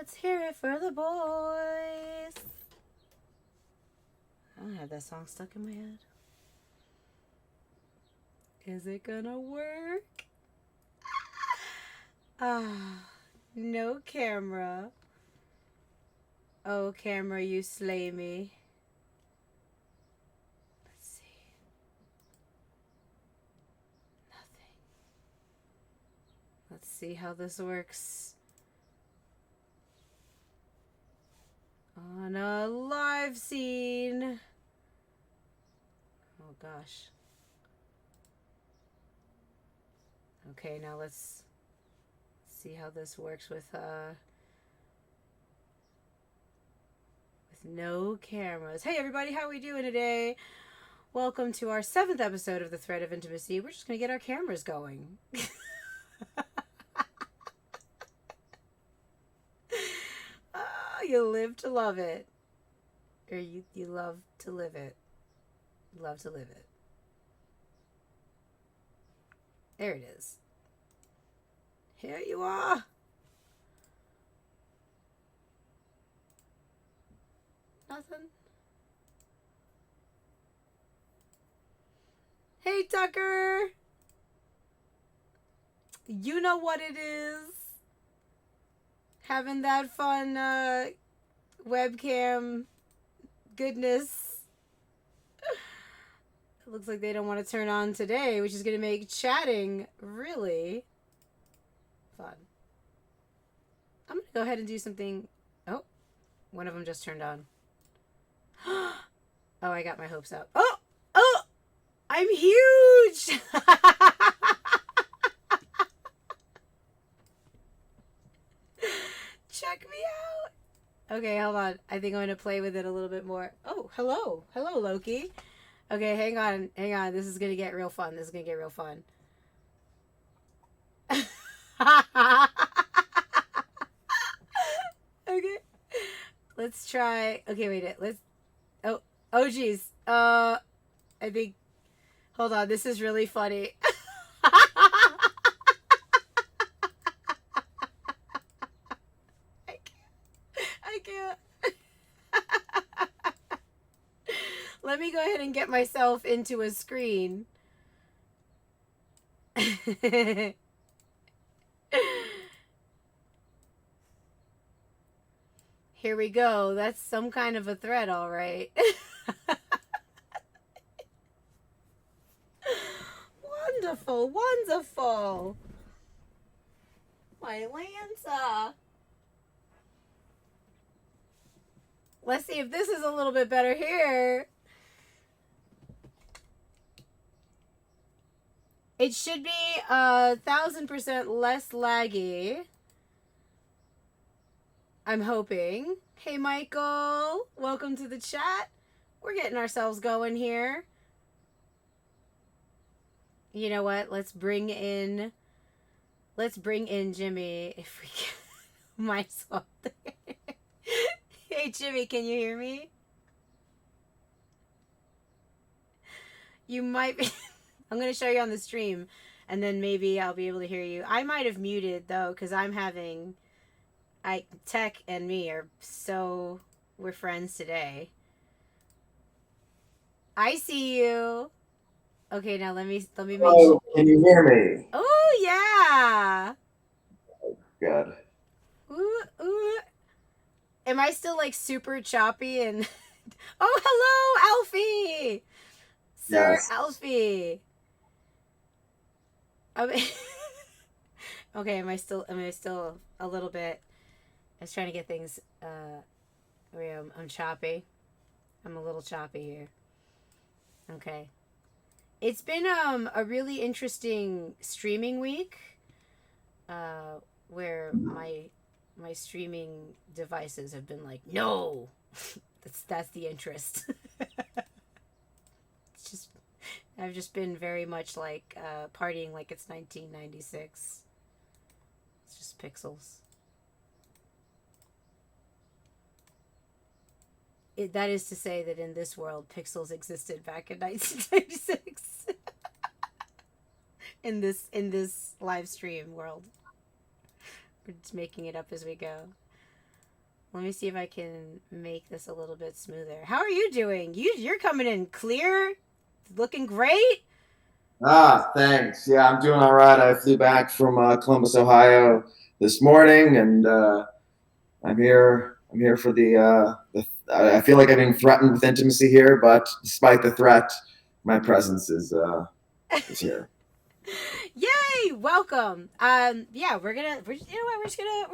Let's hear it for the boys. I don't have that song stuck in my head. Is it gonna work? No camera. Oh, camera, you slay me. Let's see. Nothing. Let's see how this works. On a live scene. Oh gosh. Okay, now let's see how this works with no cameras. Hey everybody, how are we doing today? Welcome to our 7th episode of the Thread of Intimacy. We're just gonna get our cameras going. You live to love it. Or you love to live it. Love to live it. There it is. Here you are. Nothing. Hey, Tucker. You know what it is. Having that fun webcam goodness. It looks like they don't want to turn on today, which is going to make chatting really fun. I'm going to go ahead and do something. Oh, one of them just turned on. Oh, I got my hopes up. Oh, I'm huge. Check me out. Okay, hold on. I think I'm going to play with it a little bit more. Oh, hello. Hello, Loki. Okay, hang on. This is going to get real fun. Okay. Let's try. Okay, wait. Let's. Oh, geez. I think. Hold on. This is really funny. I can't. Let me go ahead and get myself into a screen. Here we go. That's some kind of a thread, all right. Wonderful. My Lanza. Let's see if this is a little bit better here. It should be 1,000% less laggy. I'm hoping. Hey, Michael. Welcome to the chat. We're getting ourselves going here. You know what? Let's bring in Jimmy if we can. Might as well. Hey, Jimmy, can you hear me? You might be. I'm going to show you on the stream, and then maybe I'll be able to hear you. I might have muted, though, because Tech and me we're friends today. I see you. Okay, now let me make sure. Can you hear me? Oh, yeah. Good. Ooh. Am I still, like, super choppy and... Oh, hello, Alfie! Sir Yes. Alfie. Okay, am I still a little bit... I was trying to get things... I'm choppy. I'm a little choppy here. Okay. It's been a really interesting streaming week, where my streaming devices have been like, no, that's the interest. I've just been very much like partying like it's 1996. It's just pixels. That is to say that in this world, pixels existed back in 1996. in this live stream world, we're just making it up as we go. Let me see if I can make this a little bit smoother. How are you doing? You're coming in clear, looking great. Thanks. Yeah, I'm doing all right. I flew back from Columbus, Ohio this morning, and I'm here. I'm here for the. I feel like I'm being threatened with intimacy here, but despite the threat, my presence is here. Yay! Welcome. Yeah, you know what? We're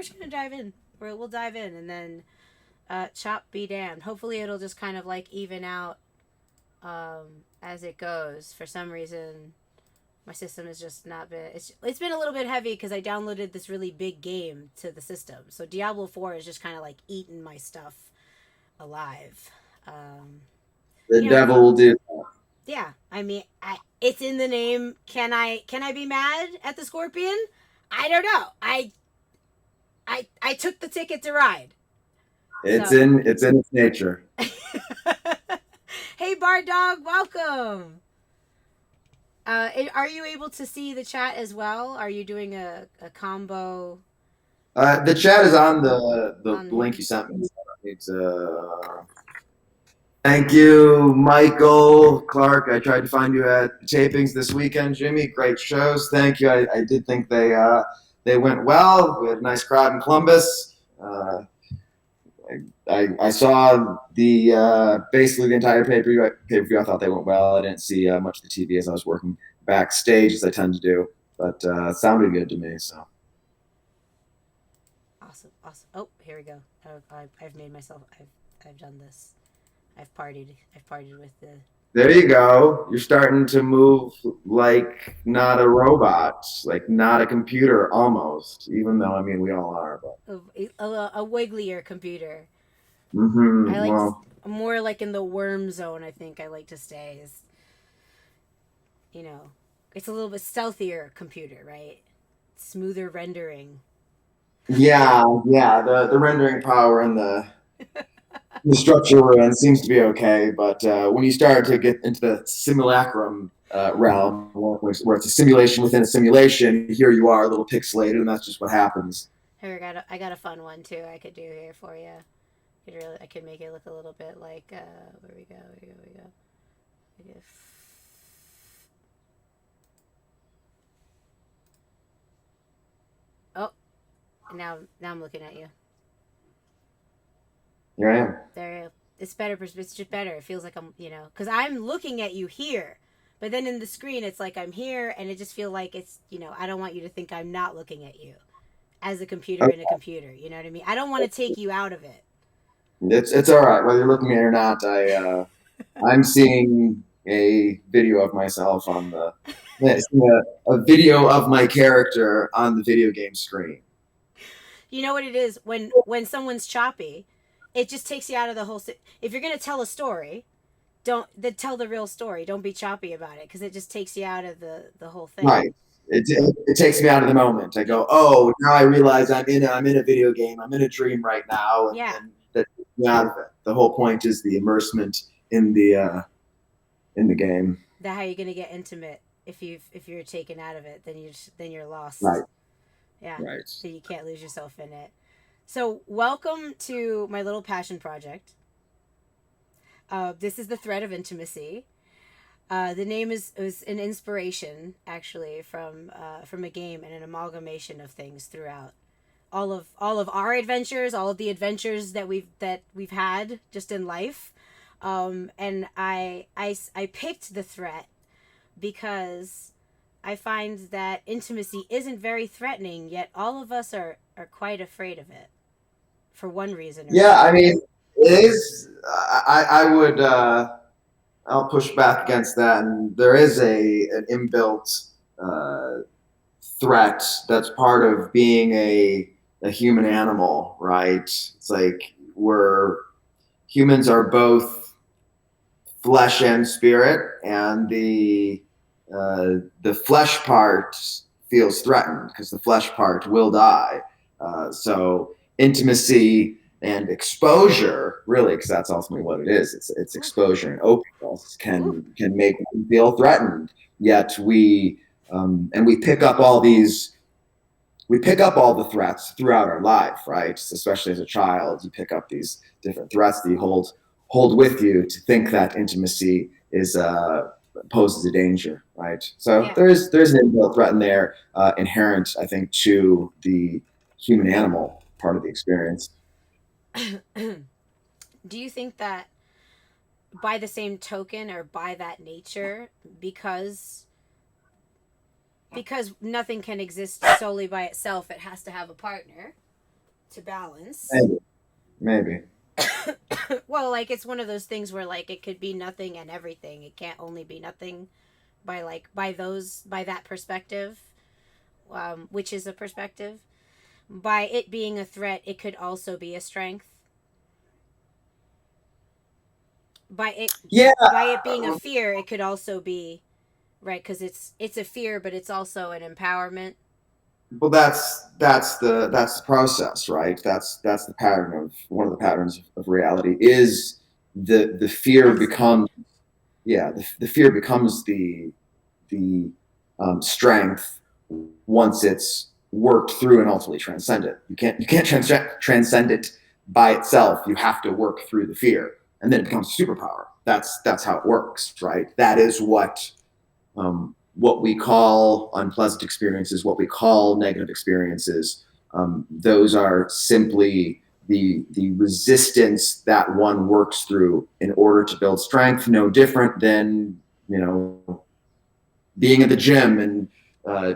just gonna dive in. We'll dive in and then chop be damned. Hopefully, it'll just kind of like even out as it goes. For some reason, my system has just not been. It's been a little bit heavy because I downloaded this really big game to the system. So Diablo 4 is just kind of like eating my stuff alive. The You know, devil will do. yeah. I mean, it's in the name. Can I be mad at the scorpion? I don't know. I took the ticket to ride. It's So in its nature. hey, Bar Dog, welcome. Are you able to see the chat as well? Are you doing a combo The chat is on the on link there? you sent me. It's Thank you, Michael Clark. I tried to find you at tapings this weekend, Jimmy. Great shows. Thank you. I did think they went well. We had a nice crowd in Columbus. I saw the basically the entire pay-per-view. I thought they went well. I didn't see much of the TV as I was working backstage, as I tend to do, but it sounded good to me. So Awesome, awesome. Oh, here we go. I've made myself. I've done this. I've partied. I've partied with the. there you go. You're starting to move like not a robot, like not a computer almost, even though I mean we all are. But A wigglier computer. I like well, more like in the worm zone. I think I like to stay. Is you know, it's a little bit stealthier computer, right? Smoother rendering. yeah. The rendering power and the structure we're in seems to be okay, but when you start to get into the simulacrum realm, where it's a simulation within a simulation, here you are, a little pixelated, and that's just what happens. Here, I got a fun one too. I could do here for you. I could make it look a little bit like where we go, we go. Oh, now I'm looking at you. Here I am. There, it's better. It's just better. It feels like I'm, because I'm looking at you here, but then in the screen, it's like I'm here, and it just feels like it's, I don't want you to think I'm not looking at you as a computer in a computer. You know what I mean? I don't want to take you out of it. It's all right whether you're looking at me or not. I'm seeing a video of myself on a video of my character on the video game screen. You know what it is when someone's choppy, it just takes you out of the whole. If you're gonna tell a story, don't tell the real story. Don't be choppy about it because it just takes you out of the whole thing. Right. It takes me out of the moment. I go, oh, now I realize I'm in a video game. I'm in a dream right now, Yeah. and that takes me out of it. The whole point is the immersement in the game. That how you're gonna get intimate if you're taken out of it, then you're lost. Right. Yeah. Right. So you can't lose yourself in it. So welcome to my little passion project. This is the thread of intimacy. The name was an inspiration actually from a game and an amalgamation of things throughout all of our adventures, all of the adventures that we've had just in life. And I picked the threat because I find that intimacy isn't very threatening, yet all of us are quite afraid of it for one reason or Yeah, another. I mean, it is. I would. I'll push back against that, and there is an inbuilt threat that's part of being a human animal, right? It's like humans are both flesh and spirit, and the flesh part feels threatened because the flesh part will die. So intimacy and exposure, really, because that's ultimately what it is. It's exposure and openness can make one feel threatened. Yet we pick up all these we pick up all the threats throughout our life, right? Especially as a child, you pick up these different threats that you hold with you to think that intimacy is poses a danger, right? So Yeah. there's an inbuilt threat in there, inherent, I think, to the human animal part of the experience. Do you think that by the same token or by that nature, because nothing can exist solely by itself, it has to have a partner to balance? Maybe, maybe. Well, like it's one of those things where like it could be nothing and everything. It can't only be nothing by like by that perspective, which is a perspective. By it being a threat, it could also be a strength. By it Yeah. by it being a fear, it could also be right because it's a fear, but it's also an empowerment. Well, that's the process, right? That's the pattern of one of the patterns of reality is the fear Absolutely. becomes the fear becomes the strength once it's worked through and ultimately transcended. You can't transcend it by itself. You have to work through the fear, and then it becomes a superpower. That's how it works, right? That is what we call unpleasant experiences, what we call negative experiences. Those are simply the resistance that one works through in order to build strength. No different than being at the gym and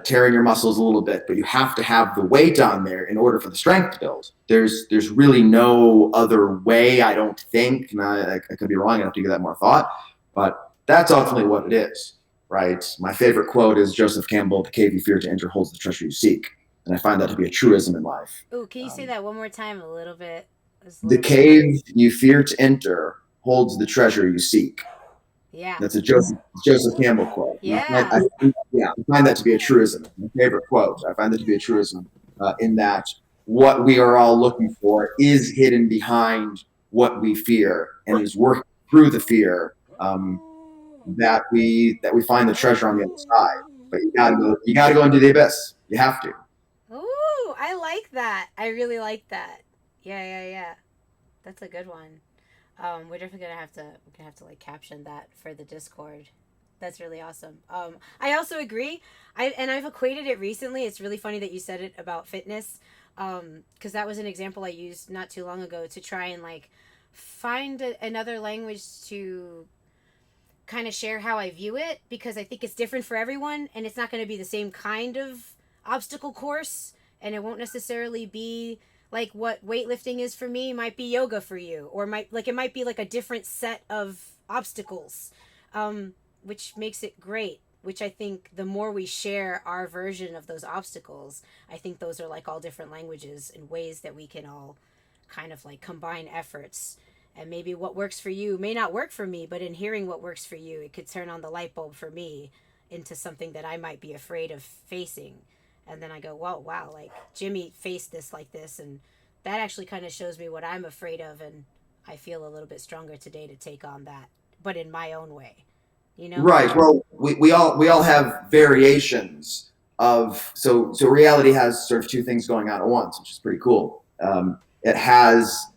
tearing your muscles a little bit, but you have to have the weight on there in order for the strength to build. There's really no other way, I don't think. And I could be wrong. I have to give that more thought, but that's ultimately what it is, right? My favorite quote is Joseph Campbell: "The cave you fear to enter holds the treasure you seek," and I find that to be a truism in life. Ooh, can you say Um, that one more time? A little bit. It's a the little bit. cave you fear to enter holds the treasure you seek. Yeah. That's a Joseph Campbell quote. Yeah. I find that to be a truism. My favorite quote. I find that to be a truism in that what we are all looking for is hidden behind what we fear and is working through the fear that we find the treasure on the other side. But you gotta go into the abyss. You have to. Ooh, I like that. I really like that. Yeah, yeah, yeah. That's a good one. We're definitely gonna have to like caption that for the Discord. That's really awesome. I also agree. I've equated it recently. It's really funny that you said it about fitness. Because that was an example I used not too long ago to try and like find another language to kind of share how I view it because I think it's different for everyone and it's not going to be the same kind of obstacle course and it won't necessarily be like what weightlifting is for me might be yoga for you or it might be like a different set of obstacles, which makes it great, which I think the more we share our version of those obstacles, I think those are like all different languages and ways that we can all kind of like combine efforts. And maybe what works for you may not work for me, but in hearing what works for you, it could turn on the light bulb for me into something that I might be afraid of facing. And then I go, well, wow, like Jimmy faced this like this. And that actually kind of shows me what I'm afraid of. And I feel a little bit stronger today to take on that, but in my own way, you know? Right. Well, we all have variations of so reality has sort of two things going on at once, which is pretty cool. It has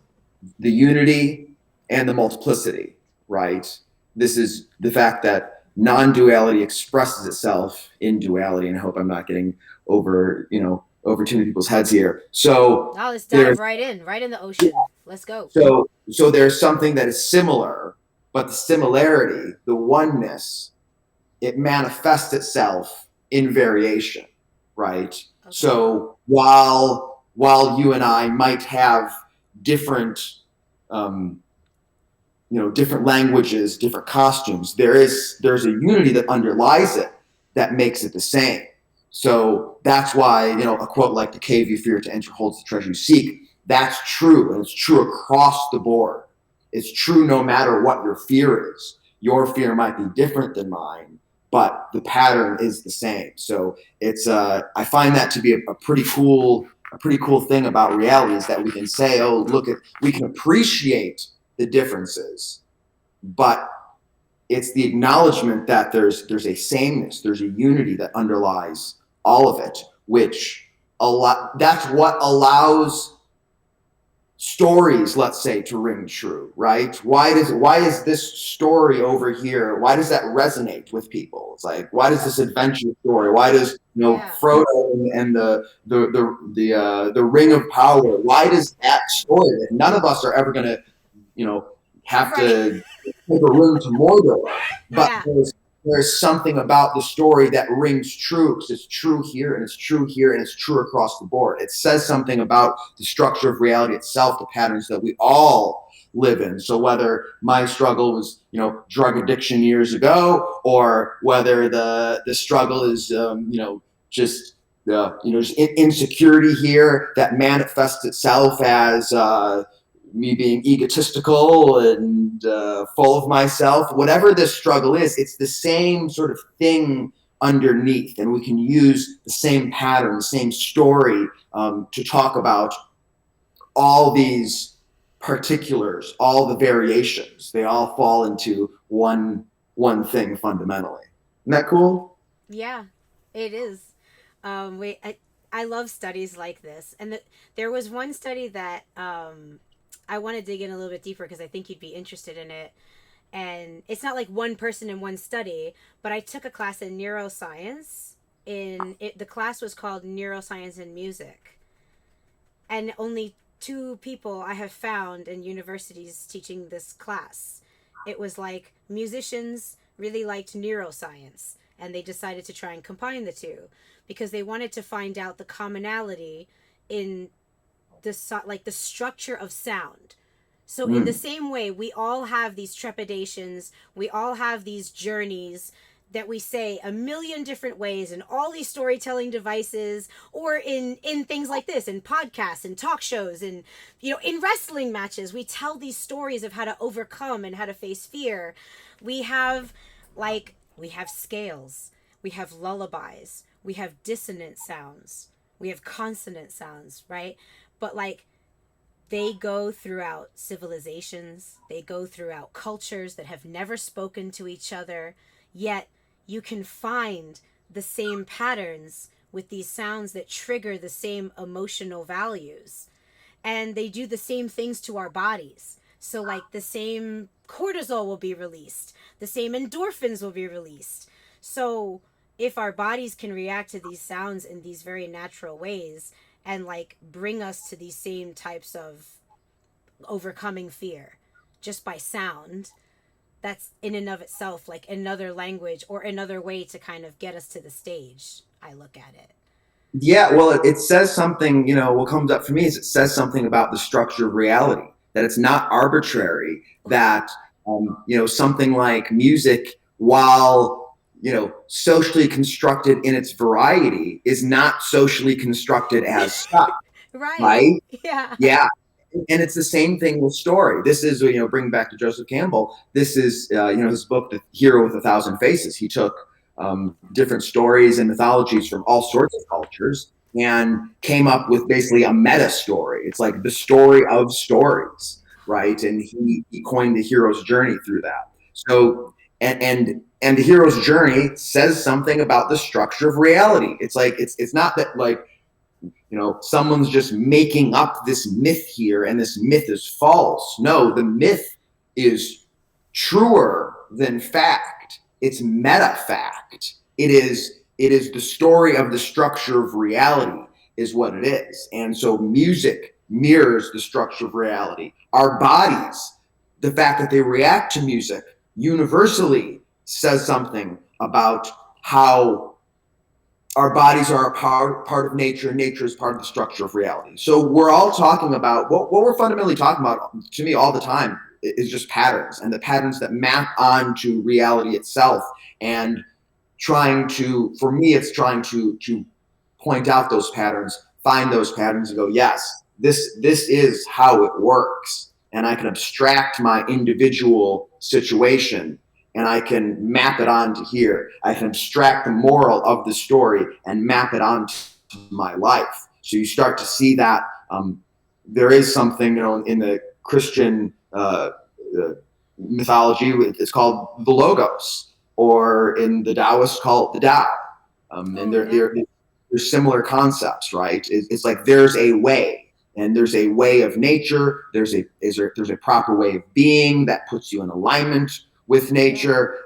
the unity and the multiplicity, right? This is the fact that non-duality expresses itself in duality, and I hope I'm not getting over too many people's heads here. So Now let's dive there's right in the ocean. Let's go. so there's something that is similar, but the similarity, the oneness, it manifests itself in variation, right? Okay. So while you and I might have different um, different languages, different costumes, there's a unity that underlies it that makes it the same. So that's why a quote like "the cave you fear to enter holds the treasure you seek." That's true, and it's true across the board. It's true no matter what your fear is. Your fear might be different than mine, but the pattern is the same. So it's I find that to be a pretty cool thing about reality is that we can say, oh, we can appreciate the differences, but it's the acknowledgement that there's a sameness, there's a unity that underlies all of it, which that's what allows stories, let's say, to ring true, right? Why is this story over here? Why does that resonate with people? It's like, why does this adventure story? Why does Yeah. Frodo and the Ring of Power? Why does that story that none of us are ever going to have Right. to take a ring to Mordor? But Yeah. there's something about the story that rings true because it's true here and it's true here and it's true across the board. It says something about the structure of reality itself, the patterns that we all live in. So whether my struggle was, drug addiction years ago, or whether the struggle is, just just insecurity here that manifests itself as me being egotistical and full of myself, whatever this struggle is, it's the same sort of thing underneath. And we can use the same pattern, the same story to talk about all these particulars, all the variations. They all fall into one thing fundamentally. Isn't that cool? Yeah, it is. Wait, I love studies like this, and there was one study that I want to dig in a little bit deeper because I think you'd be interested in it. And it's not like one person in one study, but I took a class in neuroscience. The class was called Neuroscience in Music, and only two people I have found in universities teaching this class. It was like musicians really liked neuroscience, and they decided to try and combine the two because they wanted to find out the commonality in the structure of sound. So in the same way, we all have these trepidations, we all have these journeys that we say a million different ways in all these storytelling devices, or in things like this, in podcasts and talk shows, and in wrestling matches, we tell these stories of how to overcome and how to face fear. We have we have scales, we have lullabies, we have dissonant sounds, we have consonant sounds, right? But they go throughout civilizations, they go throughout cultures that have never spoken to each other, yet you can find the same patterns with these sounds that trigger the same emotional values. And they do the same things to our bodies. So, the same cortisol will be released, the same endorphins will be released. So, if our bodies can react to these sounds in these very natural ways, and bring us to these same types of overcoming fear just by sound, that's in and of itself another language or another way to kind of get us to the stage. I look at it. Yeah, well, it says something, what comes up for me is it says something about the structure of reality, that it's not arbitrary, that, something like music, while, socially constructed in its variety, is not socially constructed as such, Right. right? Yeah. Yeah. And it's the same thing with story. This is, bring back to Joseph Campbell. This is, his book, The Hero with a Thousand Faces. He took different stories and mythologies from all sorts of cultures and came up with basically a meta story. It's like the story of stories, right? And he coined the hero's journey through that. So, and the hero's journey says something about the structure of reality. It's it's not that someone's just making up this myth here and this myth is false. No, the myth is truer than fact. It's meta fact. It is the story of the structure of reality is what it is. And so music mirrors the structure of reality. Our bodies, the fact that they react to music universally says something about how our bodies are a part of nature, and nature is part of the structure of reality. So we're all talking about what we're fundamentally talking about to me all the time is just patterns, and the patterns that map onto reality itself. And for me, it's trying to point out those patterns, find those patterns, and go, yes, this is how it works. And I can abstract my individual situation and I can map it onto here. I can abstract the moral of the story and map it onto my life. So you start to see that there is something, in the Christian mythology, it's called the Logos, or in the Taoists call it the Tao. And Oh, yeah. there's similar concepts, right? It's like there's a way, and there's a way of nature. There's a proper way of being that puts you in alignment with Yeah. nature.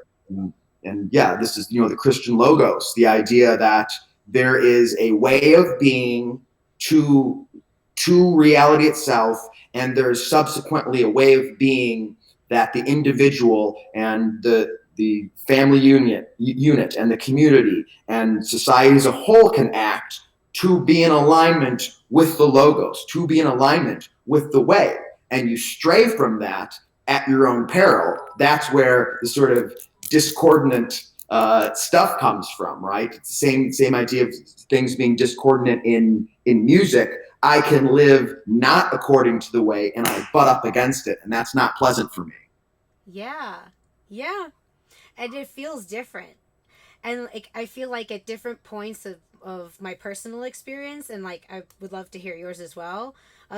And yeah, this is, the Christian logos, the idea that there is a way of being to reality itself, and there's subsequently a way of being that the individual and the family unit and the community and society as a whole can act to be in alignment with the logos, to be in alignment with the way. And you stray from that at your own peril. That's where the sort of discordant stuff comes from, right? It's the same idea of things being discordant in music. I can live not according to the way, and I butt up against it, and that's not pleasant for me. Yeah. Yeah. And it feels different. And like I feel like at different points of my personal experience, and like I would love to hear yours as well.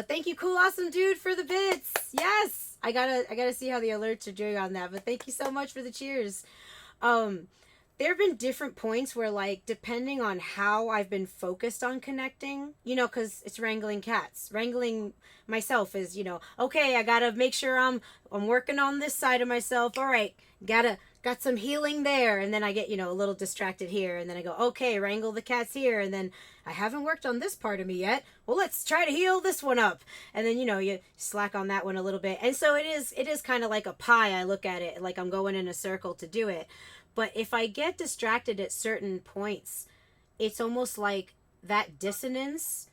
Thank you, cool awesome dude, for the bits. Yes. I gotta see how the alerts are doing on that, but thank you so much for the cheers. um there have been different points where, like, depending on how I've been focused on connecting, because it's wrangling cats. Wrangling myself is, okay, I gotta make sure I'm working on this side of myself. All right, got some healing there, and then I get, a little distracted here, and then I go, okay, wrangle the cats here, and then I haven't worked on this part of me yet. Well, let's try to heal this one up, and then you slack on that one a little bit, and so it is kind of like a pie. I look at it like I'm going in a circle to do it. But if I get distracted at certain points, it's almost like that dissonance,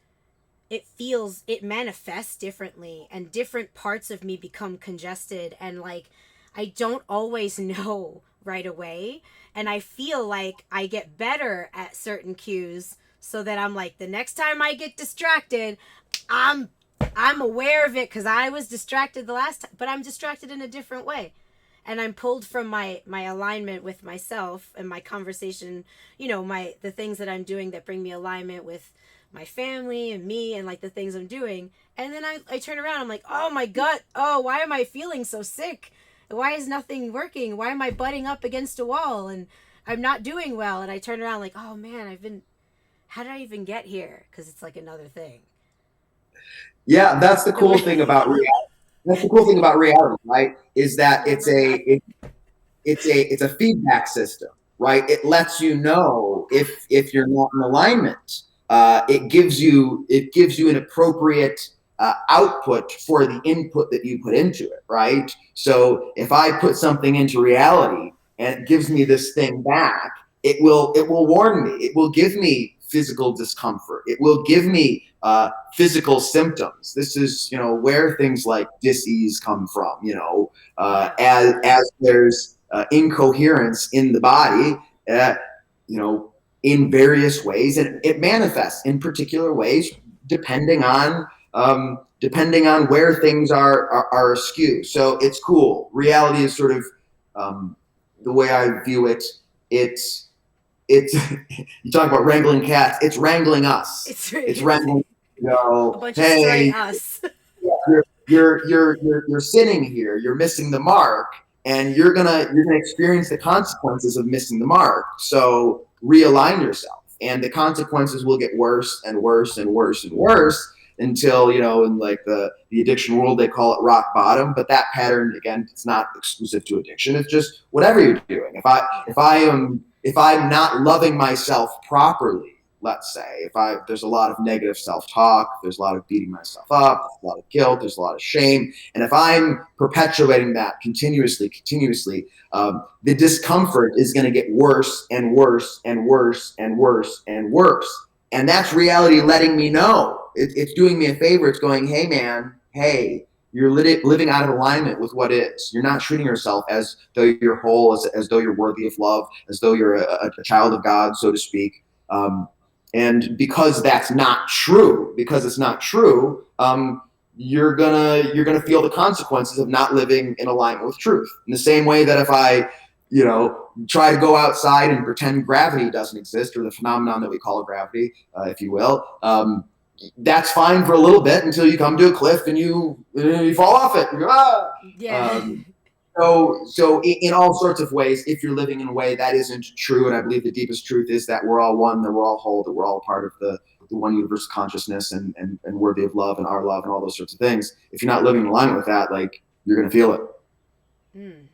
it manifests differently, and different parts of me become congested, and like I don't always know right away. And I feel like I get better at certain cues, so that I'm like, the next time I get distracted, I'm I'm aware of it because I was distracted the last time, but I'm distracted in a different way, and I'm pulled from my alignment with myself and my conversation, the things that I'm doing that bring me alignment with my family and me, and like the things I'm doing. And then I turn around, I'm like, oh, my gut, oh, why am I feeling so sick? Why is nothing working? Why am I butting up against a wall and I'm not doing well? And I turn around like, oh man, how did I even get here? Because it's like another thing. Yeah, that's the cool thing about reality. That's the cool thing about reality, right? Is that it's a feedback system, right? It lets you know if you're not in alignment. It gives you an appropriate output for the input that you put into it, right? So if I put something into reality and it gives me this thing back, it will warn me. It will give me physical discomfort. It will give me physical symptoms. This is where things like dis-ease come from. As there's incoherence in the body, you know, in various ways, and it manifests in particular ways depending on where things are askew. So it's cool. Reality is sort of the way I view it. It's you talk about wrangling cats. It's wrangling us. It's wrangling. A bunch of stray us. You're sitting here. You're missing the mark, and you're gonna experience the consequences of missing the mark. So realign yourself, and the consequences will get worse and worse and worse and worse until in like the addiction world they call it rock bottom. But that pattern, again, it's not exclusive to addiction. It's just whatever you're doing. If I'm not loving myself properly, let's say, there's a lot of negative self-talk, there's a lot of beating myself up, there's a lot of guilt, there's a lot of shame, and if I'm perpetuating that continuously, the discomfort is going to get worse and worse and worse and worse and worse. And that's reality letting me know. It's doing me a favor. It's going, hey man, hey, you're living out of alignment with what is. You're not treating yourself as though you're whole, as though you're worthy of love, as though you're a child of God, so to speak. And because that's not true, you're gonna feel the consequences of not living in alignment with truth. In the same way that if I, try to go outside and pretend gravity doesn't exist, or the phenomenon that we call gravity, if you will, that's fine for a little bit until you come to a cliff and you fall off it. Yeah. So in all sorts of ways, if you're living in a way that isn't true, and I believe the deepest truth is that we're all one, that we're all whole, that we're all part of the one universal consciousness and worthy of love and our love and all those sorts of things. If you're not living in alignment with that, like you're gonna feel it. Mm.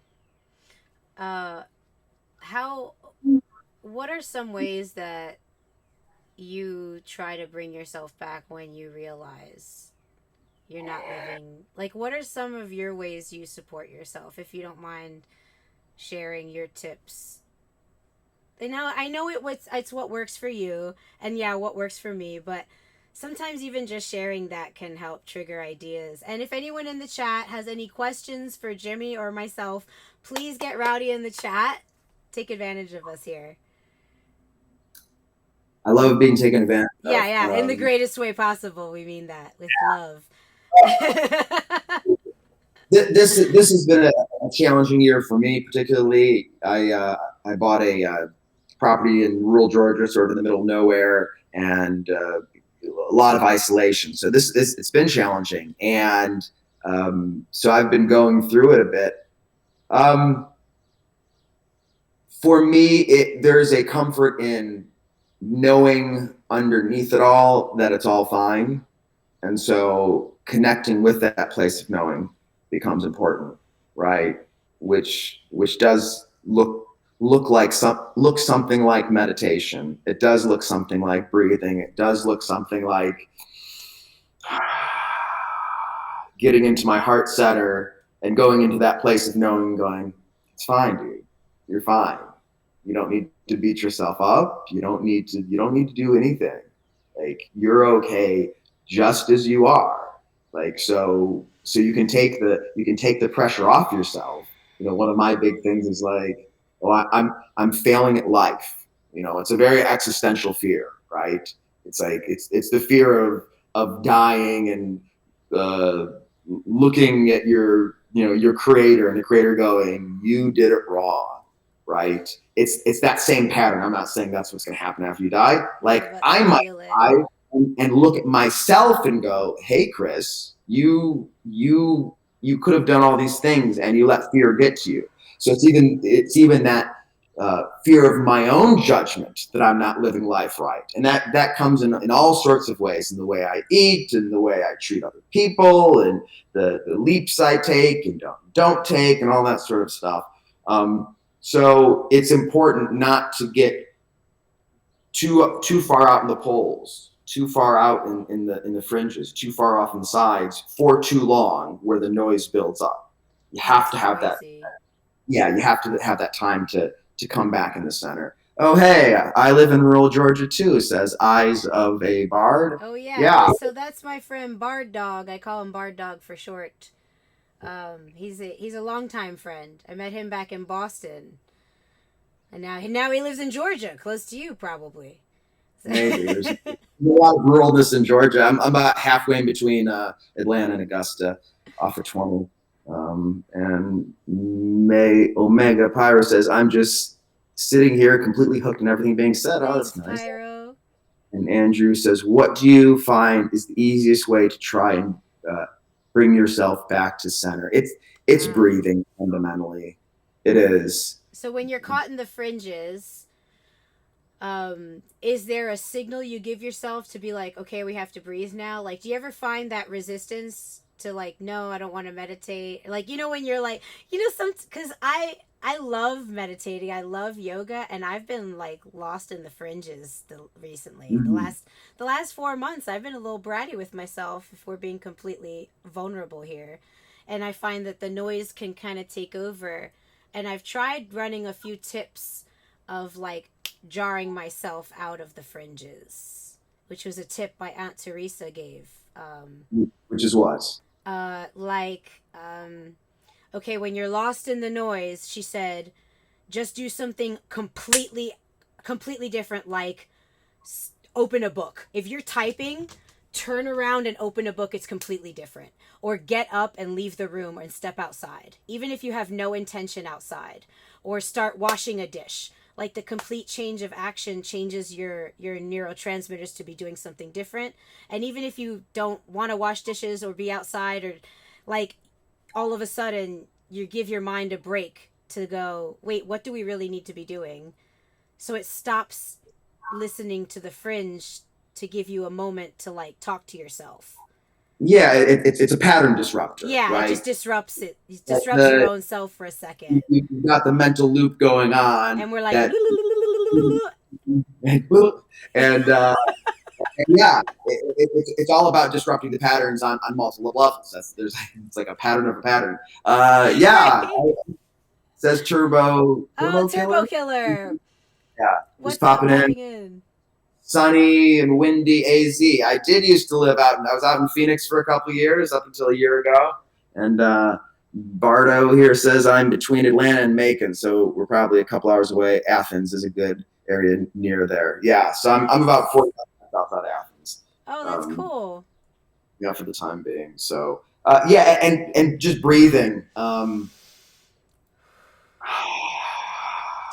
Uh, how? What are some ways that you try to bring yourself back when you realize you're not living? Like, what are some of your ways you support yourself? If you don't mind sharing your tips. And now I know it's what works for you, and yeah, what works for me, but sometimes even just sharing that can help trigger ideas. And if anyone in the chat has any questions for Jimmy or myself, please get rowdy in the chat. Take advantage of us here. I love being taken advantage Yeah, of. yeah, in the greatest way possible. We mean that with love. This has been a challenging year for me, particularly. I bought a property in rural Georgia, sort of in the middle of nowhere, and a lot of isolation. So this it's been challenging, and so I've been going through it a bit. Um, for me, there's a comfort in knowing underneath it all that it's all fine, and so connecting with that place of knowing becomes important, right? Which does look something like meditation. It does look something like breathing. It does look something like getting into my heart center and going into that place of knowing, going, it's fine, dude. You're fine. You don't need to beat yourself up. You don't need to do anything. Like you're okay just as you are. Like so you can take the pressure off yourself. You know, one of my big things is like, well, I'm failing at life. You know, it's a very existential fear, right? It's like it's the fear of dying and uh, looking at your creator and the creator going, you did it wrong, right? It's that same pattern. I'm not saying that's what's going to happen after you die. Yeah, Like but I I might feel it. die and look at myself and go, hey Chris, you could have done all these things and you let fear get to you. So it's even that fear of my own judgment that I'm not living life right, and that comes in all sorts of ways, in the way I eat, and the way I treat other people, and the leaps I take and don't take, and all that sort of stuff. So it's important not to get too far out in the poles, too far out in the fringes, too far off in the sides for too long, where the noise builds up. You have That's to have that. crazy. Yeah, you have to have that time to come back in the center. Oh, hey, I live in rural Georgia too, says Eyes of a Bard. Oh yeah, Yeah, so that's my friend Bard Dog. I call him Bard Dog for short. He's a longtime friend. I met him back in Boston, and now he lives in Georgia, close to you probably. maybe. There's a lot of ruralness in Georgia. I'm about halfway in between Atlanta and Augusta off of 20. And May Omega Pyro says, I'm just sitting here completely hooked on everything being said. Oh, that's Thanks, nice. Pyro. And Andrew says, what do you find is the easiest way to try and uh, bring yourself back to center? It's Ah. breathing fundamentally. It is. So when you're caught in the fringes, is there a signal you give yourself to be like, okay, we have to breathe now? Like, do you ever find that resistance to like, no, I don't want to meditate? Like, when you're like, because I love meditating, I love yoga, and I've been like lost in the fringes recently. Mhm. The last 4 months, I've been a little bratty with myself, if we're being completely vulnerable here, and I find that the noise can kind of take over. And I've tried running a few tips of like jarring myself out of the fringes, which was a tip my Aunt Teresa gave. Which is what? Like, okay, when you're lost in the noise, she said, just do something completely different, like open a book. If you're typing, turn around and open a book. It's completely different. Or get up and leave the room and step outside, even if you have no intention outside. Or start washing a dish. Like, the complete change of action changes your neurotransmitters to be doing something different. And even if you don't want to wash dishes or be outside, or like, all of a sudden you give your mind a break to go, wait, what do we really need to be doing? So it stops listening to the fringe to give you a moment to like talk to yourself. Yeah, it's a pattern disruptor, Yeah, it right? just disrupts it. It That disrupts your own self for a second. you've got the mental loop going on And we're like, that, and yeah, it's all about disrupting the patterns on multiple levels. It's like a pattern of a pattern. Yeah, right? says Oh, Turbo Turbo Killer. Killer. Yeah, just What's up popping in. popping in? Sunny and windy AZ. I did used to live out. I was out in Phoenix for a couple of years, up until a year ago. And Bardo here says I'm between Atlanta and Macon, so we're probably a couple hours away. Athens is a good area near there. Yeah, so I'm Nice. about 40 minutes outside Athens. Oh, that's Um, cool. yeah, for the time being. So yeah, and just breathing.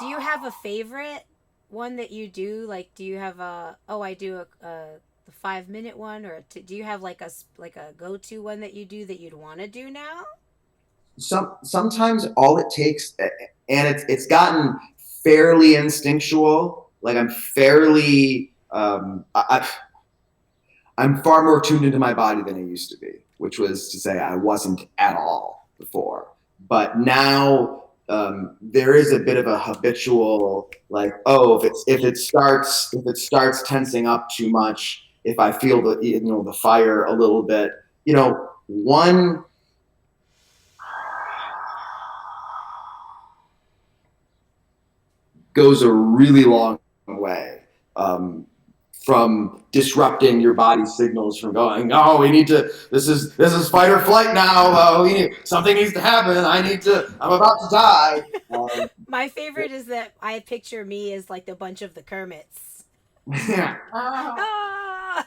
Do you have a favorite one that you do? Like, do you have a, oh, I do the 5 minute one, or do you have like a go to one that you do that you'd want to do now? Sometimes all it takes, and it's gotten fairly instinctual. Like I'm fairly I'm far more tuned into my body than I used to be, which was to say I wasn't at all before. But now there is a bit of a habitual, like, oh, if it starts tensing up too much, if I feel the fire a little bit, one goes a really long way. From disrupting your body signals from going, oh, we need to, this is fight or flight now. Something needs to happen. I'm about to die. My favorite is that I picture me as like the bunch of the Kermits. Yeah. Ah!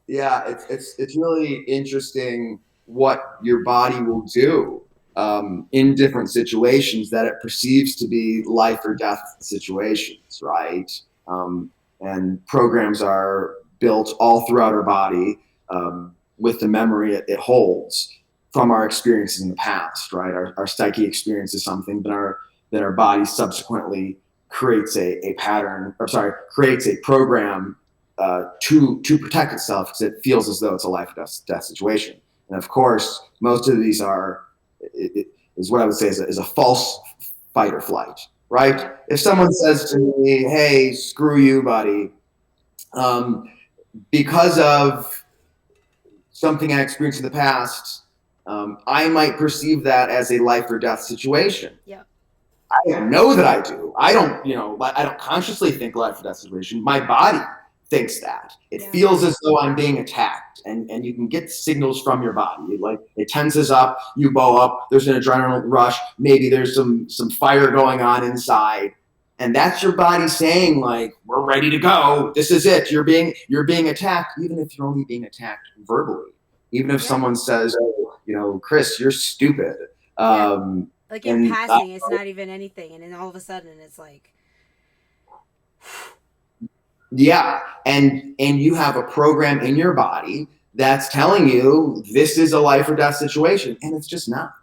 Yeah, it's really interesting what your body will do in different situations that it perceives to be life or death situations, right? Um, and programs are built all throughout our body with the memory it holds from our experiences in the past, right? Our psyche experiences something, but our body subsequently creates a pattern, or sorry, creates a program to protect itself because it feels as though it's a life or death situation. And of course, most of these is what I would say is a false fight or flight, right? If someone says to me, "Hey, screw you, buddy," um, because of something I experienced in the past, I might perceive that as a life or death situation. Yep. I know that I do. I don't consciously think life or death situation. My body thinks that. It Yeah. feels as though I'm being attacked. And you can get signals from your body. Like it tenses up, you bow up, there's an adrenaline rush, maybe there's some fire going on inside. And that's your body saying, like, we're ready to go. This is it. You're being attacked, even if you're only being attacked verbally. Even if Yeah. someone says, oh, Chris, you're stupid. Yeah. Um, Like in and passing, it's not even anything, and then all of a sudden, it's like, Yeah, and you have a program in your body that's telling you this is a life or death situation, and it's just not,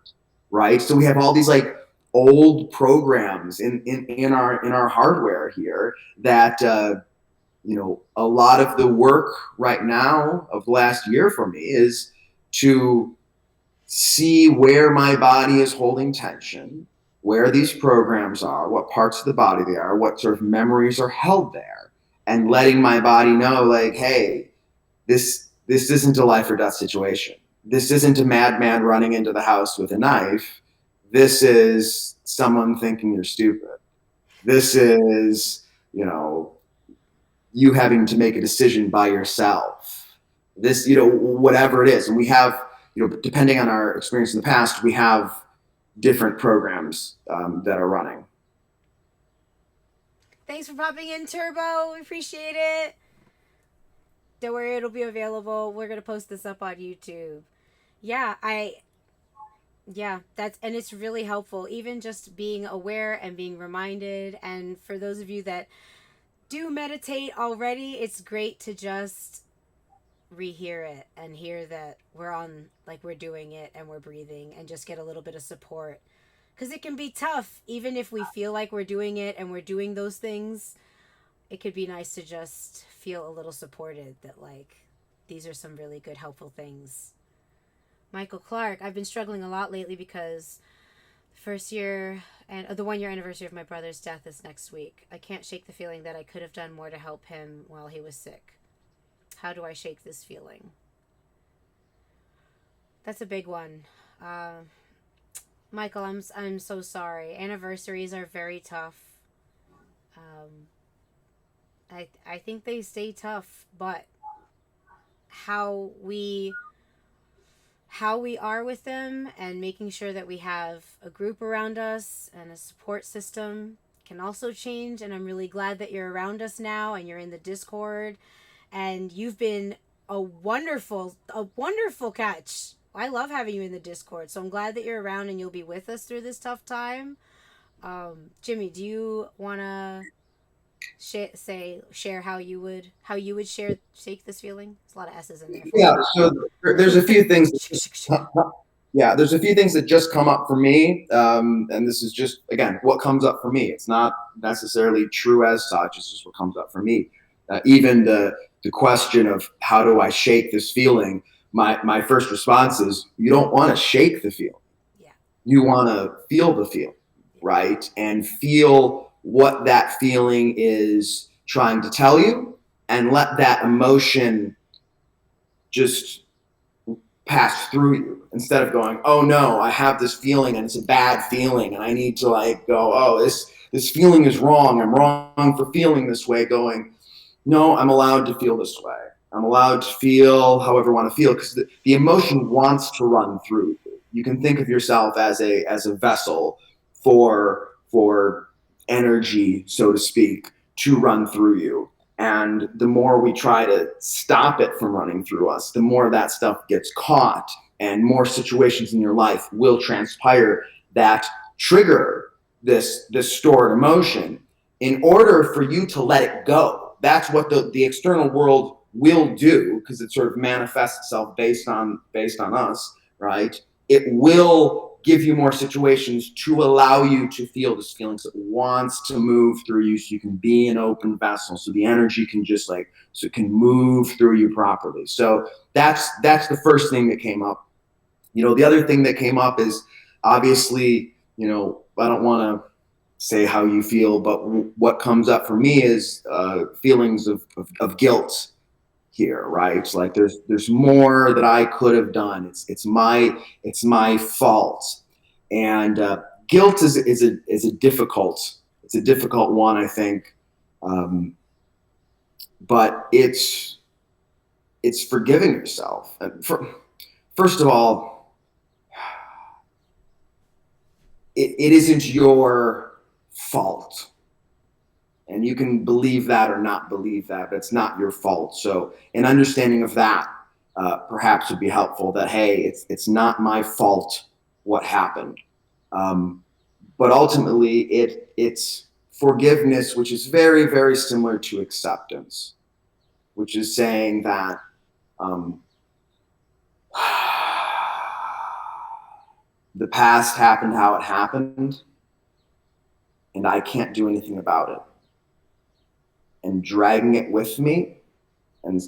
right? So we have all these like old programs in our hardware here that a lot of the work right now of last year for me is to see where my body is holding tension, where these programs are, what parts of the body they are, what sort of memories are held there, and letting my body know, like, hey, this isn't a life or death situation. This isn't a madman running into the house with a knife. This is someone thinking you're stupid. This is, you having to make a decision by yourself. This, whatever it is. And we have, depending on our experience in the past, we have different programs that are running. thanks for popping in, Turbo. We appreciate it. Don't worry, it'll be available. We're gonna post this up on YouTube. Yeah, yeah, and it's really helpful. Even just being aware and being reminded. And for those of you that do meditate already, it's great to just rehear it and hear that we're on, like we're doing it and we're breathing, and just get a little bit of support. Because it can be tough, even if we feel like we're doing it and we're doing those things. It could be nice to just feel a little supported that, like, these are some really good, helpful things. Michael Clark, I've been struggling a lot lately because the first year and the 1 year anniversary of my brother's death is next week. I can't shake the feeling that I could have done more to help him while he was sick. How do I shake this feeling? That's a big one. Michael, I'm so sorry. Anniversaries are very tough. Um, I think they stay tough, but how we how we are with them and making sure that we have a group around us and a support system can also change. And I'm really glad that you're around us now and you're in the Discord, and you've been a wonderful catch. I love having you in the Discord, so I'm glad that you're around and you'll be with us through this tough time. Jimmy, do you want to share how you would shake this feeling? There's a lot of S's in there for Yeah, me. so there's a few things. Yeah, there's a few things that just come up for me, and this is just again what comes up for me. It's not necessarily true as such. It's just what comes up for me. Even the question of how do I shake this feeling? My first response is you don't want to shake the feeling. Yeah. You want to feel the feeling, right? And feel what that feeling is trying to tell you, and let that emotion just pass through you instead of going, oh no, I have this feeling and it's a bad feeling and I need to like go, oh, this feeling is wrong. I'm wrong for feeling this way. Going, no, I'm allowed to feel this way. I'm allowed to feel however I want to feel, because the emotion wants to run through you. You can think of yourself as a vessel for energy, so to speak, to run through you. And the more we try to stop it from running through us, the more that stuff gets caught, and more situations in your life will transpire that trigger this stored emotion in order for you to let it go. That's what the external world will do, because it sort of manifests itself based on us, right? It will give you more situations to allow you to feel this feeling. So it wants to move through you so you can be an open vessel. So the energy can just like, so it can move through you properly. So that's the first thing that came up. The other thing that came up is obviously, I don't want to say how you feel, but what comes up for me is feelings of guilt here, right? It's like there's more that I could have done. It's my fault, and guilt is a difficult one, I think, but it's forgiving yourself. First of all, it isn't your fault. And you can believe that or not believe that, but it's not your fault. So an understanding of that perhaps would be helpful, that, hey, it's not my fault what happened. But ultimately, it's forgiveness, which is very, very similar to acceptance, which is saying that the past happened how it happened, and I can't do anything about it. And dragging it with me, and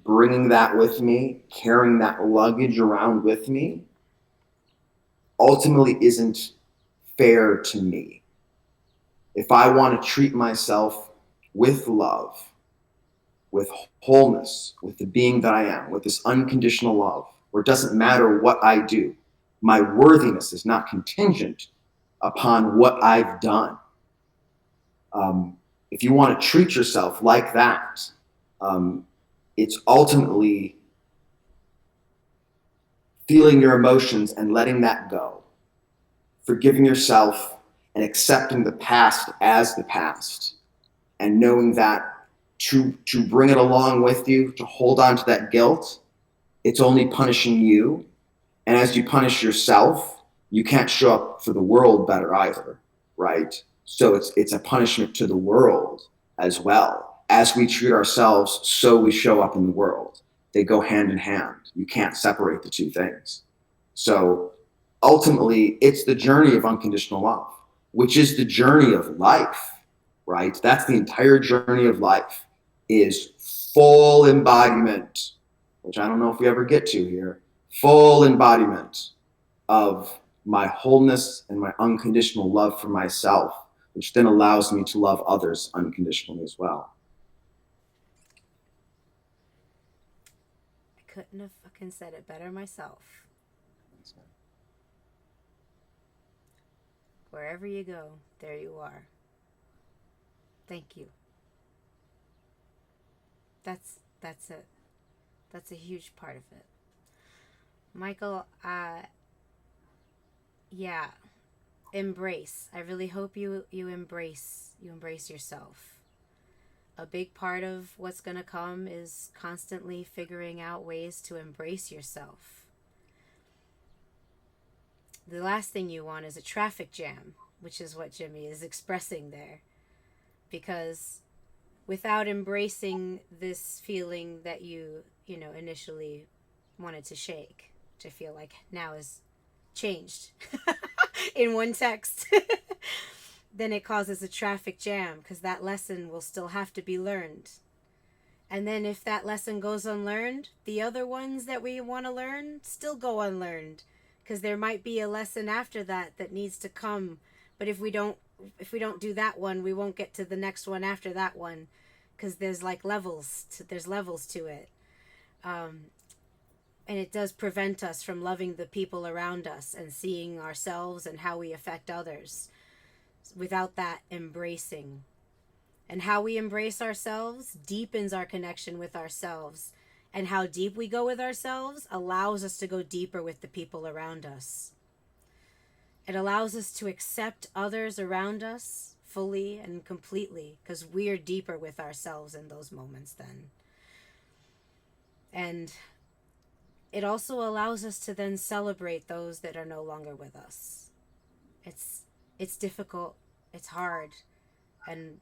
bringing that with me, carrying that luggage around with me, ultimately isn't fair to me. If I want to treat myself with love, with wholeness, with the being that I am, with this unconditional love, where it doesn't matter what I do, my worthiness is not contingent upon what I've done. If you want to treat yourself like that, it's ultimately feeling your emotions and letting that go, forgiving yourself and accepting the past as the past, and knowing that to bring it along with you, to hold on to that guilt, it's only punishing you. And as you punish yourself, you can't show up for the world better either, right? So it's a punishment to the world as well. As we treat ourselves, so we show up in the world. they go hand in hand. You can't separate the two things. So ultimately, it's the journey of unconditional love, which is the journey of life, right? That's the entire journey of life, is full embodiment, which I don't know if we ever get to here, full embodiment of my wholeness and my unconditional love for myself, which then allows me to love others unconditionally as well. I couldn't have fucking said it better myself. Wherever you go, there you are. Thank you. That's it. That's a huge part of it. Michael, yeah, embrace. I really hope you embrace yourself. A big part of what's going to come is constantly figuring out ways to embrace yourself. The last thing you want is a traffic jam, which is what Jimmy is expressing there. Because without embracing this feeling that you know, initially wanted to shake, which I feel like now is changed in one text, then it causes a traffic jam because that lesson will still have to be learned. And then if that lesson goes unlearned, the other ones that we want to learn still go unlearned because there might be a lesson after that that needs to come. But if we don't do that one, we won't get to the next one after that one because there's levels to it. And it does prevent us from loving the people around us and seeing ourselves and how we affect others without that embracing. And how we embrace ourselves deepens our connection with ourselves. And how deep we go with ourselves allows us to go deeper with the people around us. It allows us to accept others around us fully and completely because we're deeper with ourselves in those moments then. And it also allows us to then celebrate those that are no longer with us. It's difficult, it's hard, and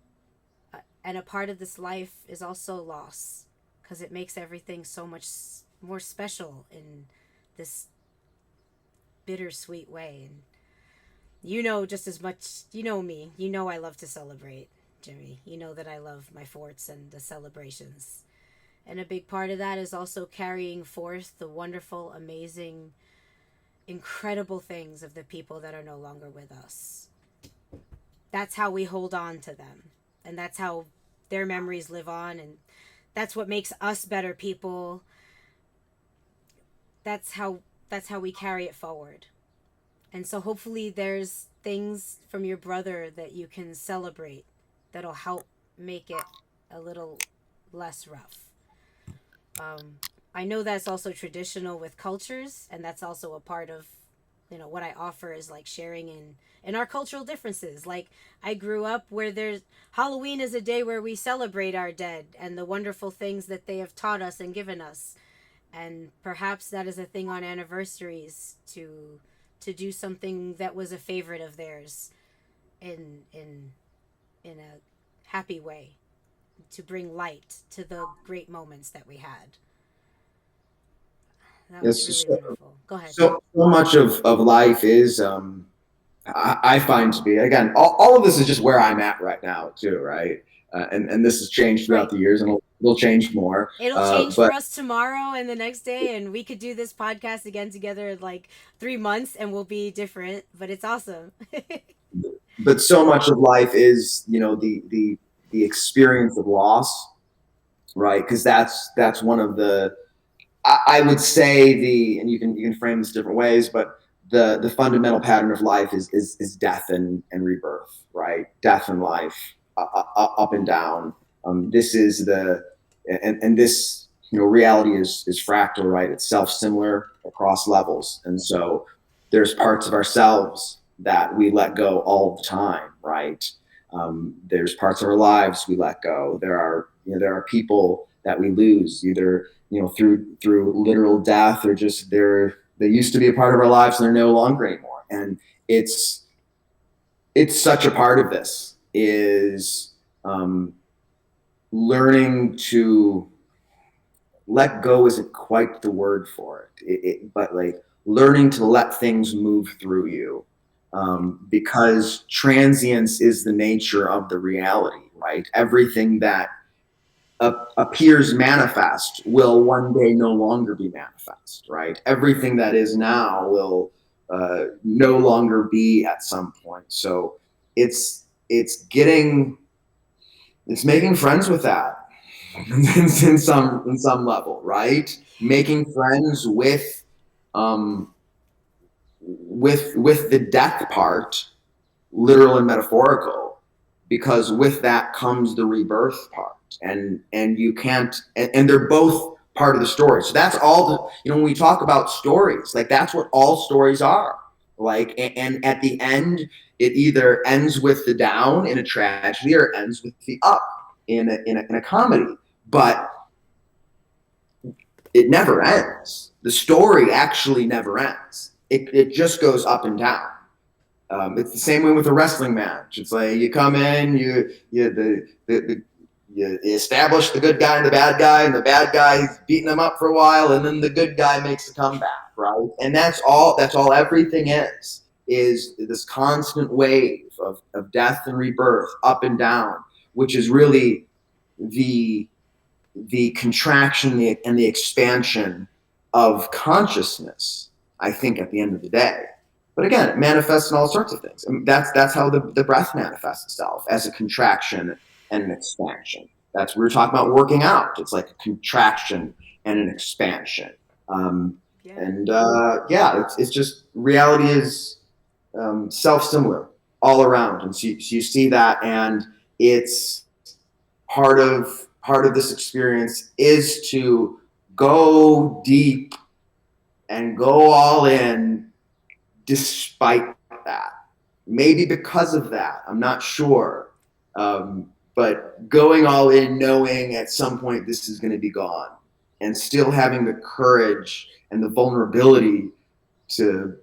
a part of this life is also loss because it makes everything so much more special in this bittersweet way. And you know just as much, you know me, you know I love to celebrate, Jimmy. You know that I love my forts and the celebrations. And a big part of that is also carrying forth the wonderful, amazing, incredible things of the people that are no longer with us. That's how we hold on to them. And that's how their memories live on. And that's what makes us better people. That's how we carry it forward. And so hopefully there's things from your brother that you can celebrate that'll help make it a little less rough. I know that's also traditional with cultures, and that's also a part of, you know, what I offer is like sharing in our cultural differences. Like I grew up where there's Halloween is a day where we celebrate our dead and the wonderful things that they have taught us and given us, and perhaps that is a thing on anniversaries to do something that was a favorite of theirs in a happy way, to bring light to the great moments that we had. That was Yes, really wonderful. Go ahead. so much of life is I find to be, again, all of this is just where I'm at right now too, right? And this has changed throughout Right. the years, and it'll change more. It'll change But for us tomorrow and the next day, and we could do this podcast again together in like 3 months, and we'll be different. But it's awesome. so much of life is, you know, the experience of loss, right? Because that's one of the, I would say, the, and you can frame this different ways, but the fundamental pattern of life is death and rebirth, right? Death and life, up and down. This is the, and this, you know, reality is fractal, right? It's self similar across levels, and so there's parts of ourselves that we let go all the time, right? There's parts of our lives we let go. There are people that we lose, either, you know, through literal death, or just they used to be a part of our lives and they're no longer anymore. And it's such a part of this is, learning to let go isn't quite the word for it. But like learning to let things move through you, Yeah. because transience is the nature of the reality, right? Everything that appears manifest will one day no longer be manifest, right? Everything that is now will no longer be at some point. So it's getting it's making friends with that in some level, right? Making friends um, with the death part, literal and metaphorical, because with that comes the rebirth part, and you can't, and they're both part of the story. So that's all the, when we talk about stories, like that's what all stories are. Like, and at the end, it either ends with the down in a tragedy or ends with the up in a comedy. But it never ends. The story actually never ends. It just goes up and down. It's the same way with a wrestling match. It's like you come in, you establish the good guy and the bad guy's beating them up for a while, and then the good guy makes a comeback, right? And that's all. That's all. Everything is this constant wave of death and rebirth, up and down, which is really the the contraction and the expansion of consciousness, I think, at the end of the day. But again, it manifests in all sorts of things. I mean, that's how the breath manifests itself, as a contraction and an expansion. That's we were talking about working out. It's like a contraction and an expansion. Um, Yeah. and yeah, it's just reality is self-similar all around, and so you see that, and it's part of this experience is to go deep and go all in despite that. Maybe because of that, I'm not sure. But going all in, knowing at some point this is going to be gone, and still having the courage and the vulnerability to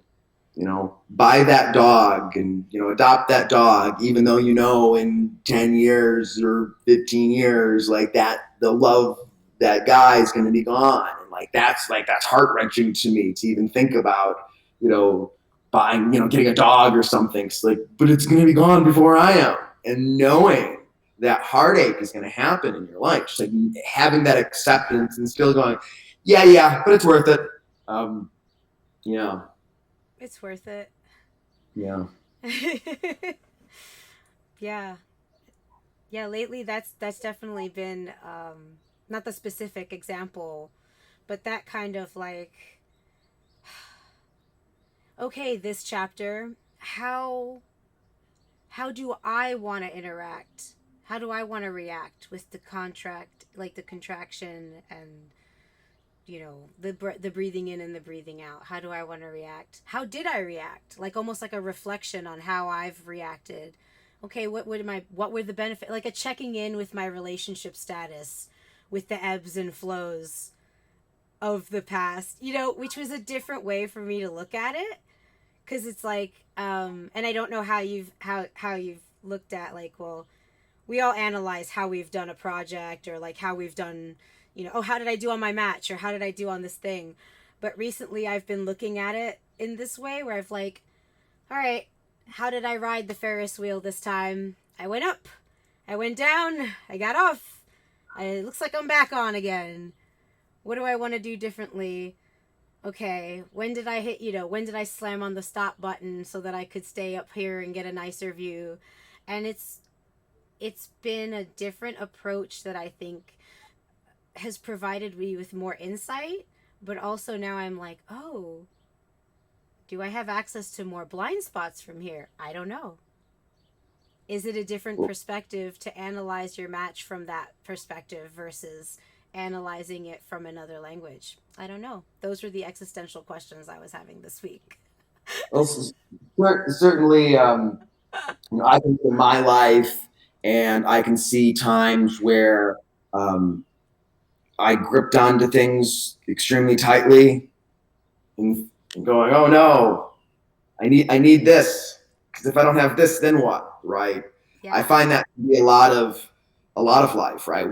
buy that dog and, adopt that dog, even though, in 10 years or 15 years, like that, the love, that guy is going to be gone. And that's heart wrenching to me to even think about, you know, buying, getting a dog or something. It's like, but it's going to be gone before I am. And knowing that heartache is going to happen in your life, just like having that acceptance and still going, yeah, but it's worth it. Yeah. It's worth it. Yeah. Yeah. Yeah, lately that's definitely been not the specific example, but that kind of like, okay, this chapter, how do I want to interact? How do I want to react with the contract, like the contraction and the breathing in and the breathing out? How do I want to react? How did I react? Like almost like a reflection on how I've reacted. Okay, what were the benefit? Like a checking in with my relationship status, with the ebbs and flows of the past. Which was a different way for me to look at it, because it's like, and I don't know how you've looked at, like, well, we all analyze how we've done a project, or like how we've done, oh, how did I do on my match, or how did I do on this thing. But recently I've been looking at it in this way, where I've like, all right, how did I ride the Ferris wheel this time? I went up, I went down, I got off, it looks like I'm back on again. What do I want to do differently? Okay, when did I when did I slam on the stop button so that I could stay up here and get a nicer view? And it's been a different approach that I think has provided me with more insight, but also now I'm like, oh, do I have access to more blind spots from here? I don't know. Is it a different perspective to analyze your match from that perspective versus analyzing it from another language? I don't know. Those were the existential questions I was having this week. Well, certainly, I think in my life, and I can see times where um, I gripped onto things extremely tightly, and going, "Oh no, I need this, because if I don't have this, then what?" Right? I Yeah. find that to be a lot of life, right?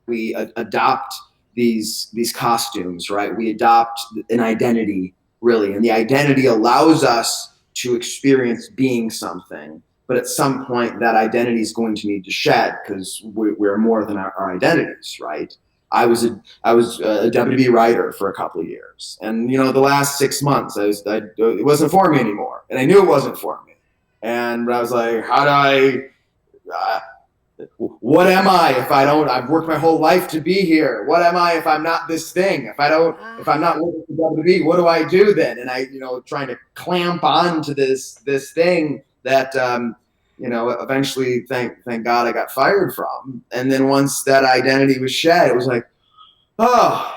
We adopt these costumes, right? We adopt an identity, really, and the identity allows us to experience being something. But at some point, that identity is going to need to shed because we're more than our identities, right? I was a WB writer for a couple of years, and the last 6 months, it wasn't for me anymore, and I knew it wasn't for me. And I was like, how do uh, what am I if I don't? I've worked my whole life to be here. What am I if I'm not this thing? If I'm not working for WWE, what do I do then? And I, trying to clamp on to this thing that, eventually, thank God, I got fired from. And then once that identity was shed, it was like, oh,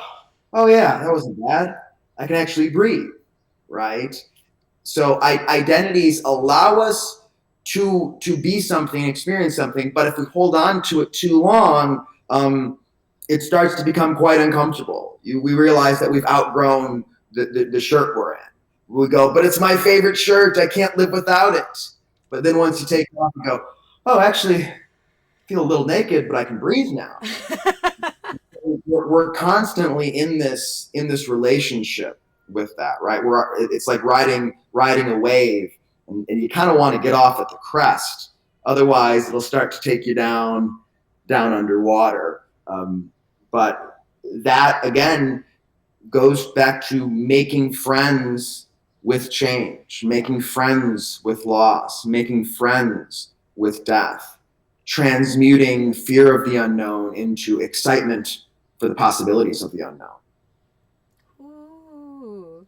oh yeah, that wasn't bad. I can actually breathe, right? So identities allow us to be something, experience something, but if we hold on to it too long, it starts to become quite uncomfortable. We realize that we've outgrown the shirt we're in. We go, but it's my favorite shirt. I can't live without it. But then once you take it off, you go, oh, actually, I feel a little naked, but I can breathe now. We're constantly in this relationship with that, right? It's like riding a wave, and you kind of want to get off at the crest. Otherwise, it'll start to take you down underwater. But that again goes back to making friends with change, making friends with loss, making friends with death, transmuting fear of the unknown into excitement for the possibilities of the unknown. Ooh,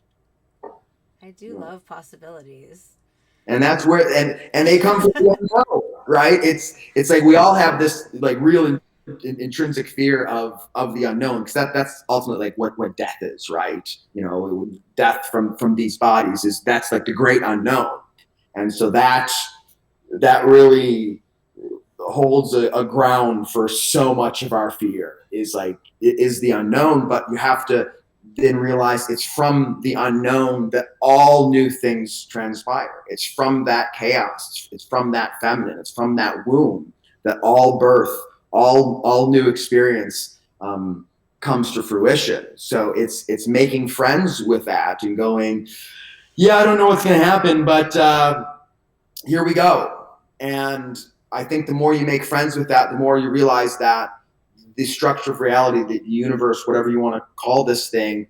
I do love possibilities. And that's where and they come from the unknown, right? It's like we all have this like real intrinsic fear of the unknown, because that's ultimately like what death is, right? Death from these bodies that's like the great unknown. And so that really holds a ground for so much of our fear, is like it is the unknown. But you have to then realize it's from the unknown that all new things transpire. It's from that chaos, it's from that feminine, it's from that womb that all birth, all new experience comes to fruition. So it's making friends with that and going, yeah, I don't know what's going to happen, but here we go. And I think the more you make friends with that, the more you realize that the structure of reality, the universe, whatever you want to call this thing,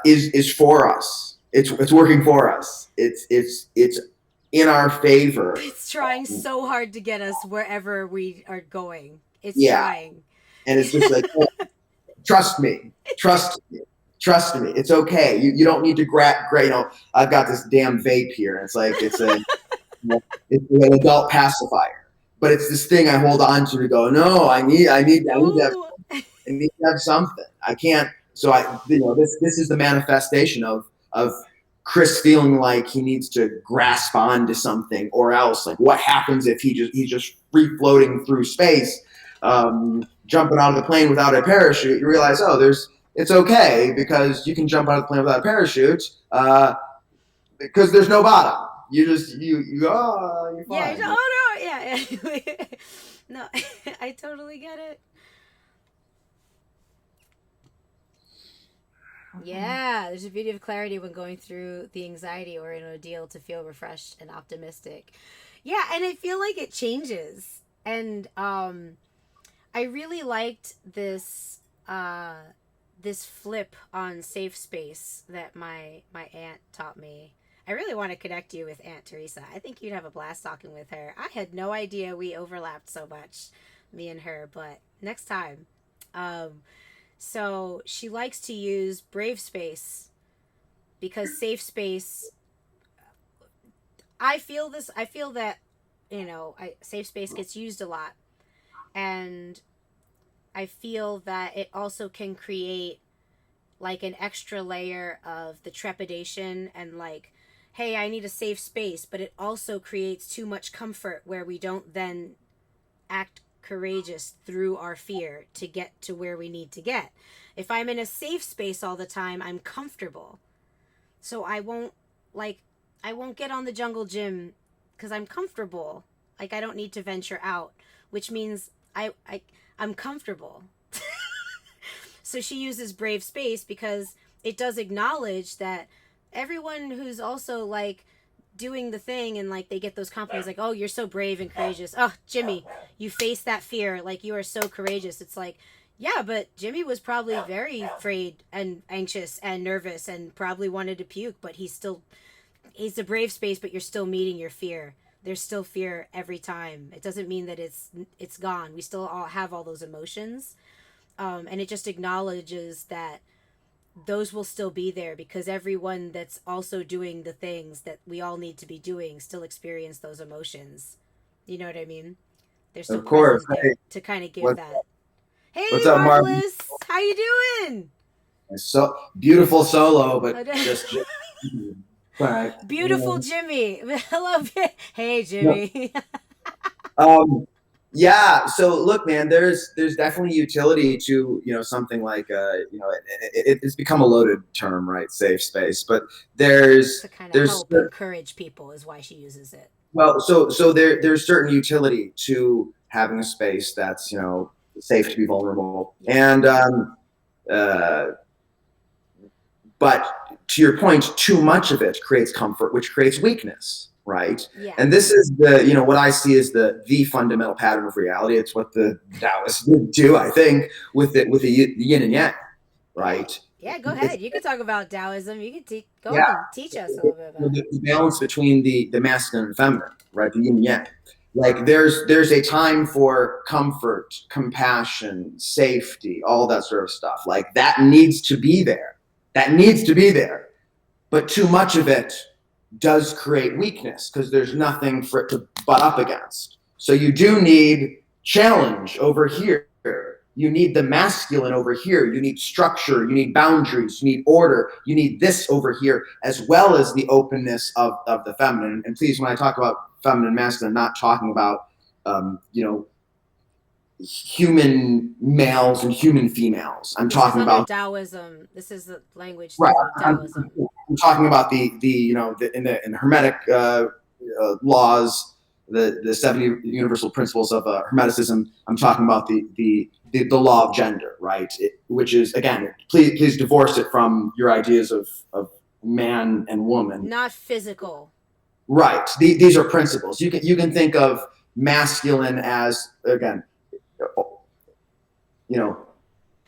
is for us. It's working for us. It's in our favor. It's trying so hard to get us wherever we are going. It's trying. And it's just like, oh, trust me. It's okay. You don't need to I've got this damn vape here, and it's like it's it's an adult pacifier, but it's this thing I hold on to go, no, I need to have something. I can't. So this is the manifestation of Chris feeling like he needs to grasp onto something, or else like what happens if he's just free floating through space, jumping out of the plane without a parachute. You realize, it's okay, because you can jump out of the plane without a parachute, because there's no bottom. You go, you're fine. Yeah. Oh no. Yeah. No, I totally get it. Yeah, there's a beauty of clarity when going through the anxiety or in an ordeal to feel refreshed and optimistic. Yeah, and I feel like it changes. And I really liked this this flip on safe space that my aunt taught me. I really want to connect you with Aunt Teresa. I think you'd have a blast talking with her. I had no idea we overlapped so much, me and her, but next time. So she likes to use brave space because safe space. I feel that, safe space gets used a lot. And I feel that it also can create like an extra layer of the trepidation and like, hey, I need a safe space, but it also creates too much comfort where we don't then act courageous through our fear to get to where we need to get. If I'm in a safe space all the time, I'm comfortable. So I won't get on the jungle gym because I'm comfortable. Like I don't need to venture out, which means I'm comfortable. So she uses brave space because it does acknowledge that everyone who's also like doing the thing and like they get those compliments like, oh, you're so brave and courageous. Oh, Jimmy, you face that fear. Like you are so courageous. It's like, yeah, but Jimmy was probably very afraid and anxious and nervous and probably wanted to puke, but he's a brave space, but you're still meeting your fear. There's still fear every time. It doesn't mean that it's gone. We still all have all those emotions. And it just acknowledges that those will still be there because everyone that's also doing the things that we all need to be doing still experience those emotions. You know what I mean? They're still Of course. present there Hey, to kind of give what, that. Hey, what's up, Marvin? Marvelous, how you doing? So beautiful solo, but just all right. Beautiful Jimmy. Hello. Hey, No, Jimmy. Um, yeah. So look, man, there's definitely utility to something like it's become a loaded term, right? Safe space, but there's To kind of there's help encourage people is why she uses it. well, so there's certain utility to having a space that's safe to be vulnerable, Yeah. and uh, but to your point, too much of it creates comfort, which creates weakness, right? Yeah. And this is what I see as the fundamental pattern of reality. It's what the Taoists do, I think, with the yin and yang, right? Yeah, go It's, ahead. You can talk about Taoism. You can go yeah, on, teach us a little bit about it. the balance between the masculine and feminine, right? The yin and yang. Like there's a time for comfort, compassion, safety, all that sort of stuff. Like that needs to be there. That needs to be there. But too much of it does create weakness because there's nothing for it to butt up against. So you do need challenge over here. You need the masculine over here. You need structure. You need boundaries. You need order. You need this over here, as well as the openness of the feminine. And please, when I talk about feminine and masculine, I'm not talking about, human males and human females. I'm This is talking under about Taoism. This is the language right. through Taoism. I'm talking about in the Hermetic laws, the 70 universal principles of Hermeticism. I'm talking about the law of gender, right? Which is again, please divorce it from your ideas of man and woman. Not physical. Right. These are principles. You can think of masculine as again, you know,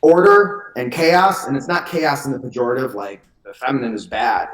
order and chaos, and it's not chaos in the pejorative, like the feminine is bad.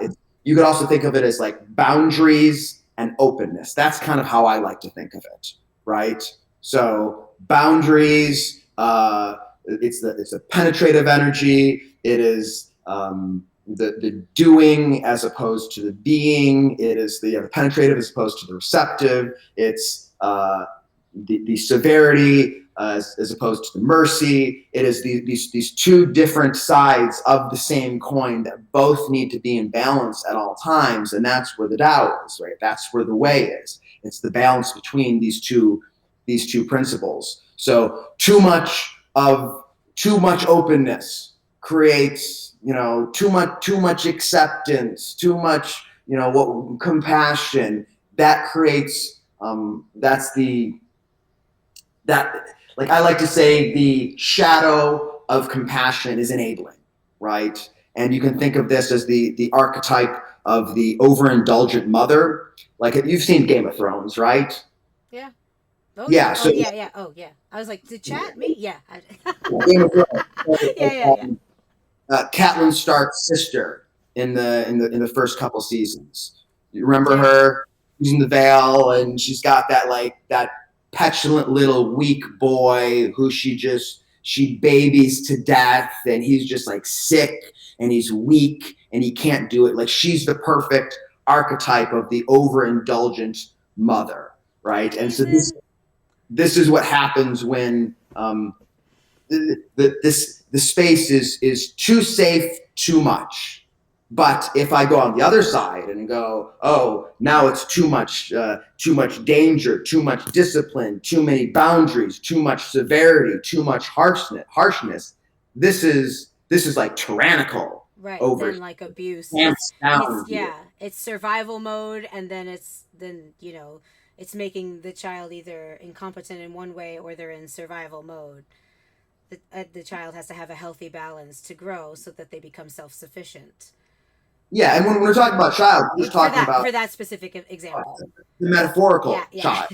You could also think of it as like boundaries and openness. That's kind of how I like to think of it, right? So boundaries, it's a penetrative energy. It is the doing as opposed to the being. It is the penetrative as opposed to the receptive. It's the severity as opposed to the mercy. It is these two different sides of the same coin that both need to be in balance at all times, and that's where the Tao is, right? That's where the way is. It's the balance between these two principles. So too much openness creates too much acceptance, too much compassion. That creates that like I like to say the shadow of compassion is enabling, right? And you can think of this as the archetype of the overindulgent mother. Like you've seen Game of Thrones, right? Yeah. Oh yeah. Yeah. Oh So yeah. Yeah. Oh yeah. I was like, did chat me? Yeah. Game of Thrones. Yeah. Yeah. Yeah. Catelyn Stark's sister in the first couple seasons. You remember Yeah. her using the veil, and she's got that petulant little weak boy who she babies to death, and he's just like sick and he's weak and he can't do it. Like she's the perfect archetype of the overindulgent mother, right? And so this is what happens when the space is too safe, too much. But if I go on the other side and go, oh, now it's too much danger, too much discipline, too many boundaries, too much severity, too much harshness. This is like tyrannical Right. over Then like abuse. Hands It's down here. yeah. It's survival mode, and then it's making the child either incompetent in one way or they're in survival mode. the child has to have a healthy balance to grow so that they become self-sufficient. Yeah, and when we're talking about child, we're just For talking that, about for that specific example. the Yeah, metaphorical yeah. child.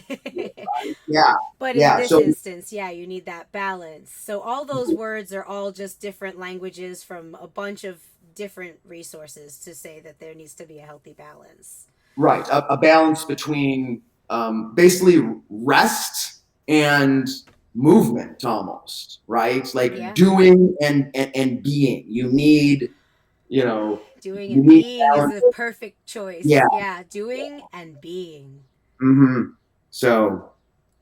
Yeah, But in yeah. this So instance, yeah, you need that balance. So all those words are all just different languages from a bunch of different resources to say that there needs to be a healthy balance. right, a balance between basically rest and movement, almost right, like Yeah. doing and being. You need, you know, Doing you and need being is balance. the perfect Yeah. choice. Yeah, doing and being. Hmm. So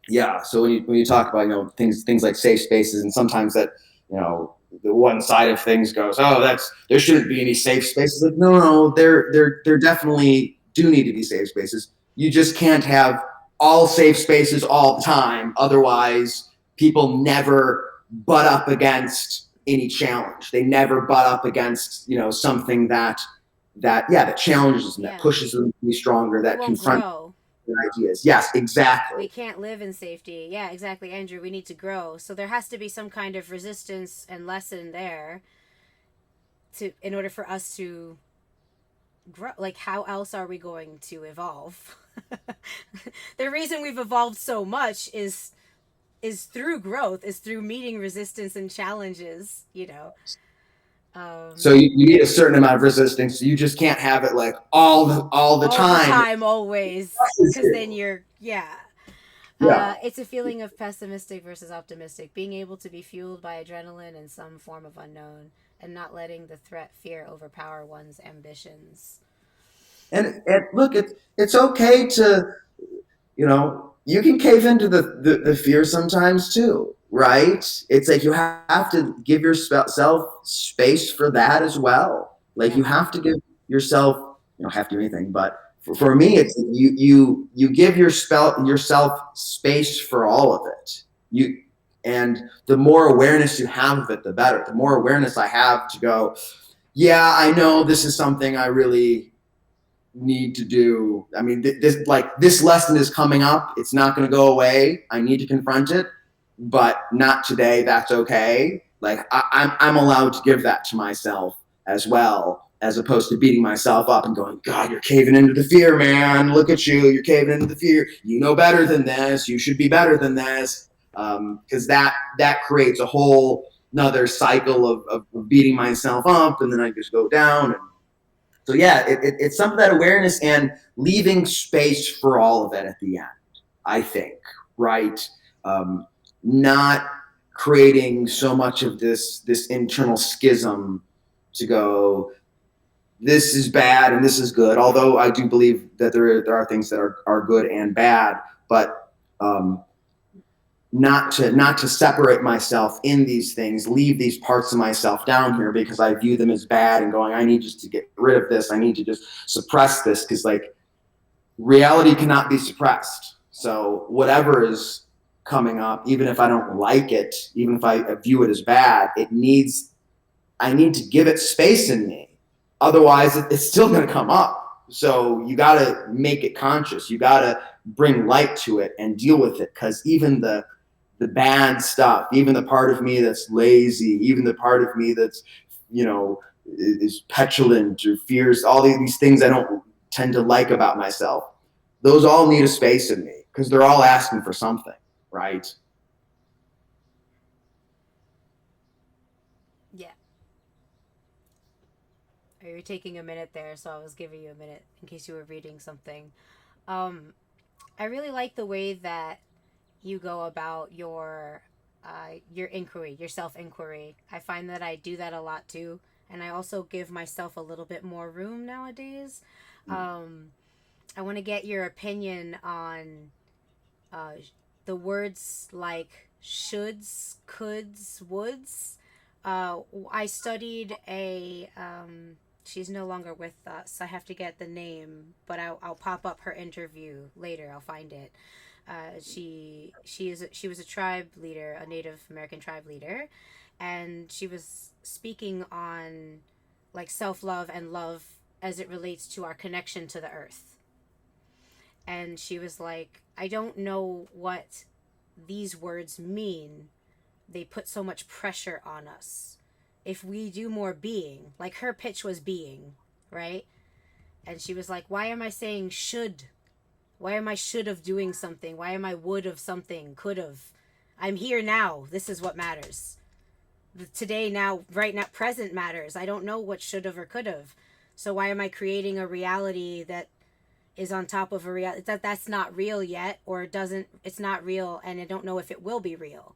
yeah, so when you talk about, things like safe spaces, and sometimes that, the one side of things goes, oh, that's, there shouldn't be any safe spaces. Like, no, no, no, there definitely do need to be safe spaces. You just can't have all safe spaces all the time. Otherwise, people never butt up against any challenge. They never butt up against, something that challenges them, that Yeah. pushes them to be stronger, We that won't confronts grow. their ideas. Yes, exactly. We can't live in safety. Yeah, exactly, Andrew. We need to grow. So there has to be some kind of resistance and lesson there to in order for us to grow. Like, how else are we going to evolve? The reason we've evolved so much is through growth, is through meeting resistance and challenges, So you need a certain amount of resistance. You just can't have it like all the all the time. time, always, because then you're, yeah. Yeah. It's a feeling of pessimistic versus optimistic, being able to be fueled by adrenaline and some form of unknown, and not letting the threat fear overpower one's ambitions. And look, it's okay to, you can cave into the fear sometimes too, right? It's like you have to give yourself space for that as well. Like Yeah. you have to give yourself, you don't have to do anything, but for me, it's you give yourself space for all of it. And the more awareness you have of it, the better. The more awareness I have to go, yeah, I know this is something I really need to do. I mean, this lesson is coming up. It's not going to go away. I need to confront it, but not today. That's okay. Like I'm allowed to give that to myself as well, as opposed to beating myself up and going, God, you're caving into the fear, man. Look at you. You're caving into the fear. You know better than this. You should be better than this. Because that creates a whole another cycle of beating myself up, and then I just go down. And so yeah, it's some of that awareness and leaving space for all of it at the end, I think, right? Um, Not creating so much of this internal schism to go, this is bad and this is good. Although I do believe that there are things that are good and bad, but not to separate myself in these things, leave these parts of myself down here because I view them as bad and going, I need just to get rid of this. I need to just suppress this because like reality cannot be suppressed. So whatever is coming up, even if I don't like it, even if I view it as bad, I need to give it space in me. Otherwise, it's still going to come up. So you got to make it conscious. You got to bring light to it and deal with it, because even the bad stuff, even the part of me that's lazy, even the part of me that's, is petulant or fears, all these things I don't tend to like about myself, those all need a space in me because they're all asking for something, right? Yeah. You were taking a minute there, so I was giving you a minute in case you were reading something. Um, I really like the way that you go about your inquiry, your self inquiry. I find that I do that a lot too, and I also give myself a little bit more room nowadays. Um, I want to get your opinion on uh, the words like shoulds, coulds, woulds. I studied she's no longer with us. I have to get the name, but I'll pop up her interview later. I'll find it. She was a tribe leader, a Native American tribe leader, and she was speaking on like self love and love as it relates to our connection to the earth. And she was like, I don't know what these words mean, they put so much pressure on us. If we do more being, like her pitch was being, right? And she was like, why am I saying should? Why am I should of doing something? Why am I would of something? Could have? I'm here now. This is what matters. Today, now, right now, present matters. I don't know what should have or could have. So why am I creating a reality that is on top of a reality that's not real yet, or doesn't, it's not real, and I don't know if it will be real.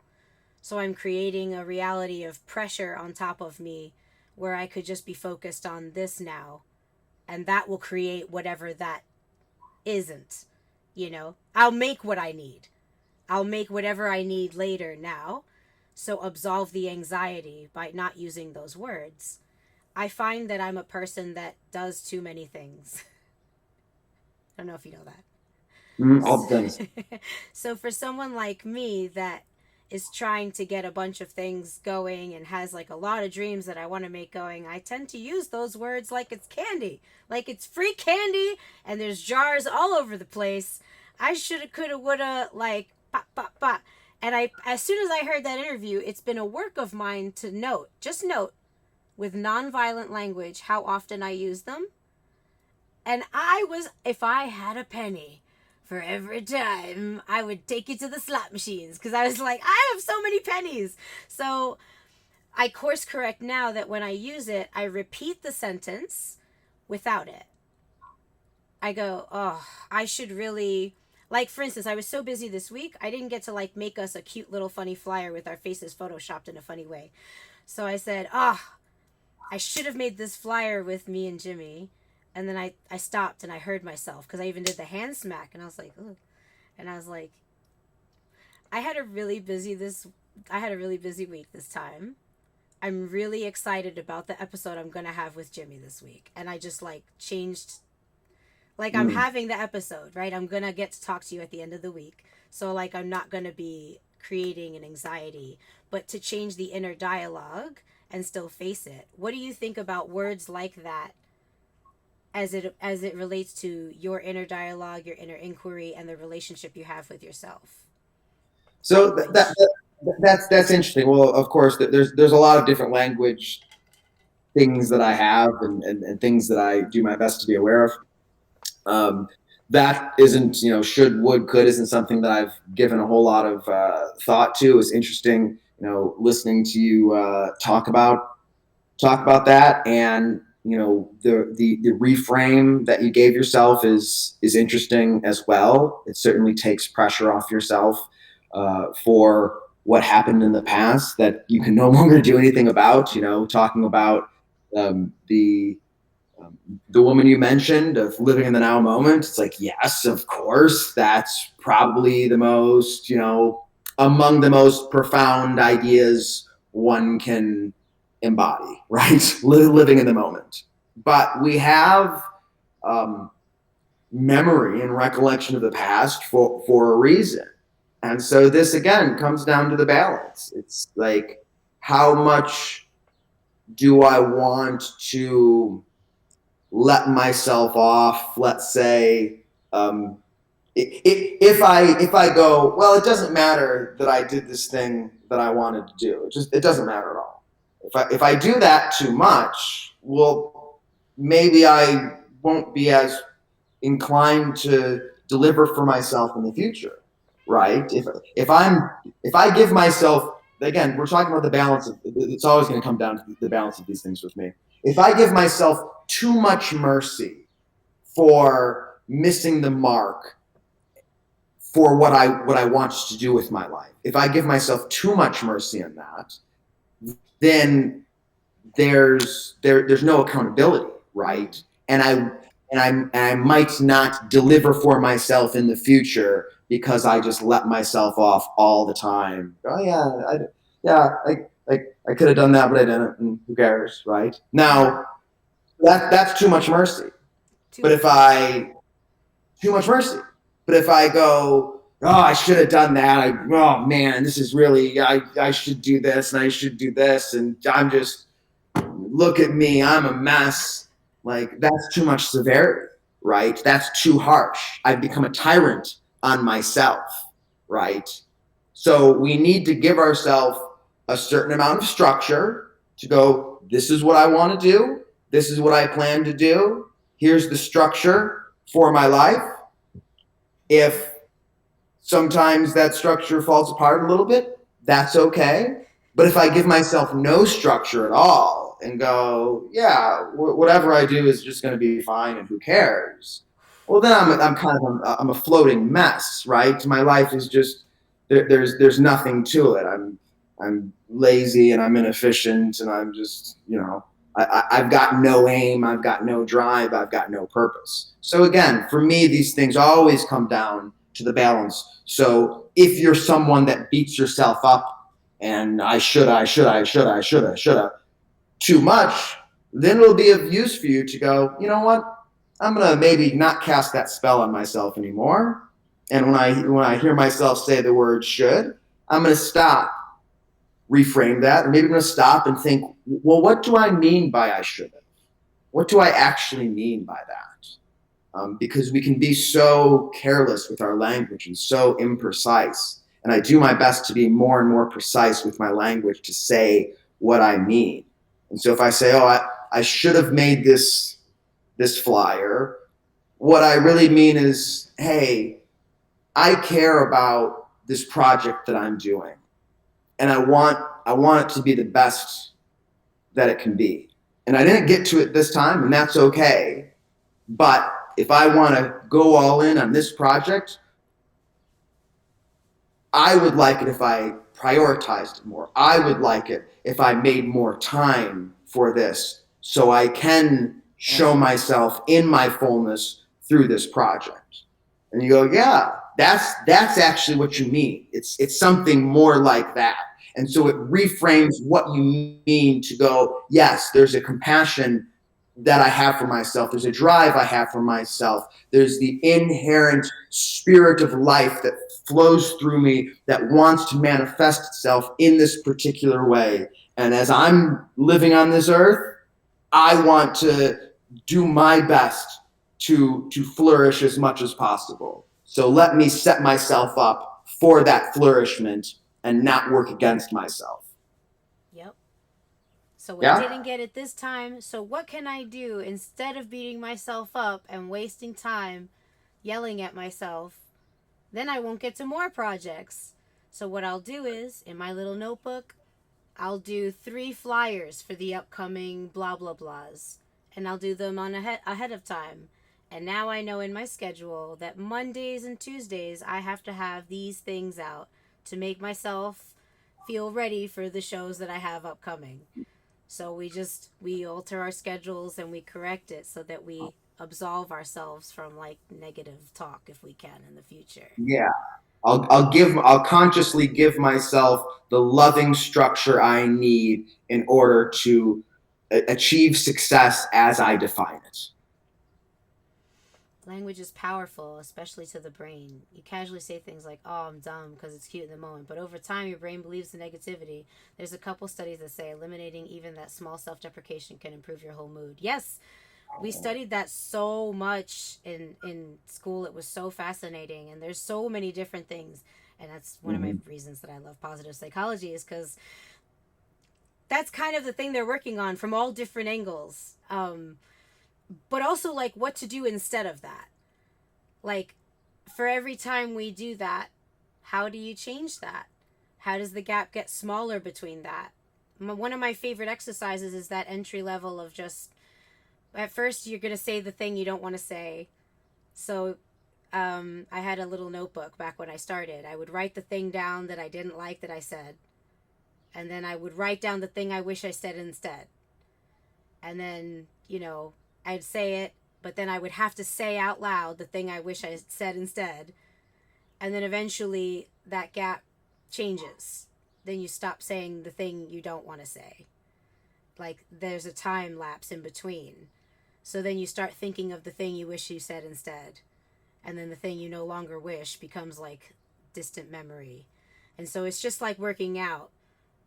So I'm creating a reality of pressure on top of me where I could just be focused on this now, and that will create whatever that isn't. I'll make what I need. I'll make whatever I need later now. So absolve the anxiety by not using those words. I find that I'm a person that does too many things. I don't know if you know that. All the things. So for someone like me that is trying to get a bunch of things going and has like a lot of dreams that I want to make going, I tend to use those words like it's candy, like it's free candy, and there's jars all over the place. I shoulda, coulda, woulda, like pop, pop, pop. And as soon as I heard that interview, it's been a work of mine to just note with nonviolent language how often I use them. And if I had a penny for every time, I would take you to the slot machines, because I was like, I have so many pennies. So I course correct now that when I use it, I repeat the sentence without it. I go, oh, I should really, like, for instance, I was so busy this week, I didn't get to like make us a cute little funny flyer with our faces photoshopped in a funny way. So I said, I should have made this flyer with me and Jimmy. And then I stopped and I heard myself, because I even did the hand smack, and I was like, ugh. And I was like, I had a really busy week this time. I'm really excited about the episode I'm going to have with Jimmy this week. And I just like changed, like I'm having the episode, right? I'm going to get to talk to you at the end of the week. So like, I'm not going to be creating an anxiety, but to change the inner dialogue and still face it. What do you think about words like that as it relates to your inner dialogue, your inner inquiry, and the relationship you have with yourself? So that's interesting. Well, of course, there's a lot of different language things that I have, and things that I do my best to be aware of. That isn't, should, would, could isn't something that I've given a whole lot of thought to. It's interesting, listening to you talk about that, and the reframe that you gave yourself is interesting as well. It certainly takes pressure off yourself for what happened in the past that you can no longer do anything about. Talking about the woman you mentioned of living in the now moment. It's like, yes, of course, that's probably the most, among the most profound ideas one can embody, right? Living in the moment. But we have memory and recollection of the past for a reason. And so this, again, comes down to the balance. It's like, how much do I want to let myself off? Let's say, if I go, well, it doesn't matter that I did this thing that I wanted to do. It doesn't matter at all. If I do that too much, well, maybe I won't be as inclined to deliver for myself in the future, right? If I give myself, again, we're talking about the balance of, it's always going to come down to the balance of these things with me. If I give myself too much mercy for missing the mark for what I want to do with my life, if I give myself too much mercy in that, then there's no accountability, right? And I might not deliver for myself in the future because I just let myself off all the time. Oh yeah, I could have done that, but I didn't. And who cares, right? Now that's too much mercy. But if I go, oh, I should have done that. Oh man, this is really, I should do this and I should do this, and I'm just, look at me, I'm a mess. Like, that's too much severity, right? That's too harsh. I've become a tyrant on myself, right? So we need to give ourselves a certain amount of structure to go, this is what I want to do. This is what I plan to do. Here's the structure for my life. If sometimes that structure falls apart a little bit, that's okay. But if I give myself no structure at all and go, yeah, whatever I do is just going to be fine and who cares? Well, then I'm kind of I'm a floating mess, right? My life is just there's nothing to it. I'm lazy and I'm inefficient and I'm just I've got no aim, I've got no drive, I've got no purpose. So again, for me, these things always come down to the balance. So if you're someone that beats yourself up and I should too much, then it'll be of use for you to go, you know what? I'm gonna maybe not cast that spell on myself anymore. And when I hear myself say the word should, I'm gonna stop, reframe that, or maybe I'm gonna stop and think, well, what do I mean by I should have? What do I actually mean by that? Because we can be so careless with our language and so imprecise. And I do my best to be more and more precise with my language to say what I mean. And so if I say, oh, I should have made this flyer, what I really mean is, hey, I care about this project that I'm doing. And I want it to be the best that it can be. And I didn't get to it this time, and that's okay. But if I want to go all in on this project, I would like it if I prioritized it more. I would like it if I made more time for this so I can show myself in my fullness through this project. And you go, yeah, that's actually what you mean. It's something more like that. And so it reframes what you mean to go, yes, there's a compassion that I have for myself. There's a drive I have for myself. There's the inherent spirit of life that flows through me that wants to manifest itself in this particular way. And as I'm living on this earth, I want to do my best to flourish as much as possible. So let me set myself up for that flourishment and not work against myself. Yep. So I Yeah? didn't get it this time. So what can I do instead of beating myself up and wasting time yelling at myself? Then I won't get to more projects. So what I'll do is, in my little notebook, I'll do 3 flyers for the upcoming blah blah blahs, and I'll do them on ahead of time. And now I know in my schedule that Mondays and Tuesdays I have to have these things out to make myself feel ready for the shows that I have upcoming. So we alter our schedules and we correct it so that we absolve ourselves from like negative talk if we can in the future. Yeah. I'll consciously give myself the loving structure I need in order to achieve success as I define it. Language is powerful, especially to the brain. You casually say things like, oh, I'm dumb because it's cute in the moment. But over time, your brain believes the negativity. There's a couple studies that say eliminating even that small self deprecation can improve your whole mood. Yes, we studied that so much in school. It was so fascinating. And there's so many different things. And that's one of my Mm-hmm. reasons that I love positive psychology is because that's kind of the thing they're working on from all different angles. But also, like, what to do instead of that. Like, for every time we do that, how do you change that? How does the gap get smaller between that? One of my favorite exercises is that entry level of just, at first, you're going to say the thing you don't want to say. So, I had a little notebook back when I started. I would write the thing down that I didn't like that I said. And then I would write down the thing I wish I said instead. And then, I'd say it, but then I would have to say out loud the thing I wish I said instead. And then eventually that gap changes. Then you stop saying the thing you don't want to say. Like there's a time lapse in between. So then you start thinking of the thing you wish you said instead. And then the thing you no longer wish becomes like distant memory. And so it's just like working out.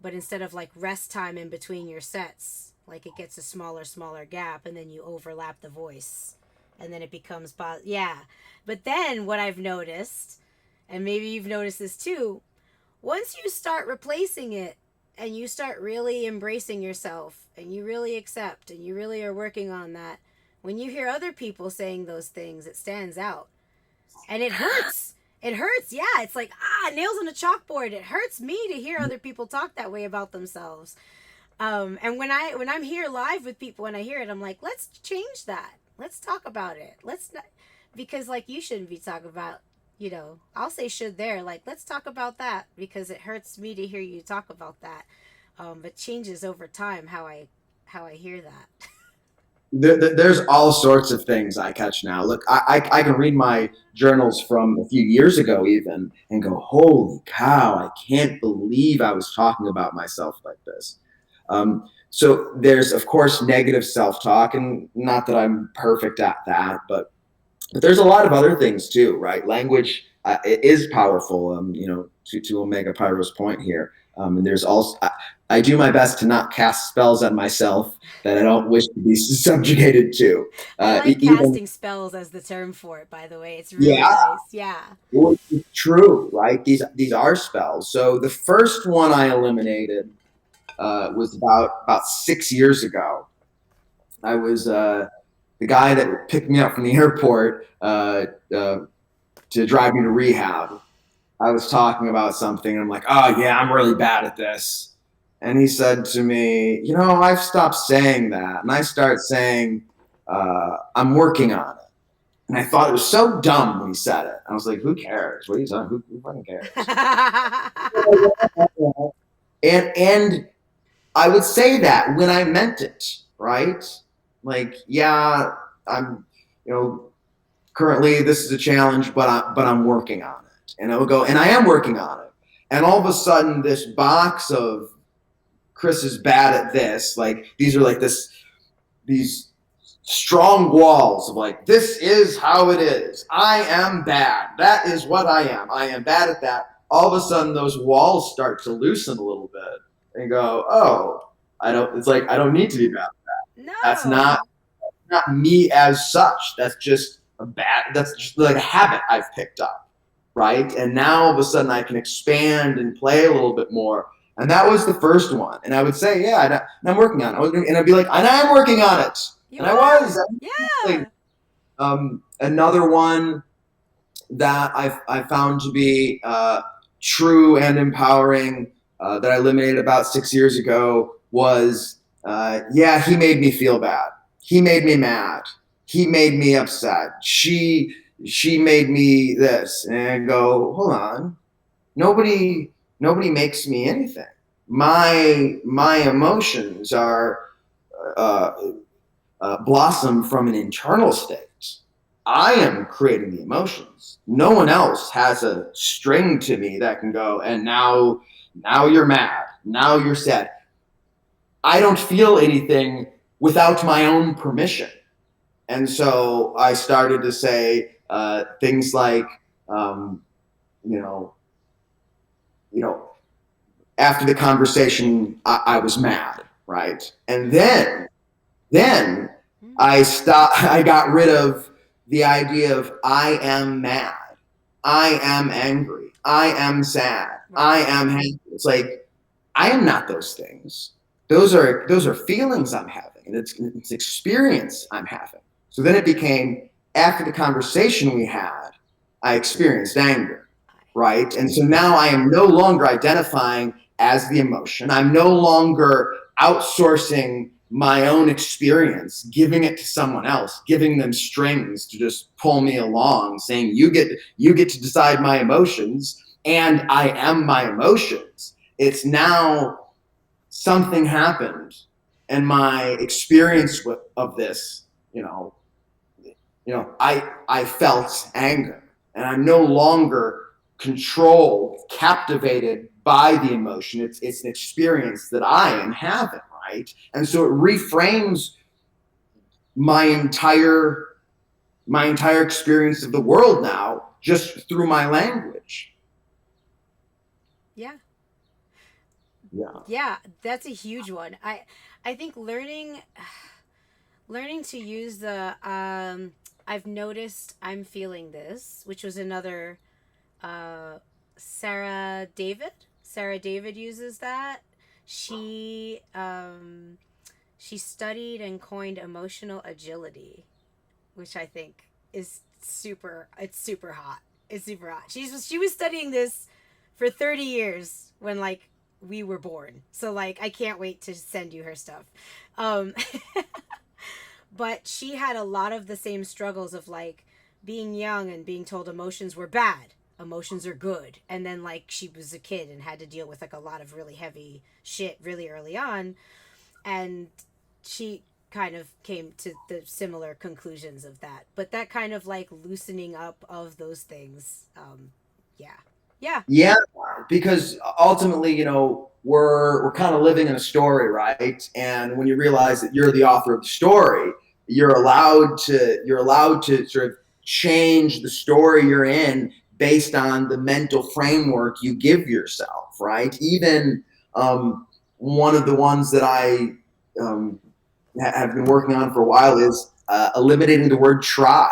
But instead of like rest time in between your sets, like it gets a smaller gap and then you overlap the voice and then it becomes yeah. But then what I've noticed, and maybe you've noticed this too, once you start replacing it and you start really embracing yourself and you really accept and you really are working on that, when you hear other people saying those things, it stands out. And it hurts. It hurts. Yeah, it's like nails on a chalkboard. It hurts me to hear other people talk that way about themselves. And when I'm here live with people, when I hear it, I'm like, let's change that. Let's talk about it. Let's not, because like you shouldn't be talking about, I'll say should there. Like, let's talk about that because it hurts me to hear you talk about that. But changes over time how I hear that. There's all sorts of things I catch now. Look, I can read my journals from a few years ago even and go, holy cow, I can't believe I was talking about myself like this. So there's, of course, negative self-talk, and not that I'm perfect at that, but there's a lot of other things too, right? Language is powerful, to Omega Pyro's point here. And there's also, I do my best to not cast spells on myself that I don't wish to be subjugated to. I like Even, casting spells as the term for it, by the way. It's really yeah, nice. Yeah. well, it's true, right? These are spells. So the first one I eliminated was about 6 years ago. I was the guy that picked me up from the airport to drive me to rehab. I was talking about something, and I'm like, oh, yeah, I'm really bad at this. And he said to me, I've stopped saying that. And I start saying, I'm working on it. And I thought it was so dumb when he said it. I was like, who cares? What are you talking? Who fucking cares? And I would say that when I meant it, right? Like, yeah, I'm, you know, currently this is a challenge, but I'm working on it. And I would go, and I am working on it. And all of a sudden, this box of Chris is bad at this. Like these are like these strong walls of like, this is how it is. I am bad. That is what I am. I am bad at that. All of a sudden, those walls start to loosen a little bit and go, oh, I don't. It's like I don't need to be bad. That's not No. not me as such. That's just a bad. That's just like a habit I've picked up, right? And now all of a sudden I can expand and play a little bit more. And that was the first one. And I would say, yeah, and I'm working on it. And I'd be like, and I'm working on it. You And I was. are. Yeah. Another one that I found to be true and empowering that I eliminated about 6 years ago was, yeah, he made me feel bad. He made me mad. He made me upset. She made me this, and I go, hold on, nobody makes me anything. My emotions are uh, blossom from an internal state. I am creating the emotions. No one else has a string to me that can go, and now you're mad. Now you're sad. I don't feel anything without my own permission. And so I started to say things like, um, you know, you know, after the conversation, I was mad, right? And then I stopped. I got rid of the idea of I am mad, I am angry, I am sad, Right. I am happy. It's like I am not those things. Those are feelings I'm having, and it's experience I'm having. So then it became after the conversation we had, I experienced anger, right? And so now I am no longer identifying as the emotion. I'm no longer outsourcing my own experience, giving it to someone else, giving them strings to just pull me along, saying you get to decide my emotions, and I am my emotions. It's now something happened, and my experience of this, I felt anger, and I'm no longer controlled, captivated by the emotion. It's an experience that I am having, right? And so it reframes my entire experience of the world now just through my language. Yeah. Yeah. Yeah, that's a huge one. I think learning to use the I've noticed I'm feeling this, which was another uh Sarah David. Sarah David uses that. She she studied and coined emotional agility, which I think is super. It's super hot. It's super hot. She was studying this for 30 years when like we were born. So like I can't wait to send you her stuff. Um but she had a lot of the same struggles of like being young and being told emotions were bad, emotions are good, and then like she was a kid and had to deal with like a lot of really heavy shit really early on, and she kind of came to the similar conclusions of that, but that kind of like loosening up of those things, yeah, yeah. Yeah, because ultimately, we're kind of living in a story, right? And when you realize that you're the author of the story, you're allowed to sort of change the story you're in based on the mental framework you give yourself, right? Even one of the ones that I um, have been working on for a while is eliminating the word try.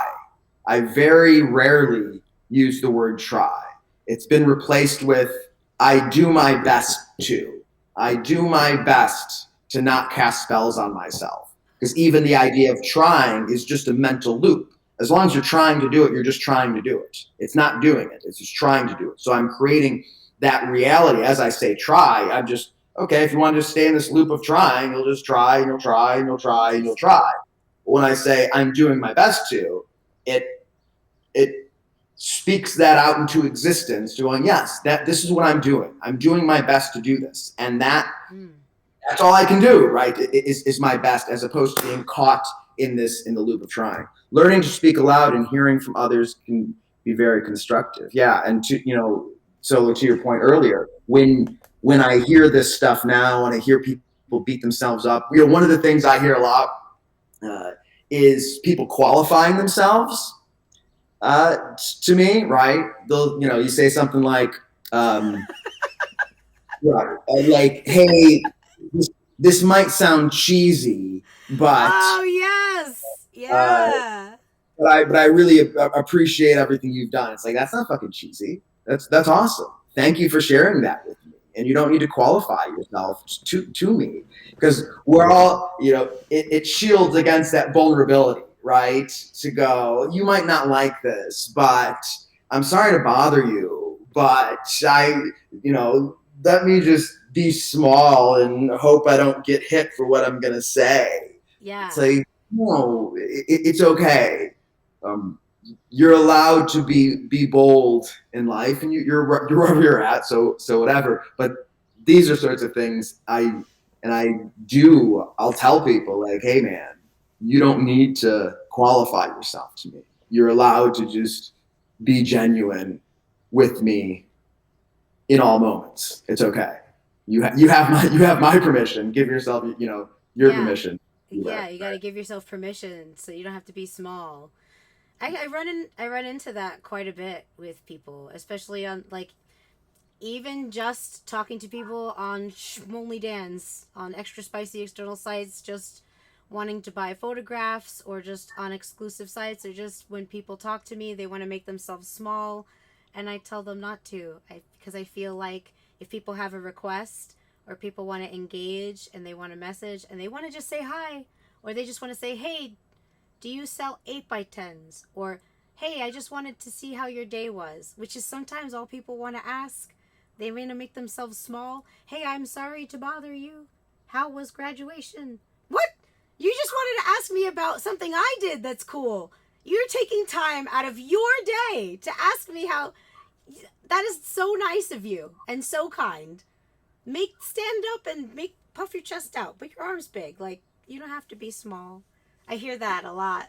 I very rarely use the word try. It's been replaced with I do my best to. I do my best to not cast spells on myself. Because even the idea of trying is just a mental loop. As long as you're trying to do it, you're just trying to do it. It's not doing it, it's just trying to do it. So I'm creating that reality. As I say try, I'm just, okay, if you want to just stay in this loop of trying, you'll just try and you'll try and you'll try and you'll try. When I say I'm doing my best to, it it speaks that out into existence, to going, yes, that this is what I'm doing. I'm doing my best to do this. And Mm. that's all I can do, right? Is my best, as opposed to being caught in the loop of trying. Learning to speak aloud and hearing from others can be very constructive. Yeah. And so to your point earlier, when I hear this stuff now and I hear people beat themselves up, one of the things I hear a lot uh, is people qualifying themselves to me, right? You say something um, like, hey, this might sound cheesy, but Oh yes, uh, yeah. but I really appreciate everything you've done. It's like, that's not fucking cheesy. That's awesome. Thank you for sharing that with me. And you don't need to qualify yourself to me, because we're all, it shields against that vulnerability, right? To go, you might not like this, but I'm sorry to bother you, but let me just be small and hope I don't get hit for what I'm gonna say. It's Yeah. like, no, it's okay. Um, you're allowed to be bold in life, and you're wherever you're at. So whatever. But these are sorts of things I'll tell people, like, hey man, you don't need to qualify yourself to me. You're allowed to just be genuine with me in all moments. It's okay. You have my permission. Give yourself your Yeah. permission. To do Yeah, that. you got to give yourself permission so you don't have to be small. I run into that quite a bit with people, especially on like even just talking to people on Schmoly Dans, on extra spicy external sites, just wanting to buy photographs, or just on exclusive sites, or just when people talk to me, they want to make themselves small, and I tell them not to. Because I feel like if people have a request, or people want to engage and they want a message and they want to just say hi, or they just want to say, hey, do you sell 8 by 10s? Or, hey, I just wanted to see how your day was, which is sometimes all people want to ask. They want to make themselves small. Hey, I'm sorry to bother you. How was graduation? What? You just wanted to ask me about something I did that's cool. You're taking time out of your day to ask me how. That is so nice of you and so kind. Stand up and puff your chest out, but your arms big. Like, you don't have to be small. I hear that a lot.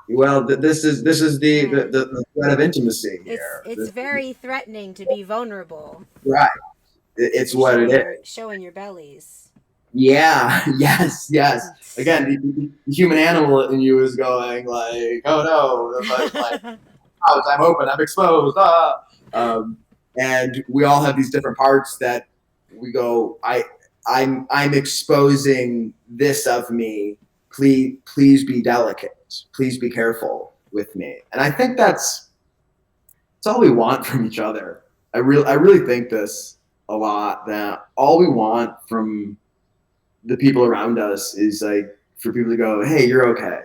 Well, this is the, Man, the, the threat of intimacy it's here. it's very threatening to be vulnerable Right. because It's you're what it is. showing your bellies. Yeah. Yes. Yes. Again, the human animal in you is going like, oh no, like, ouch, I'm open, I'm exposed. Ah. Um, and we all have these different parts that we go, I'm exposing this of me. Please be delicate. Please be careful with me. And I think that's all we want from each other. I really think this. a lot that all we want from the people around us is like for people to go, hey, you're okay.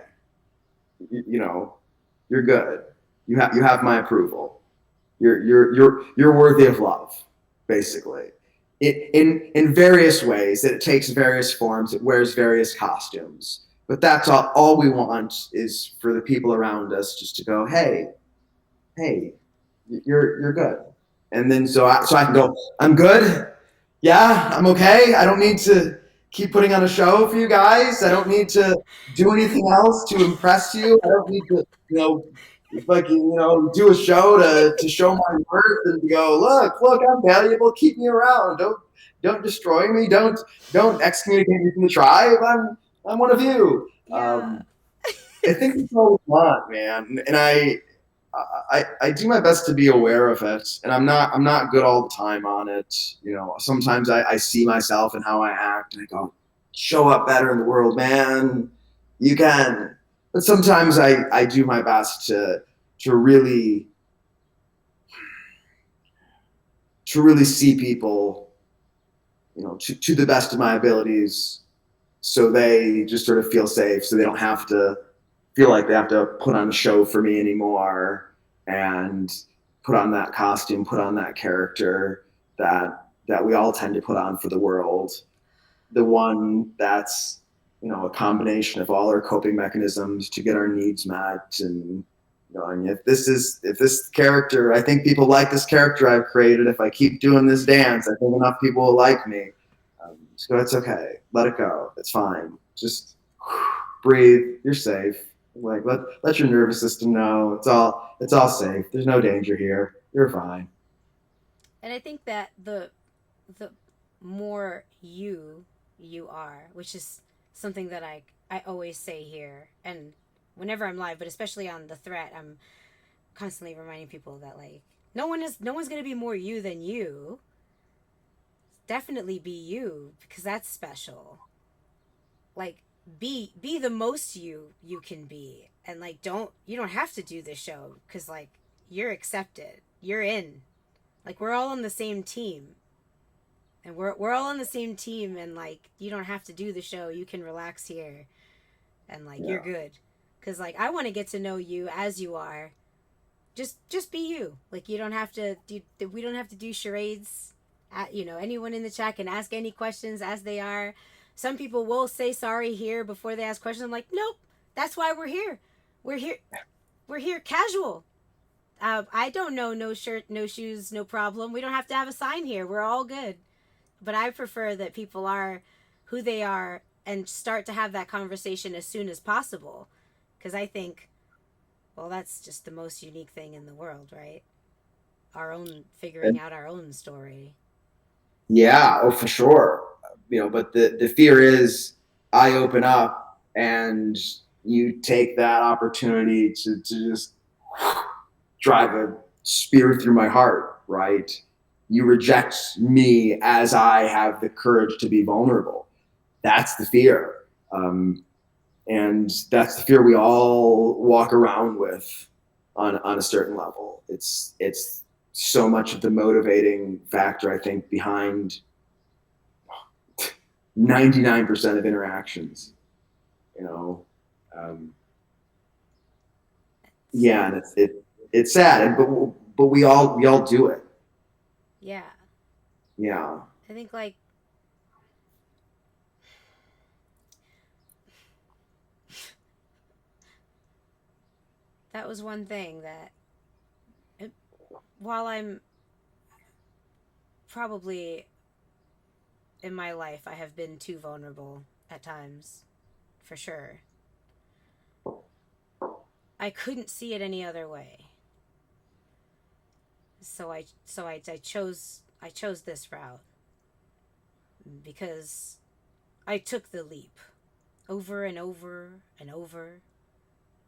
You know, you're good. You have my approval. You're worthy of love, basically. In various ways, it takes various forms, it wears various costumes. But that's all we want is for the people around us just to go, hey, you're good. And then so I can go, I'm good. Yeah, I'm okay. I don't need to keep putting on a show for you guys. I don't need to do anything else to impress you. I don't need to, do a show to show my worth and to go, look, I'm valuable. Keep me around. Don't destroy me. Don't excommunicate me from the tribe. I'm one of you. Yeah. I think that's all we want, man. And I do my best to be aware of it, and I'm not good all the time on it. Sometimes I see myself and how I act, and I go, show up better in the world, man. You can. But sometimes I do my best to really to really see people, to the best of my abilities, so they just sort of feel safe, so they don't have to feel like they have to put on a show for me anymore and put on that costume, put on that character that we all tend to put on for the world. The one that's a combination of all our coping mechanisms to get our needs met. And and if this character, I think people like this character I've created. If I keep doing this dance, I think enough people will like me. So it's okay. Let it go. It's fine. Just breathe. You're safe. Like let your nervous system know it's all safe. There's no danger here. You're fine. And I think that the more you are, which is something that I always say here and whenever I'm live, but especially on the threat, I'm constantly reminding people that like no one's going to be more you than you. Definitely be you because that's special. Like be the most you can be, and like you don't have to do this show because like you're accepted, you're in, like we're all on the same team, and we're all on the same team, and like you don't have to do the show, you can relax here, and like you're Yeah. good, because like I want to get to know you as you are. Just be you. Like you don't have to do, we don't have to do charades. Anyone in the chat can ask any questions as they are. Some people will say sorry here before they ask questions. I'm like, nope, that's why we're here. We're here. We're here casual. I don't know, no shirt, no shoes, no problem. We don't have to have a sign here. We're all good. But I prefer that people are who they are and start to have that conversation as soon as possible. Because I think, well, that's just the most unique thing in the world, right? Our own, figuring And out our own story. yeah, oh for sure. But the fear is I open up and you take that opportunity to just drive a spear through my heart, right? You reject me as I have the courage to be vulnerable. That's the fear. And that's the fear we all walk around with on a certain level. It's so much of the motivating factor, I think, behind 99% of interactions. You know, um, yeah, and it's sad, but we all do it. Yeah. Yeah, I think like that was one thing that it, while I'm probably in my life I have been too vulnerable at times, for sure. I couldn't see it any other way. So I chose this route because I took the leap over and over and over,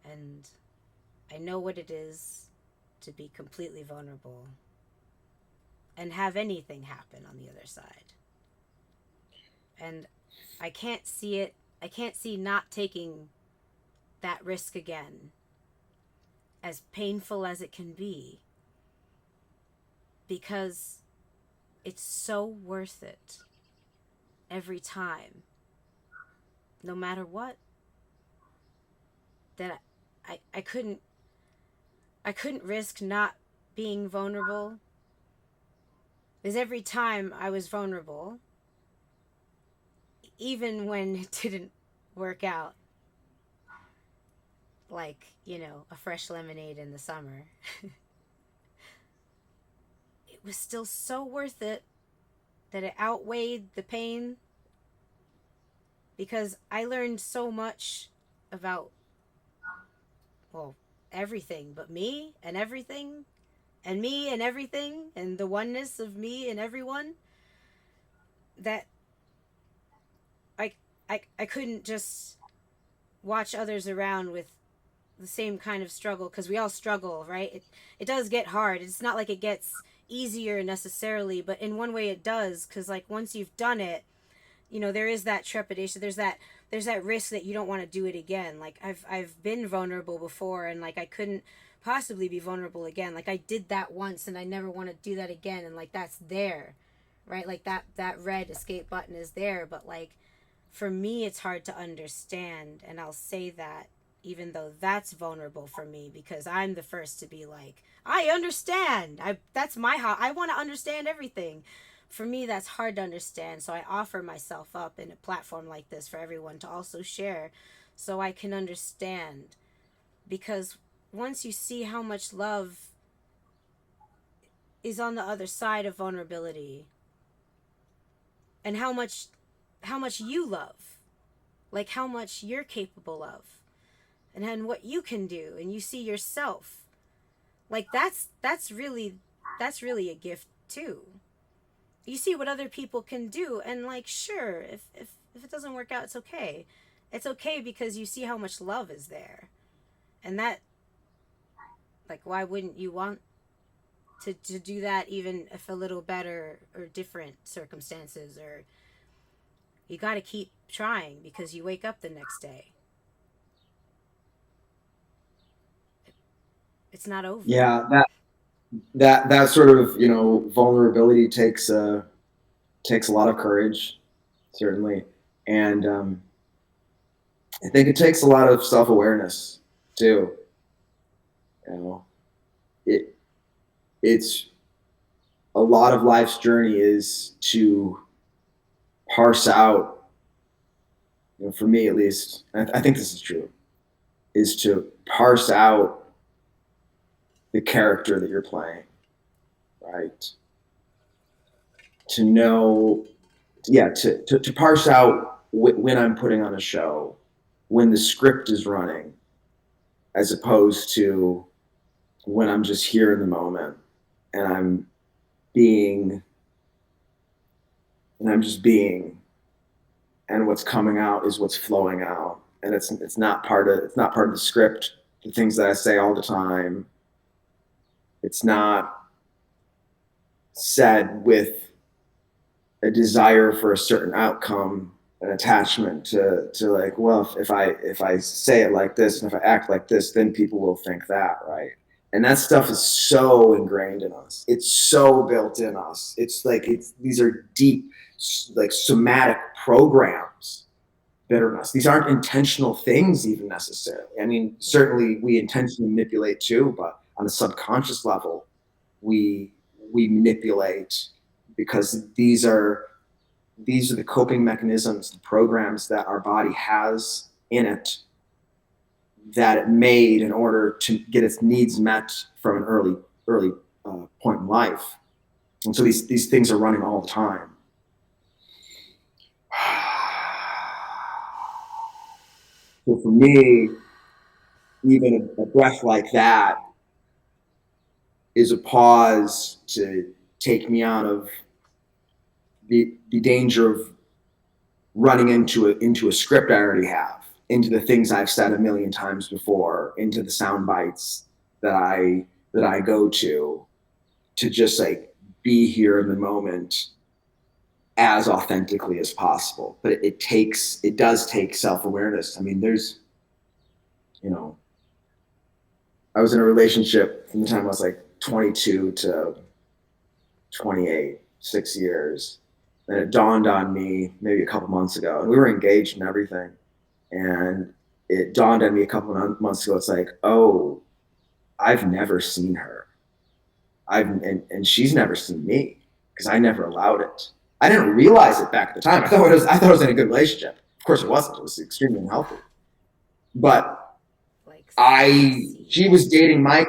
and I know what it is to be completely vulnerable and have anything happen on the other side. And I can't see it. I can't see not taking that risk again, as painful as it can be, because it's so worth it every time, no matter what, that I couldn't risk not being vulnerable. Because every time I was vulnerable, even when it didn't work out, like, a fresh lemonade in the summer, it was still so worth it, that it outweighed the pain, because I learned so much about, well, everything, but me and everything, and me and everything, and the oneness of me and everyone, that I I couldn't just watch others around with the same kind of struggle, because we all struggle, right? It does get hard. It's not like it gets easier necessarily, but in one way it does, because like once you've done it, there is that trepidation. There's that risk that you don't want to do it again. Like I've been vulnerable before, and like I couldn't possibly be vulnerable again. Like I did that once, and I never want to do that again. And like that's there, right? Like that red escape button is there, but like for me it's hard to understand, and I'll say that even though that's vulnerable for me, because I'm the first to be like, I understand. That's my how I want to understand everything. For me that's hard to understand, so I offer myself up in a platform like this for everyone to also share, so I can understand. Because once you see how much love is on the other side of vulnerability, and how much you love, like how much you're capable of, and then what you can do, and you see yourself, like that's really a gift too. You see what other people can do, and like sure, if it doesn't work out, it's okay. It's okay, because you see how much love is there. And that, like, why wouldn't you want to do that, even if a little better or different circumstances, or you got to keep trying, because you wake up the next day, it's not over. Yeah, that sort of vulnerability takes a lot of courage, certainly, and I think it takes a lot of self awareness too. You know, it it's a lot of life's journey is to parse out. For me at least, I think this is true, is to parse out the character that you're playing, right? To know, yeah, to parse out when I'm putting on a show, when the script is running, as opposed to when I'm just here in the moment and being, I'm just being, and what's coming out is what's flowing out, and it's not part of the script. The things that I say all the time, it's not said with a desire for a certain outcome, an attachment to like, well, if I say it like this and if I act like this, then people will think that, right? And that stuff is so ingrained in us. It's so built in us. It's like these are deep, like somatic programs that are in us. These aren't intentional things even necessarily. I mean, certainly we intentionally manipulate too, but on a subconscious level, we we manipulate, because these are the coping mechanisms, the programs that our body has in it, that it made in order to get its needs met from an early point in life. And so these things are running all the time. So for me, even a breath like that is a pause to take me out of the danger of running into a script I already have, into the things I've said a million times before, into the sound bites that I go to just like be here in the moment as authentically as possible. But it does take self-awareness. I mean, you know, I was in a relationship from the time I was like 22 to 28. 6 years. And it dawned on me maybe a couple months ago. And we were engaged and everything. And it dawned on me a couple of months ago. It's like, oh, I've never seen her. And she's never seen me because I never allowed it. I didn't realize it back at the time. I thought it was in a good relationship. Of course it wasn't. It was extremely unhealthy. But Like, she was dating my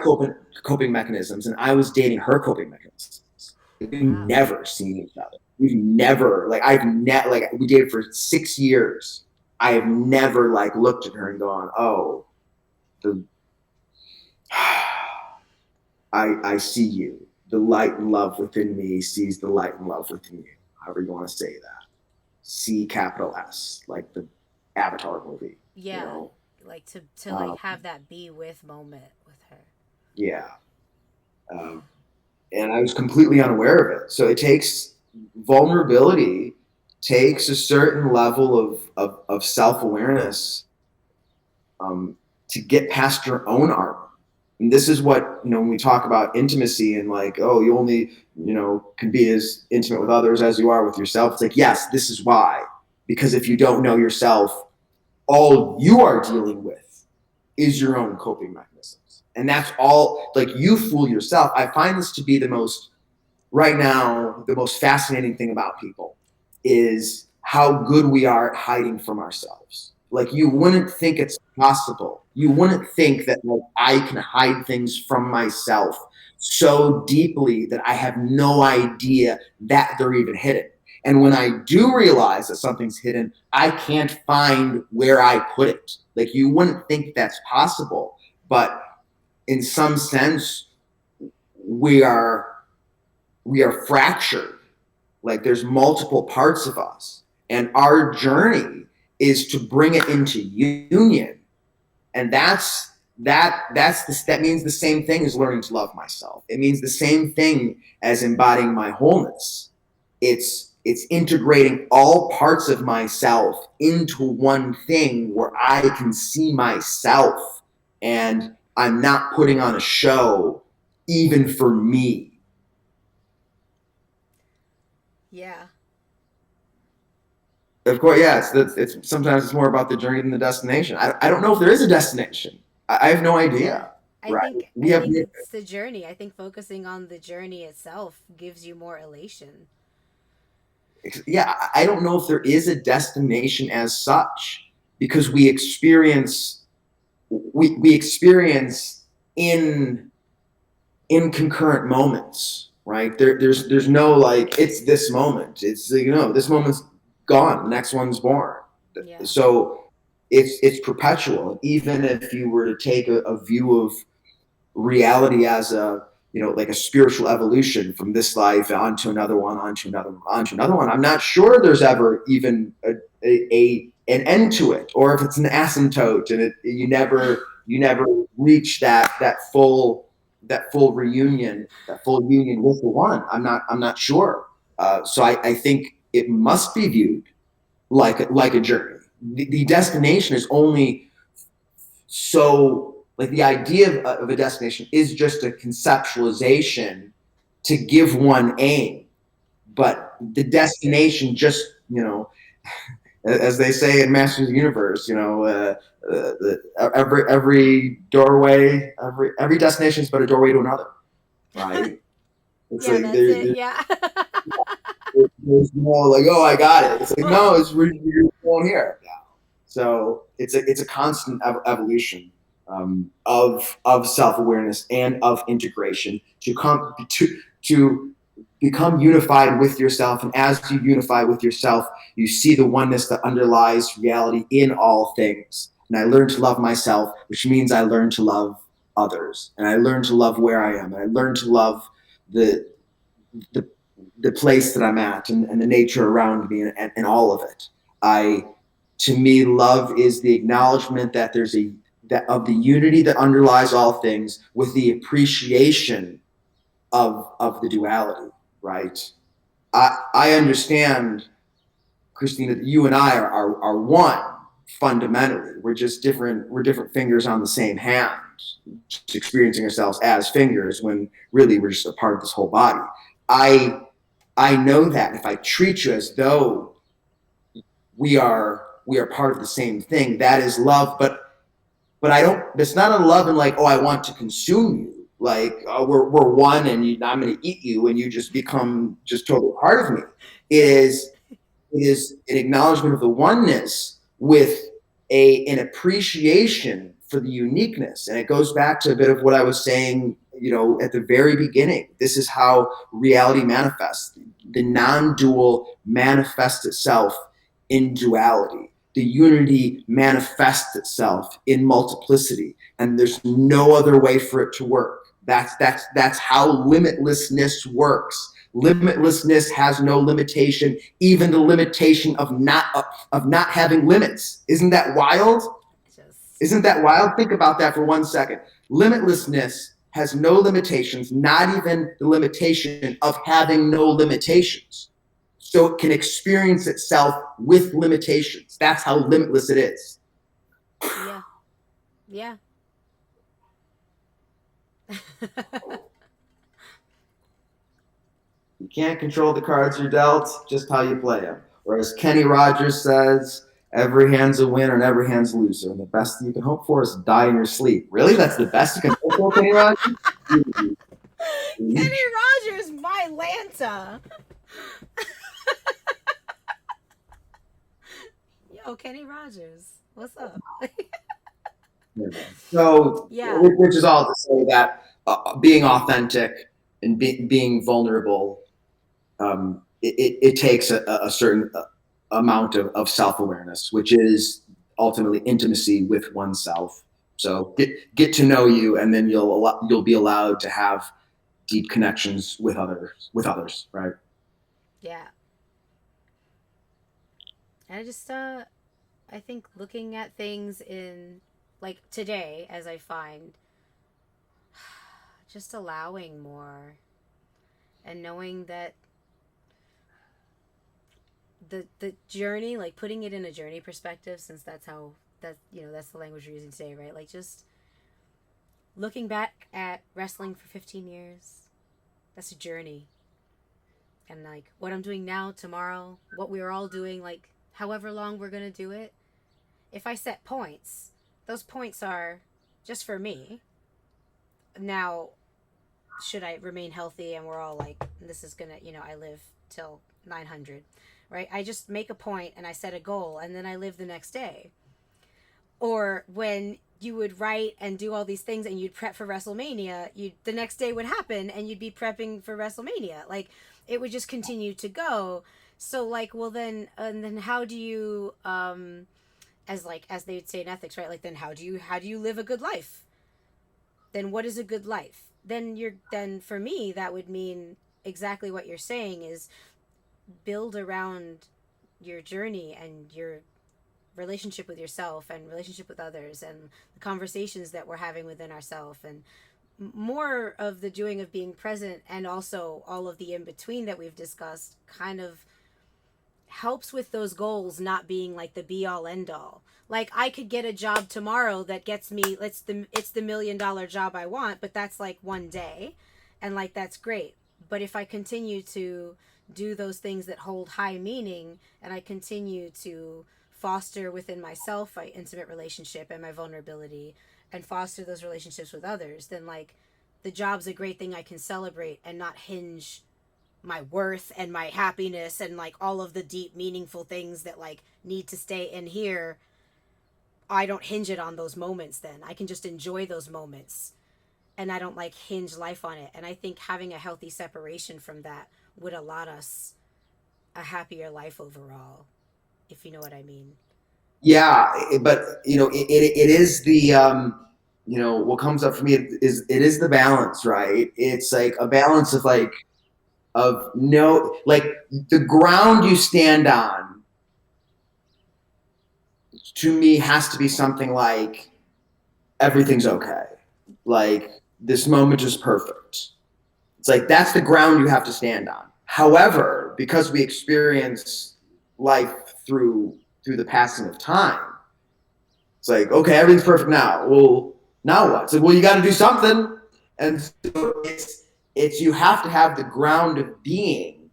coping mechanisms and I was dating her coping mechanisms. We've wow. never seen each other. We've never, like we dated for 6 years. I have never like looked at her and gone, oh, the I see you. The light and love within me sees the light and love within you. However you want to say that. C capital S, like the Avatar movie. Yeah. You know? Like to like have that be with moment with her. Yeah. And I was completely unaware of it. So it takes vulnerability, takes a certain level of self awareness to get past your own armor. And this is what, when we talk about intimacy and like, oh, you only, can be as intimate with others as you are with yourself. It's like, yes, this is why. Because if you don't know yourself, all you are dealing with is your own coping mechanisms. And that's all, like, you fool yourself. I find this to be right now, the most fascinating thing about people is how good we are at hiding from ourselves. Like, you wouldn't think it's possible. You wouldn't think that, like, I can hide things from myself so deeply that I have no idea that they're even hidden. And when I do realize that something's hidden, I can't find where I put it. Like, you wouldn't think that's possible. But in some sense, we are fractured. Like, there's multiple parts of us. And our journey is to bring it into union. And that means the same thing as learning to love myself. It means the same thing as embodying my wholeness. It's integrating all parts of myself into one thing where I can see myself and I'm not putting on a show even for me. Yeah. Of course, yeah. It's sometimes it's more about the journey than the destination. I don't know if there is a destination. I have no idea. I Right? think We I have think it's the journey. I think focusing on the journey itself gives you more elation. yeah. I don't know if there is a destination as such because we experience in concurrent moments, right? There's no like it's this moment. It's this moment's gone, the next one's born. Yeah. So it's perpetual. Even if you were to take a view of reality as like a spiritual evolution from this life onto another one, onto another one, I'm not sure there's ever even an end to it, or if it's an asymptote and you never reach that full reunion, that full union with the one. I'm not sure. So I think it must be viewed like a journey. The destination is only so, like, the idea of a destination is just a conceptualization to give one aim, but the destination just as they say in Masters of the Universe, every doorway, every destination is but a doorway to another, right? It's Yeah, like that's it. Yeah. there's no like, oh, I got it. It's like, no, you're going here. Yeah. So it's a constant evolution of self awareness and of integration to become unified with yourself. And as you unify with yourself, you see the oneness that underlies reality in all things. And I learn to love myself, which means I learn to love others, and I learn to love where I am, and I learn to love the the the place that I'm at and the nature around me and all of it. To me, love is the acknowledgement that that of the unity that underlies all things with the appreciation of the duality, right? I understand, Christine, that you and I are one fundamentally. We're different fingers on the same hand, just experiencing ourselves as fingers when really we're just a part of this whole body. I I know that if I treat you as though we are part of the same thing, that is love. But I don't. It's not a love and like, oh, I want to consume you. Like we're one, and I'm going to eat you, and you just become just totally part of me. It is an acknowledgement of the oneness with an appreciation for the uniqueness, and it goes back to a bit of what I was saying, at the very beginning. This is how reality manifests. The non-dual manifests itself in duality. The unity manifests itself in multiplicity, and there's no other way for it to work. That's how limitlessness works. Limitlessness has no limitation, even the limitation of not having limits. Isn't that wild? Isn't that wild? Think about that for 1 second. Limitlessness has no limitations, not even the limitation of having no limitations. So it can experience itself with limitations. That's how limitless it is. Yeah. Yeah. You can't control the cards you're dealt, just how you play them. Or as Kenny Rogers says, every hand's a winner and every hand's a loser. And the best you can hope for is die in your sleep. Really? That's the best you can hope for, Kenny Rogers? Kenny Rogers, my Lanta. Yo, Kenny Rogers, what's up? So, yeah. Which is all to say that being authentic and being vulnerable, it takes a certain amount of self-awareness, which is ultimately intimacy with oneself. So get to know you, and then you'll be allowed to have deep connections with others, right? Yeah. And I think looking at things in, like, today, as I find, just allowing more and knowing that the journey, like putting it in a journey perspective, since that's the language we're using today, right? Like, just looking back at wrestling for 15 years, that's a journey. And like what I'm doing now, tomorrow, what we're all doing, like however long we're gonna do it, if I set points, those points are just for me. Now, should I remain healthy and we're all like, this is gonna, I live till 900, right? I just make a point and I set a goal and then I live the next day. Or when you would write and do all these things and you'd prep for WrestleMania, the next day would happen and you'd be prepping for WrestleMania. Like, it would just continue to go. So like, well then, and then how do you, as they would say in ethics, right? Like, then how do you live a good life? Then what is a good life? Then for me, that would mean exactly what you're saying, is build around your journey and your relationship with yourself and relationship with others and the conversations that we're having within ourselves, and more of the doing of being present, and also all of the in between that we've discussed kind of helps with those goals not being like the be all end all. Like, I could get a job tomorrow that gets me, it's the $1 million job I want, but that's like one day, and like that's great. But if I continue to do those things that hold high meaning, and I continue to foster within myself my intimate relationship and my vulnerability, and foster those relationships with others, then like the job's a great thing I can celebrate and not hinge my worth and my happiness and like all of the deep meaningful things that like need to stay in here. I don't hinge it on those moments. Then I can just enjoy those moments and I don't like hinge life on it. And I think having a healthy separation from that would allot us a happier life overall, if you know what I mean. Yeah, but it is the what comes up for me is the balance, right? It's like a balance of like of no, like the ground you stand on to me has to be something like everything's okay, like this moment is perfect. It's like that's the ground you have to stand on. However, because we experience life through the passing of time, it's like, okay, everything's perfect now. Well, now what? It's like, well, you got to do something. And so it's you have to have the ground of being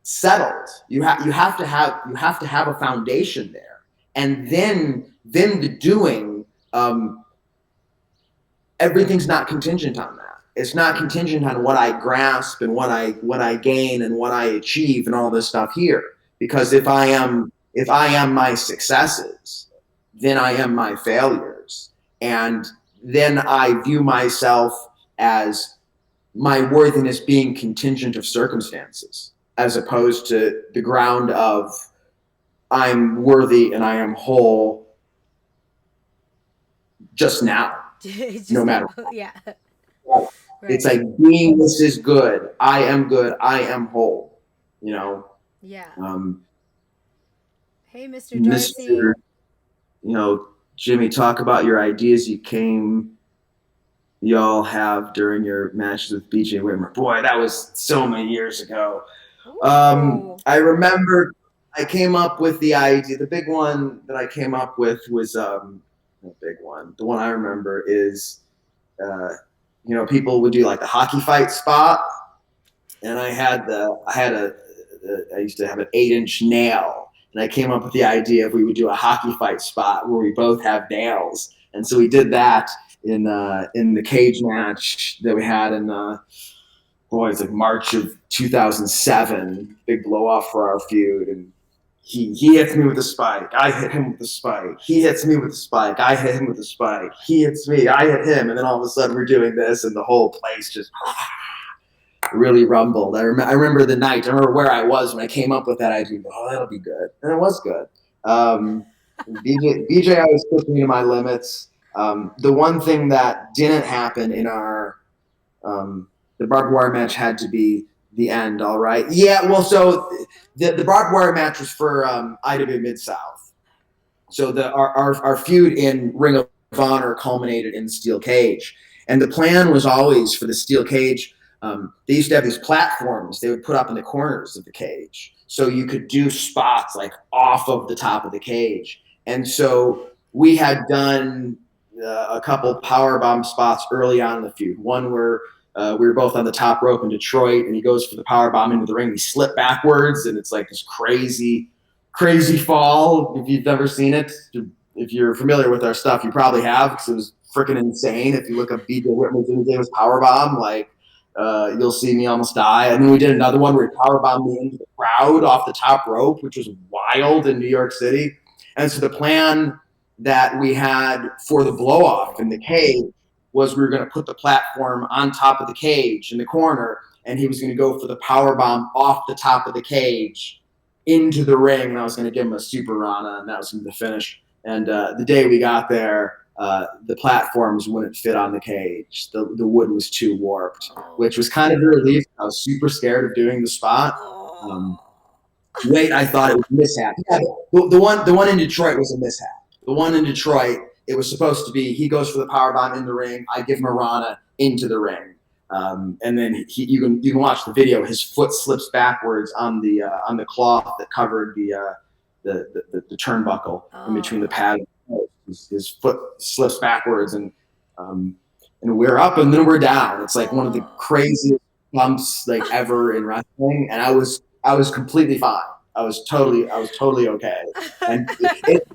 settled. You have to have a foundation there, and then the doing. Everything's not contingent on that. It's not contingent on what I grasp and what I gain and what I achieve and all this stuff here. Because if I am my successes, then I am my failures, and then I view myself as my worthiness being contingent of circumstances, as opposed to the ground of I'm worthy and I am whole just now, It's no just matter now. Yeah. what. It's Right. like beingness is good. I am good. I am whole. You know, Yeah. um, Hey, Mr. Darcy. Mr. You know, Jimmy, talk about your ideas y'all have during your matches with BJ Whitmer. Boy, that was so many years ago. Ooh. I remember I came up with the idea. The big one that I came up with was the big one. The one I remember is uh, people would do like the hockey fight spot, and I used to have an 8-inch nail, and I came up with the idea if we would do a hockey fight spot where we both have nails, and so we did that in the cage match that we had in boy, it's like March of 2007, big blow off for our feud, and he hits me with a spike. I hit him with a spike. He hits me with a spike. I hit him with a spike. He hits me. I hit him, and then all of a sudden we're doing this, and the whole place just really rumbled. I remember the night. I remember where I was when I came up with that idea. Oh, that'll be good, and it was good. Um, BJ always pushed me to my limits. The one thing that didn't happen in our the barbed wire match had to be the end. All right. Yeah. Well, so the barbed wire match was for IW Mid South. So our feud in Ring of Honor culminated in the steel cage, and the plan was always for the steel cage. They used to have these platforms they would put up in the corners of the cage, so you could do spots like off of the top of the cage. And so we had done a couple power bomb spots early on in the feud. One where we were both on the top rope in Detroit, and he goes for the power bomb into the ring. We slip backwards, and it's like this crazy fall. If you've never seen it, if you're familiar with our stuff, you probably have, because it was freaking insane. If you look up BJ Whitman's famous power bomb, like you'll see me almost die. And then we did another one where he power bombed me into the crowd off the top rope, which was wild in New York City. And so the plan that we had for the blow off in the cage was we were going to put the platform on top of the cage in the corner, and he was going to go for the power bomb off the top of the cage into the ring, and I was going to give him a super rana, and that was going to be the finish. And the day we got there, the platforms wouldn't fit on the cage. The wood was too warped, which was kind of a relief. I was super scared of doing the spot. Um, Wait, I thought it was a mishap. Yeah, the one in Detroit was a mishap. The one in Detroit, it was supposed to be he goes for the power bomb in the ring. I give him a rana into the ring. And then you can watch the video. His foot slips backwards on the cloth that covered the turnbuckle in between the pad. His foot slips backwards, and we're up and then we're down. It's like one of the craziest bumps like ever in wrestling, and I was completely fine. I was totally okay, and it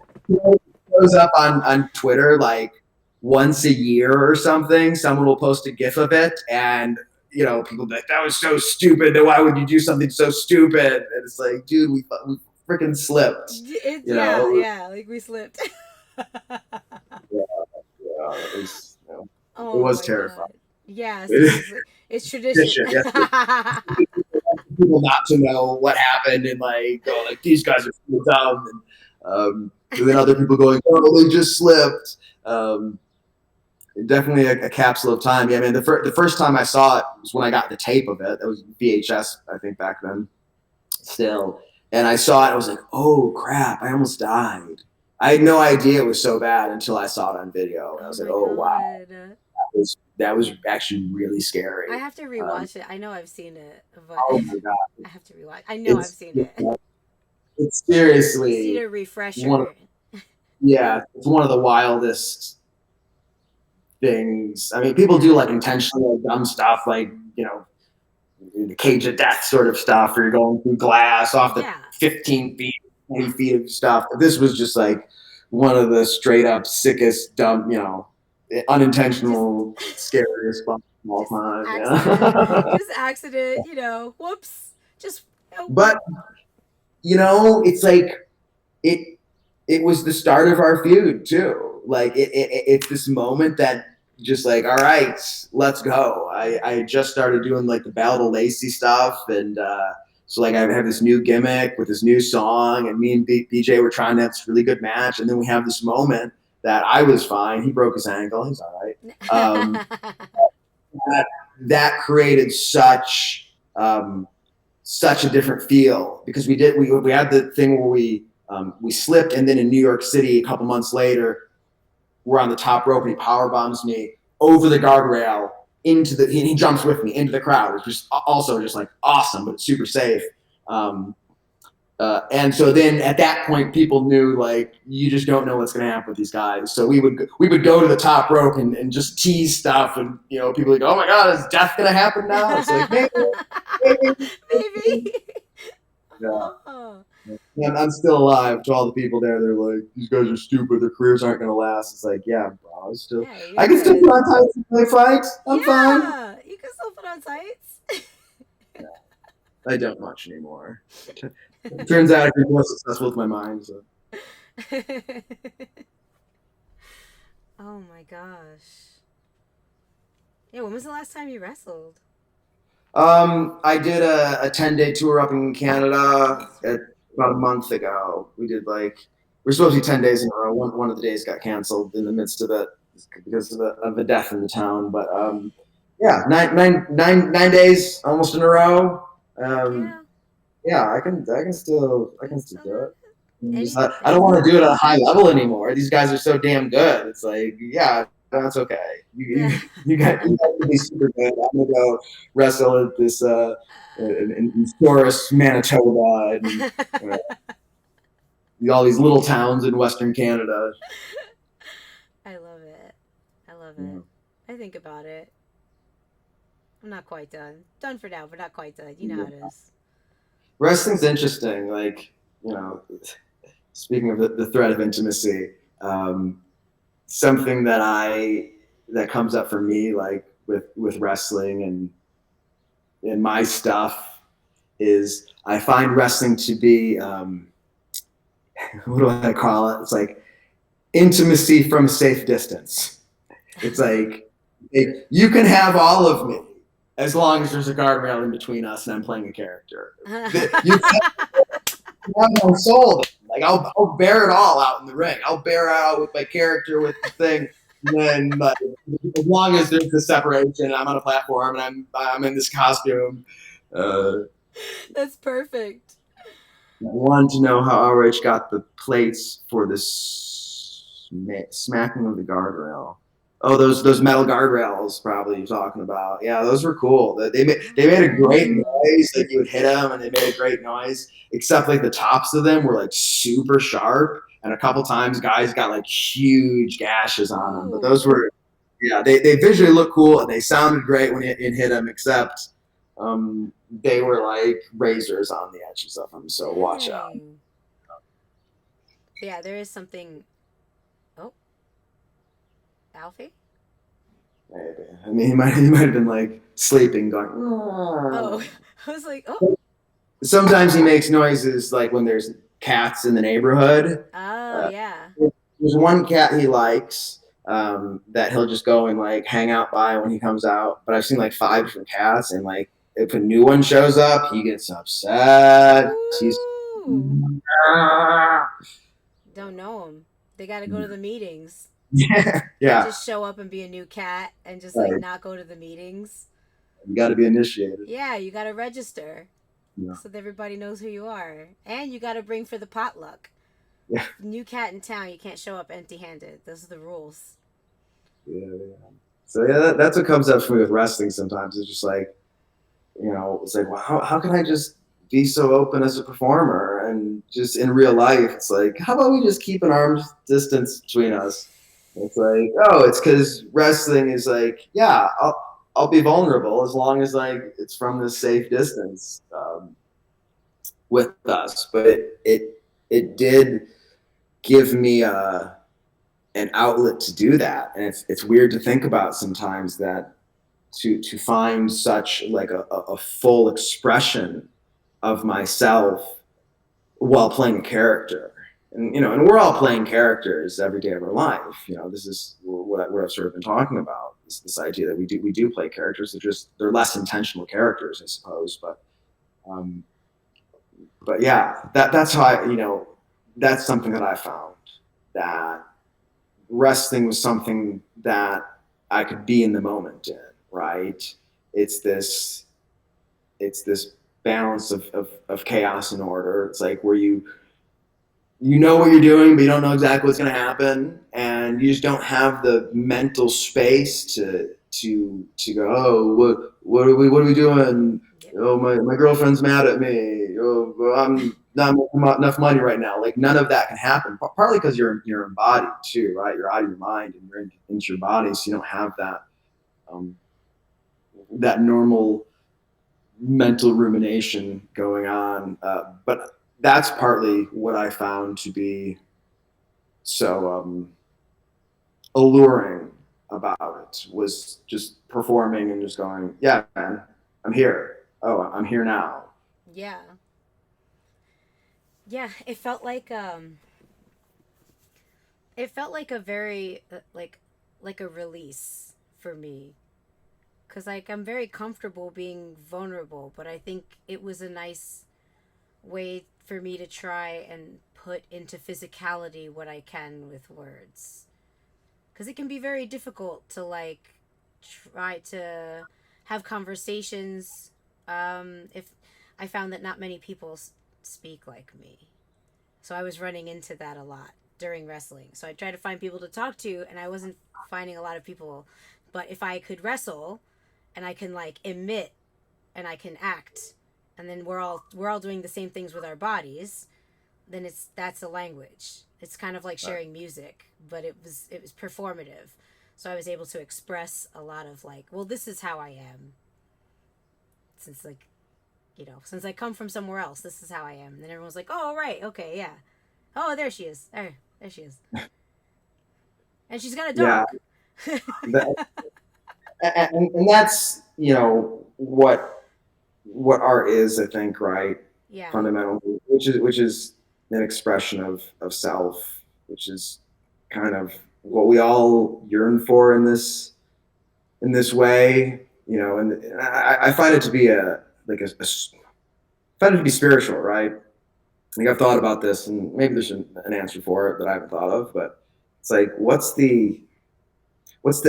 goes up on Twitter like once a year or something. Someone will post a GIF of it, and people be like, "That was so stupid. Why would you do something so stupid?" And it's like, dude, we freaking slipped. Yeah, yeah, like we slipped. Yeah, yeah, it Oh was my terrifying. god. Yeah, It seriously. It's is tradition. shit. Yes, people not to know what happened and like go like these guys are so dumb, and then other people going, oh, they just slipped. Um, Definitely a capsule of time. Yeah, man. The first time I saw it was when I got the tape of it. That was VHS, I think, back then. Still, and I saw it. I was like, oh crap! I almost died. I had no idea it was so bad until I saw it on video. And I Oh was like, my oh wow, god. that was actually really I scary. have to Um, rewatch it. I know I've seen it, but oh my god, I have to rewatch. I know I've it's seen it. it's Just need seriously a one of refresher. yeah, it's one of the wildest things. I mean, people do Yeah. like intentionally like, dumb stuff, like the cage of death sort of stuff, where you're going through glass off the Yeah. 15 feet, 20 feet of stuff. This was just like one of the straight up sickest, dumb, unintentional, scariest spots of all time. Accident. Yeah. Just accident, whoops. Just But it's like it it was the start of our feud too. Like it's this moment that just like, all right, let's go. I just started doing like the Bell to Lacey stuff, and so like I have this new gimmick with this new song, and me and BJ were trying to have this really good match, and then we have this moment that I was fine. He broke his ankle. He's all right. That created such a different feel, because we had the thing where we slipped, and then in New York City a couple months later, we're on the top rope and he power bombs me over the guardrail he jumps with me into the crowd. It's just also just like awesome, but super safe. And so then at that point, people knew, like, you just don't know what's going to happen with these guys. So we would go to the top rope and just tease stuff, and people would go, "Oh my God, is death going to happen now?" It's like maybe. Yeah. Oh. And I'm still alive. To all the people there, they're like, "These guys are stupid. Their careers aren't going to last." It's like, yeah, bro. I can still put on tights and play fights. I'm fine. Yeah, you can still put on tights. Yeah. I don't much anymore. It turns out I can be more successful with my mind. So. Oh my gosh. Yeah, when was the last time you wrestled? I did a 10-day tour up in Canada about a month ago. We're supposed to be 10 days in a row. One of the days got canceled in the midst of it because of a death in the town. But yeah, nine days almost in a row. Yeah, I can still do it. I don't want to do it at a high level anymore. These guys are so damn good. It's like, yeah, that's okay. You got to be super good. I'm gonna go wrestle at this in Forest, Manitoba, and all these little towns in Western Canada. I love it. Yeah. I think about it. I'm not quite done. Done for now, but not quite done. You know how it is. Wrestling's interesting. Like, speaking of the threat of intimacy, something that comes up for me, like with wrestling and in my stuff, is I find wrestling to be what do I call it? It's like intimacy from a safe distance. It's like you can have all of me as long as there's a guardrail in between us and I'm playing a character. You have my soul. Like I'll bear it all out in the ring. I'll bear out with my character, with the thing. And then, but as long as there's the separation, I'm on a platform and I'm in this costume. That's perfect. I wanted to know how RH got the plates for this smacking of the guardrail. Oh, those metal guardrails, probably you're talking about. Yeah, those were cool. They made a great noise. Like you would hit them, and they made a great noise. Except like the tops of them were like super sharp, and a couple times guys got like huge gashes on them. But those were, yeah, they visually look cool and they sounded great when it hit them. Except they were like razors on the edges of them. So watch out. Yeah, there is something. Oh. Alfie? Maybe. I mean, he might have been like sleeping, going. Oh, I was like, oh. Sometimes he makes noises like when there's cats in the neighborhood. Oh, yeah. There's one cat he likes that he'll just go and like hang out by when he comes out. But I've seen like 5 different cats, and like if a new one shows up, he gets upset. He's don't know him. They got to go to the meetings. Yeah. Just show up and be a new cat and just like not go to the meetings. You got to be initiated. Yeah, you got to register. Yeah. So that everybody knows who you are. And you got to bring for the potluck. Yeah. New cat in town, you can't show up empty-handed. Those are the rules. Yeah. So yeah, that's what comes up for me with wrestling sometimes. It's just like, it's like, well, how can I just be so open as a performer? And just in real life, it's like, how about we just keep an arm's distance between us? It's like, oh, it's because wrestling is like, yeah, I'll be vulnerable as long as like it's from this safe distance with us. But it did give me an outlet to do that, and it's weird to think about sometimes that to find such like a full expression of myself while playing a character. And and we're all playing characters every day of our life. This is what I've sort of been talking about. This idea that we do play characters. They're less intentional characters, I suppose. Um, but yeah, that's how that's something that I found, that wrestling was something that I could be in the moment in. Right? It's this it's this balance of chaos and order. It's like where you know what you're doing, but you don't know exactly what's going to happen, and you just don't have the mental space to go, oh, what are we doing? Oh, my girlfriend's mad at me. Oh, I'm not making enough money right now. Like none of that can happen. Partly because you're embodied too, right? You're out of your mind and you're into your body, so you don't have um, that normal mental rumination going on. But that's partly what I found to be so alluring about it, was just performing and just going, yeah, man, I'm here. Oh, I'm here now. Yeah. Yeah, it felt like a very like a release for me, cuz like I'm very comfortable being vulnerable, but I think it was a nice way for me to try and put into physicality what I can with words. Cuz it can be very difficult to like try to have conversations if I found that not many people speak like me. So I was running into that a lot during wrestling. So I tried to find people to talk to, and I wasn't finding a lot of people. But if I could wrestle, and I can like emit, and I can act, and then we're all doing the same things with our bodies, then that's a language. It's kind of like sharing music, but it was performative. So I was able to express a lot of like, well, this is how I am. Since like since I come from somewhere else, this is how I am. And then everyone's like, oh, right, okay, yeah. Oh, there she is. There she is. And she's got a Yeah, dog. that, and that's what art is, I think, right? Yeah. Fundamentally, which is an expression of self, which is kind of what we all yearn for in this way. And I find it to be find it to be spiritual, right? Like I've thought about this, and maybe there's an answer for it that I haven't thought of, but it's like, what's the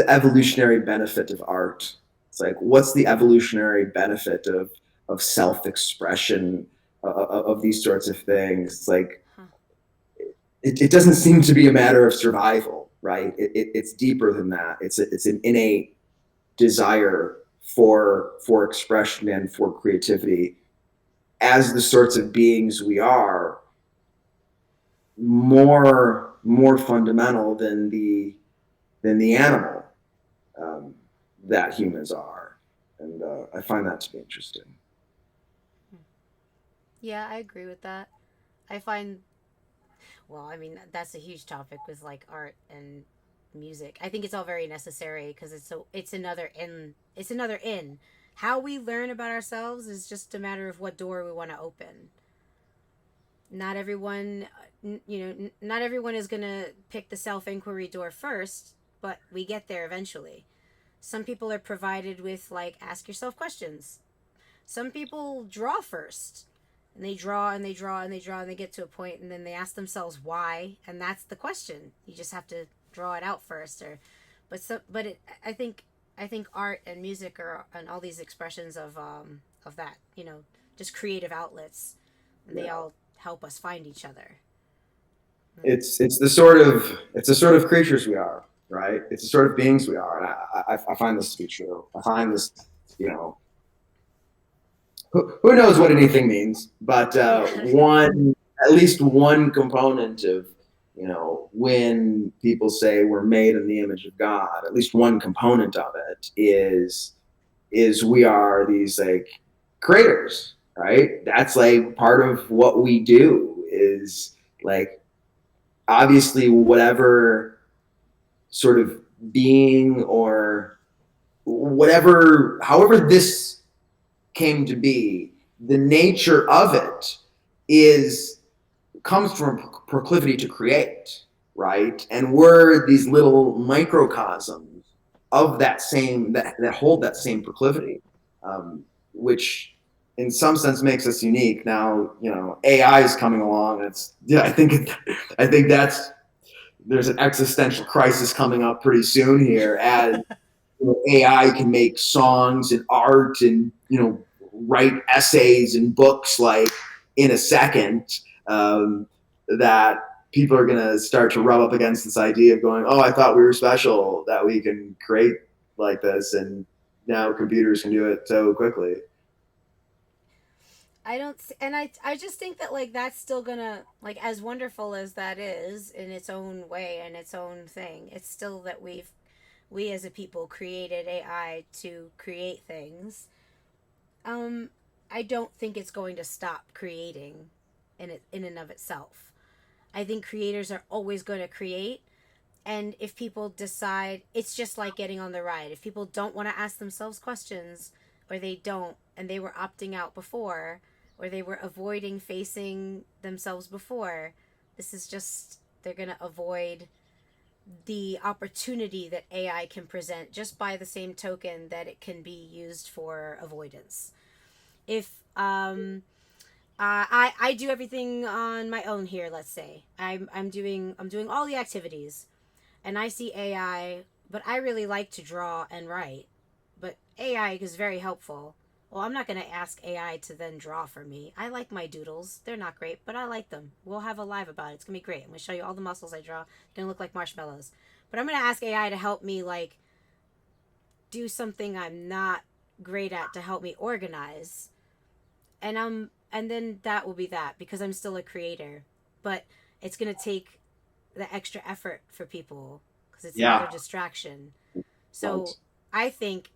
evolutionary benefit of art? It's like, what's the evolutionary benefit of self-expression, of these sorts of things? It's like Huh. it doesn't seem to be a matter of survival, right? It's deeper than that. It's an innate desire for expression and for creativity as the sorts of beings we are, more fundamental than the animal um, that humans are, and I find that to be interesting. Yeah, I agree with that. I find, well, I mean, that's a huge topic with like art and music. I think it's all very necessary because it's another in. It's another in. How we learn about ourselves is just a matter of what door we want to open. Not everyone, not everyone is going to pick the self inquiry door first, but we get there eventually. Some people are provided with like ask yourself questions. Some people draw first, and they draw and they draw and they draw and they get to a point, and then they ask themselves why, and that's the question. You just have to draw it out first. I think art and music are and all these expressions of that, just creative outlets, and they Yeah, all help us find each other. it's the sort of creatures we are, right? It's the sort of beings we are, and I find this to be true. I find this, you know, who knows what anything means, but Yeah. at least one component of, when people say we're made in the image of God, at least one component of it is is we are these like creators, right? That's like part of what we do is like obviously whatever sort of being or whatever, however this came to be, the nature of it is comes from proclivity to create, right? And we're these little microcosms of that same that hold that same proclivity, which in some sense makes us unique. Now, AI is coming along. It's yeah, I think that's there's an existential crisis coming up pretty soon here as AI can make songs and art and write essays and books like in a second. That people are going to start to rub up against this idea of going, oh, I thought we were special that we can create like this, and now computers can do it so quickly. I don't, and I just think that like that's still gonna like as wonderful as that is in its own way and its own thing. It's still that we as a people created AI to create things. Um, I don't think it's going to stop creating in and of itself. I think creators are always going to create, and if people decide, it's just like getting on the ride. If people don't want to ask themselves questions, or they don't, and they were opting out before, or they were avoiding facing themselves before, this is just, they're going to avoid the opportunity that AI can present just by the same token that it can be used for avoidance. If I do everything on my own here. Let's say I'm doing all the activities, and I see AI, but I really like to draw and write. But AI is very helpful. Well, I'm not going to ask AI to then draw for me. I like my doodles. They're not great, but I like them. We'll have a live about it. It's going to be great. I'm going to show you all the muscles I draw. It's going to look like marshmallows. But I'm going to ask AI to help me, like, do something I'm not great at to help me organize. And then that will be that because I'm still a creator. But it's going to take the extra effort for people because it's another Yeah. distraction. Right. So I think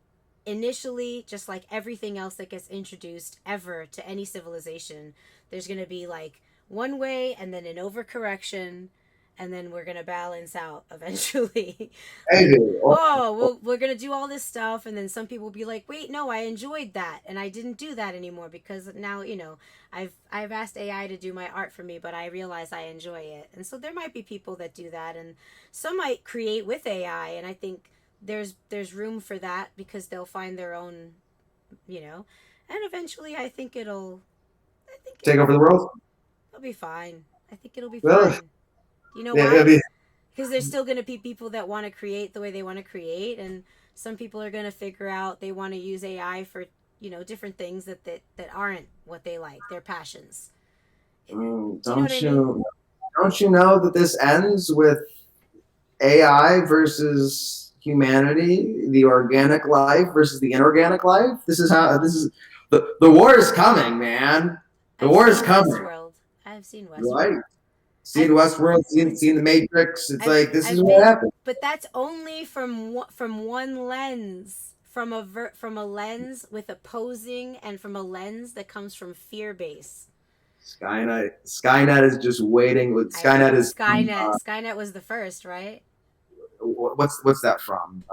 initially, just like everything else that gets introduced ever to any civilization, there's going to be like one way and then an overcorrection, and then we're going to balance out eventually. Like, Maybe. oh, well, we're going to do all this stuff, and then some people will be like, wait, no, I enjoyed that, and I didn't do that anymore because now, I've asked AI to do my art for me, but I realize I enjoy it. And so there might be people that do that, and some might create with AI, and I think there's room for that because they'll find their own, you know, and eventually I think Take over the world. it'll be fine. I think it'll be Well, fine. You know yeah, I why? mean, Because there's still going to be people that want to create the way they want to create, and some people are going to figure out they want to use AI for different things that aren't what they like, their passions. Do you know what I mean? don't you know that this ends with AI versus humanity, the organic life versus the inorganic life? This is the war is coming, man. The I've war is seen coming, Westworld. I've seen right? Westworld. Seen I've Westworld, seen the Matrix. It's like this is I've what been, happened. but that's only from one lens, from a lens with opposing, and from a lens that comes from fear base. Skynet is just waiting. With I know Skynet is Skynet was the first, right? what's that from?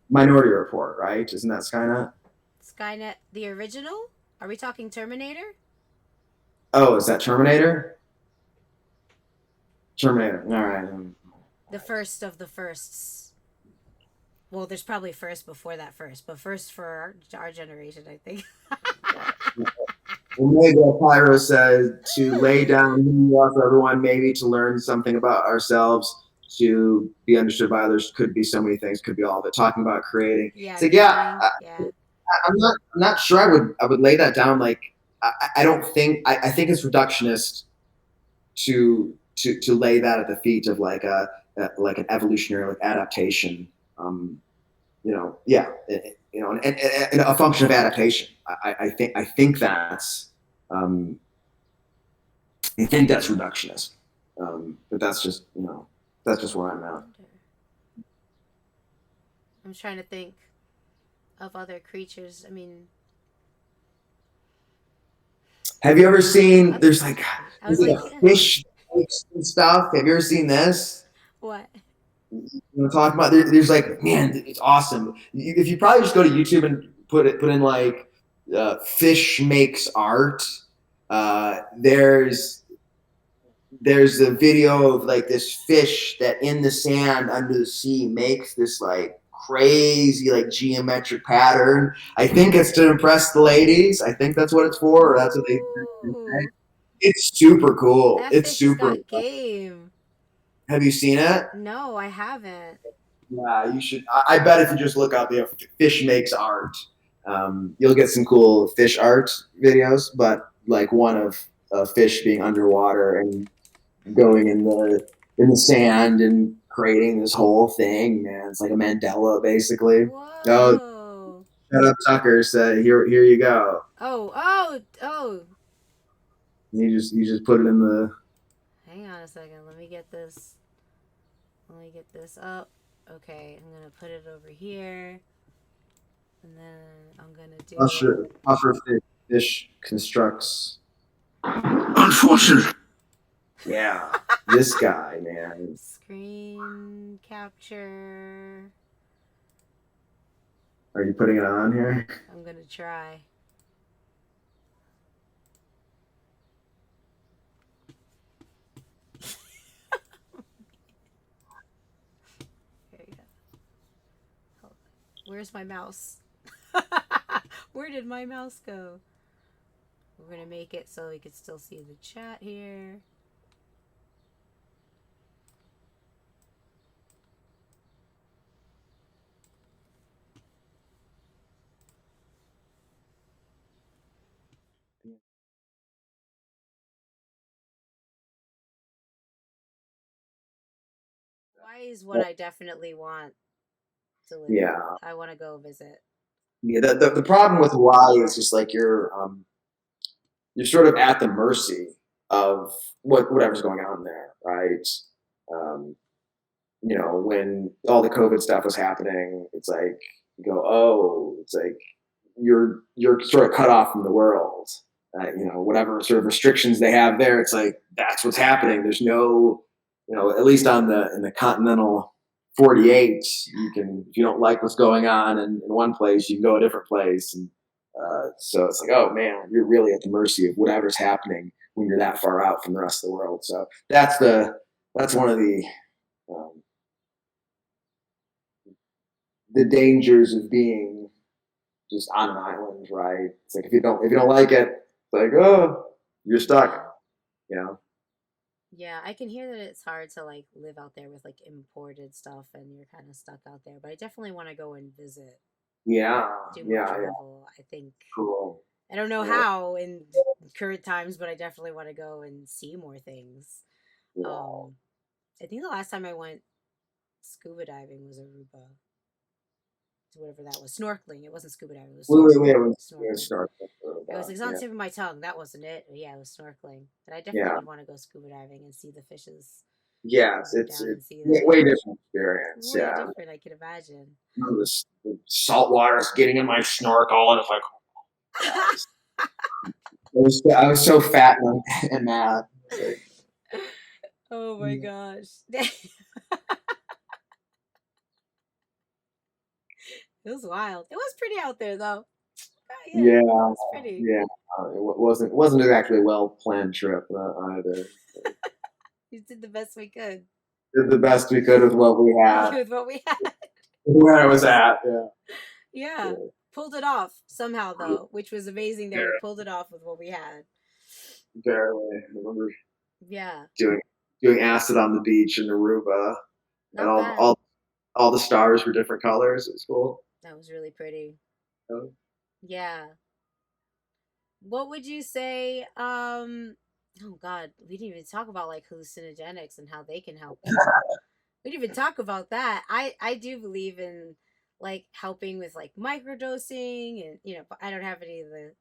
Minority Report, right? Isn't that Skynet? Skynet, the original. Are we talking Terminator? Oh, is that Terminator? Terminator. All right. The first of the firsts. Well, there's probably first before that first, but first for our generation, I think. Omega Pyro said to lay down who we are for everyone, maybe to learn something about ourselves, to be understood by others. Could be so many things. Could be all of it. Talking about creating. Yeah, So yeah, creating. Yeah. I'm not sure I would lay that down. Like I don't think I think it's reductionist to lay that at the feet of like an evolutionary like adaptation. Yeah, and a function of adaptation. I think um, that's reductionist. But that's just that's just where I'm at. I'm trying to think of other creatures. I mean, Have you ever seen? other There's like species. I there's was like like, a fish and stuff. Have you ever seen this? what? You know, talking about there's like, man, it's awesome. If you probably just go to YouTube and put in like fish makes art. There's a video of like this fish that in the sand under the sea makes this like crazy like geometric pattern. I think it's to impress the ladies. I think that's what it's for. Or that's what they. Ooh, It's super cool. that It's fish has super. got game. Have you seen it? No, I haven't. Yeah, you should. I bet if you just look up, fish makes art, you'll get some cool fish art videos. But like one of a fish being underwater and going in the sand and creating this whole thing, man. It's like a mandala, basically. Oh, Whoa. shut up, Tucker. So here you go. Oh, oh, oh. You just put it in the. Hang on a second. Let me get this. Let me get this up. Okay, I'm gonna put it over here, and then I'm gonna do Puffer fish constructs. Unfortunately. Yeah, this guy, man. screen capture. Are you putting it on here? I'm gonna try. Here you go. Hold on. Where's my mouse? Where did my mouse go? We're gonna make it so we can still see the chat here. Hawaii is what I definitely want to live in. Yeah. I want to go visit. Yeah. The problem with Hawaii is just like you're sort of at the mercy of whatever's going on there, right? Um, when all the COVID stuff was happening, it's like you go, oh, it's like you're sort of cut off from the world. Whatever sort of restrictions they have there, it's like that's what's happening. There's no, at least in the continental 48, you can if you don't like what's going on in one place, you can go a different place, and so it's like, oh man, you're really at the mercy of whatever's happening when you're that far out from the rest of the world. So that's one of um, the dangers of being just on an island, right? It's like if you don't like it, it's like, oh, you're stuck, you know. Yeah, I can hear that it's hard to like live out there with like imported stuff and you're kind of stuck out there. But I definitely want to go and visit, Yeah, do more yeah, yeah. travel. I think Cool. I don't know Yeah, how in current times, but I definitely want to go and see more things. yeah. Um, I think the last time I went scuba diving was Aruba, whatever that was. Snorkeling. It wasn't scuba diving. It was We snorkeling. haven't Snorkeling. started a little It was bit. like on the Yeah, tip of my tongue. That wasn't it. But yeah, it was snorkeling. But I definitely yeah, would want to go scuba diving and see the fishes. yes. Go It's down and see way, them. way different experience. Way Yeah, different, I can imagine. the salt water is getting in my snorkel, and it's like I was so fat and mad. It's like, Oh my gosh. It was wild. It was pretty out there though. Yeah, it yeah, was pretty. yeah. It wasn't exactly a well planned trip either. We did the best we could Did the best we could with what we had, with what we had. where I was at. Yeah, Yeah. yeah. Pulled it off somehow though, which was amazing that we Barely, pulled it off with what we had. barely. I remember Yeah. doing doing acid on the beach in Aruba, and Not all bad. all all the stars were different colors. It was cool. That was really pretty. So, Yeah. What would you say? Oh God, we didn't even talk about like hallucinogenics and how they can help people. We didn't even talk about that. I do believe in like helping with like microdosing and but I don't have any of the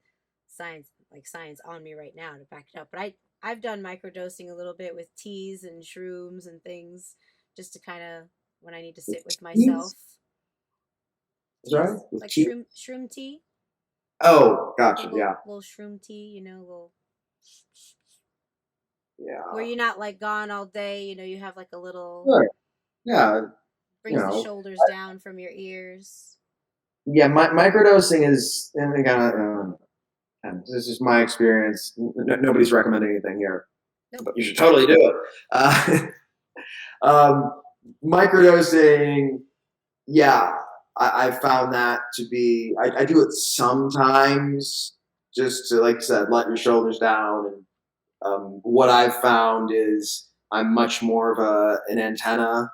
science on me right now to back it up. But I've done microdosing a little bit with teas and shrooms and things just to kind of when I need to sit with myself. Sorry, Yes, with like tea. shroom tea, Oh, like gotcha. Yeah, little shroom tea, little where yeah. you're not like gone all day. You have like a little Good. Yeah, you brings the know. shoulders down from your ears. Yeah, microdosing is, and again, and this is my experience. Nobody's recommending anything here, Nope. but you should totally do it. Um, Microdosing, yeah, I found that to be. I do it sometimes, just to, like I said, let your shoulders down. And what I've found is I'm much more of an antenna.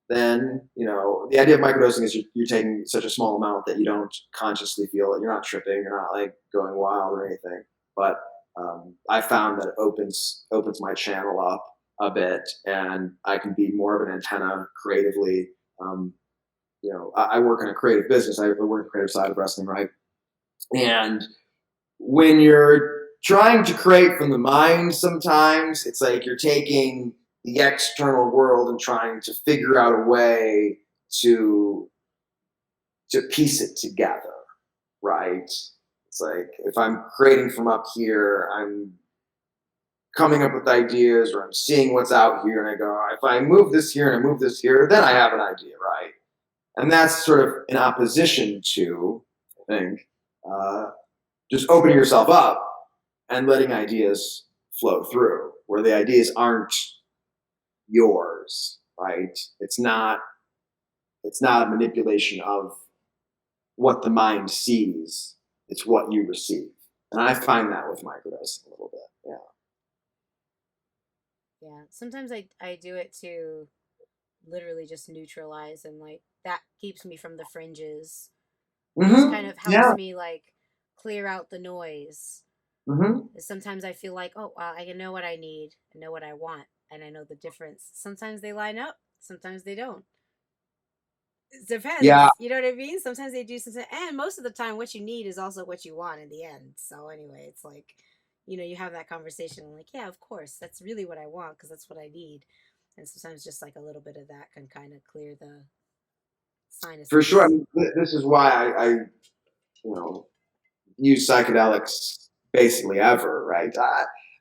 Then, the idea of microdosing is you're taking such a small amount that you don't consciously feel it. You're not tripping. You're not like going wild or anything. But I found that it opens my channel up a bit, and I can be more of an antenna creatively. Um, I work in a creative business. I work in the creative side of wrestling, right? And when you're trying to create from the mind, sometimes it's like you're taking the external world and trying to figure out a way to piece it together, right? It's like if I'm creating from up here, I'm coming up with ideas, or I'm seeing what's out here, and I go, if I move this here and I move this here, then I have an idea, right? And that's sort of in opposition to, I think, uh, just opening yourself up and letting ideas flow through, where the ideas aren't yours, right? It's not a manipulation of what the mind sees. It's what you receive. And I find that with microdosing a little bit. Yeah. Yeah. Sometimes I do it to literally just neutralize, and like that keeps me from the fringes. Just kind of helps Yeah. me like clear out the noise. hmm Sometimes I feel like, oh, well, I know what I need, I know what I want, and I know the difference. Sometimes they line up, sometimes they don't. It Yeah. depends. You know what I mean? Sometimes they do something, and most of the time, what you need is also what you want in the end. So anyway, it's like, you have that conversation. I'm like, yeah, of course, that's really what I want because that's what I need. And sometimes just like a little bit of that can kind of clear the For sure. I sinuses. mean, this is why I use psychedelics basically ever, right?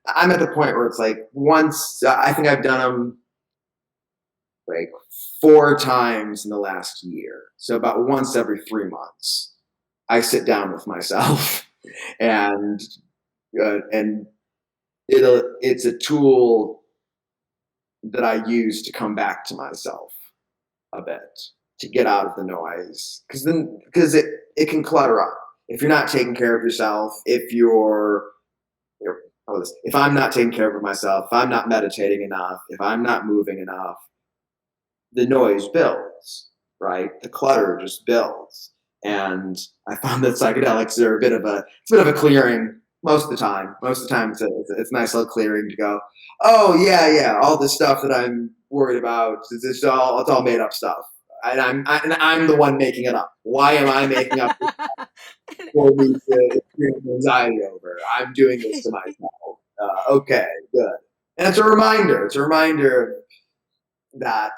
I'm at the point where it's like once I think I've done them like 4 times in the last year. So about once every 3 months, I sit down with myself and and it's a tool that I use to come back to myself a bit, to get out of the noise, because it can clutter up if you're not taking care of yourself. If I'm not taking care of myself, if I'm not meditating enough, if I'm not moving enough, the noise builds, right? The clutter just builds. And I found that psychedelics are a clearing most of the time. Most of the time, it's a nice little clearing to go, oh yeah, all this stuff that I'm worried about, it's all made up stuff, and I'm the one making it up. Why am I making up this for me to experience anxiety over? I'm doing this to myself. Okay, good. And it's a reminder. It's a reminder that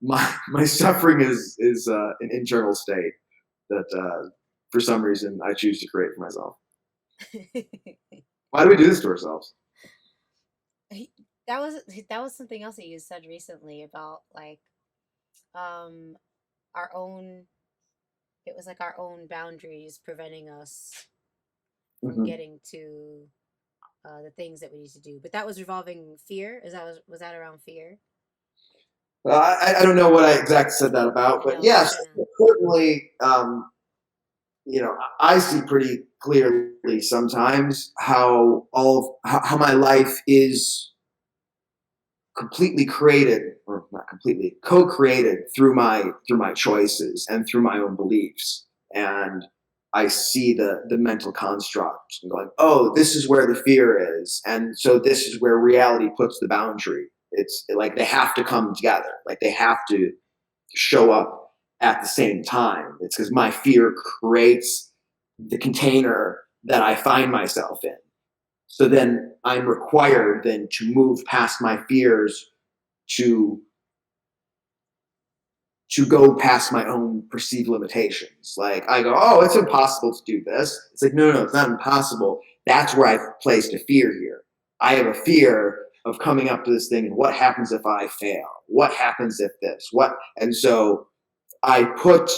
my suffering is an internal state that for some reason I choose to create for myself. Why do we do this to ourselves? that was that was something else that you said recently about like um our own it was like our own boundaries preventing us from Mm-hmm. getting to the things that we need to do. But that was revolving fear. Was that around fear? I don't know what I exactly said that about, I but know. I was yes, trying to. certainly. I see pretty clearly sometimes how my life is completely created, or not completely, co-created through my choices and through my own beliefs. And I see the mental construct and going, oh, this is where the fear is, and so this is where reality puts the boundary. It's like they have to come together, like they have to show up at the same time. It's because my fear creates the container that I find myself in. So then I'm required then to move past my fears to to go past my own perceived limitations. Like I go, oh, it's impossible to do this. It's like, no, it's not impossible. That's where I've placed a fear here. I have a fear of coming up to this thing and what happens if I fail? What happens if this? What? And so I put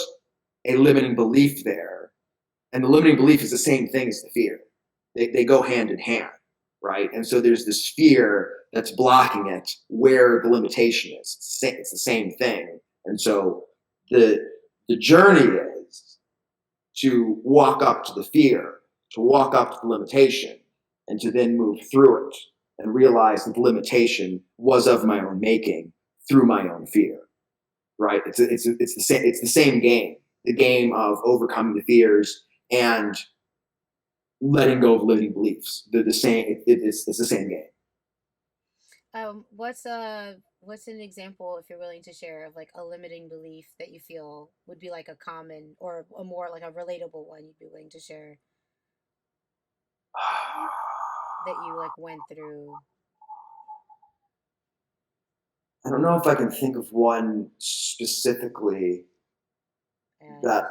a limiting belief there, and the limiting belief is the same thing as the fear. They go hand in hand, right? And so there's this fear that's blocking it where the limitation is. It's the same thing. And so the journey is to walk up to the fear, to walk up to the limitation, and to then move through it and realize that the limitation was of my own making through my own fear. Right? It's the same game. The game of overcoming the fears and letting go of limiting beliefs. They're the same. It's the same game. What's an example, if you're willing to share, of like a limiting belief that you feel would be like a common or a more like a relatable one you'd be willing to share that you like went through? I don't know if I can think of one specifically that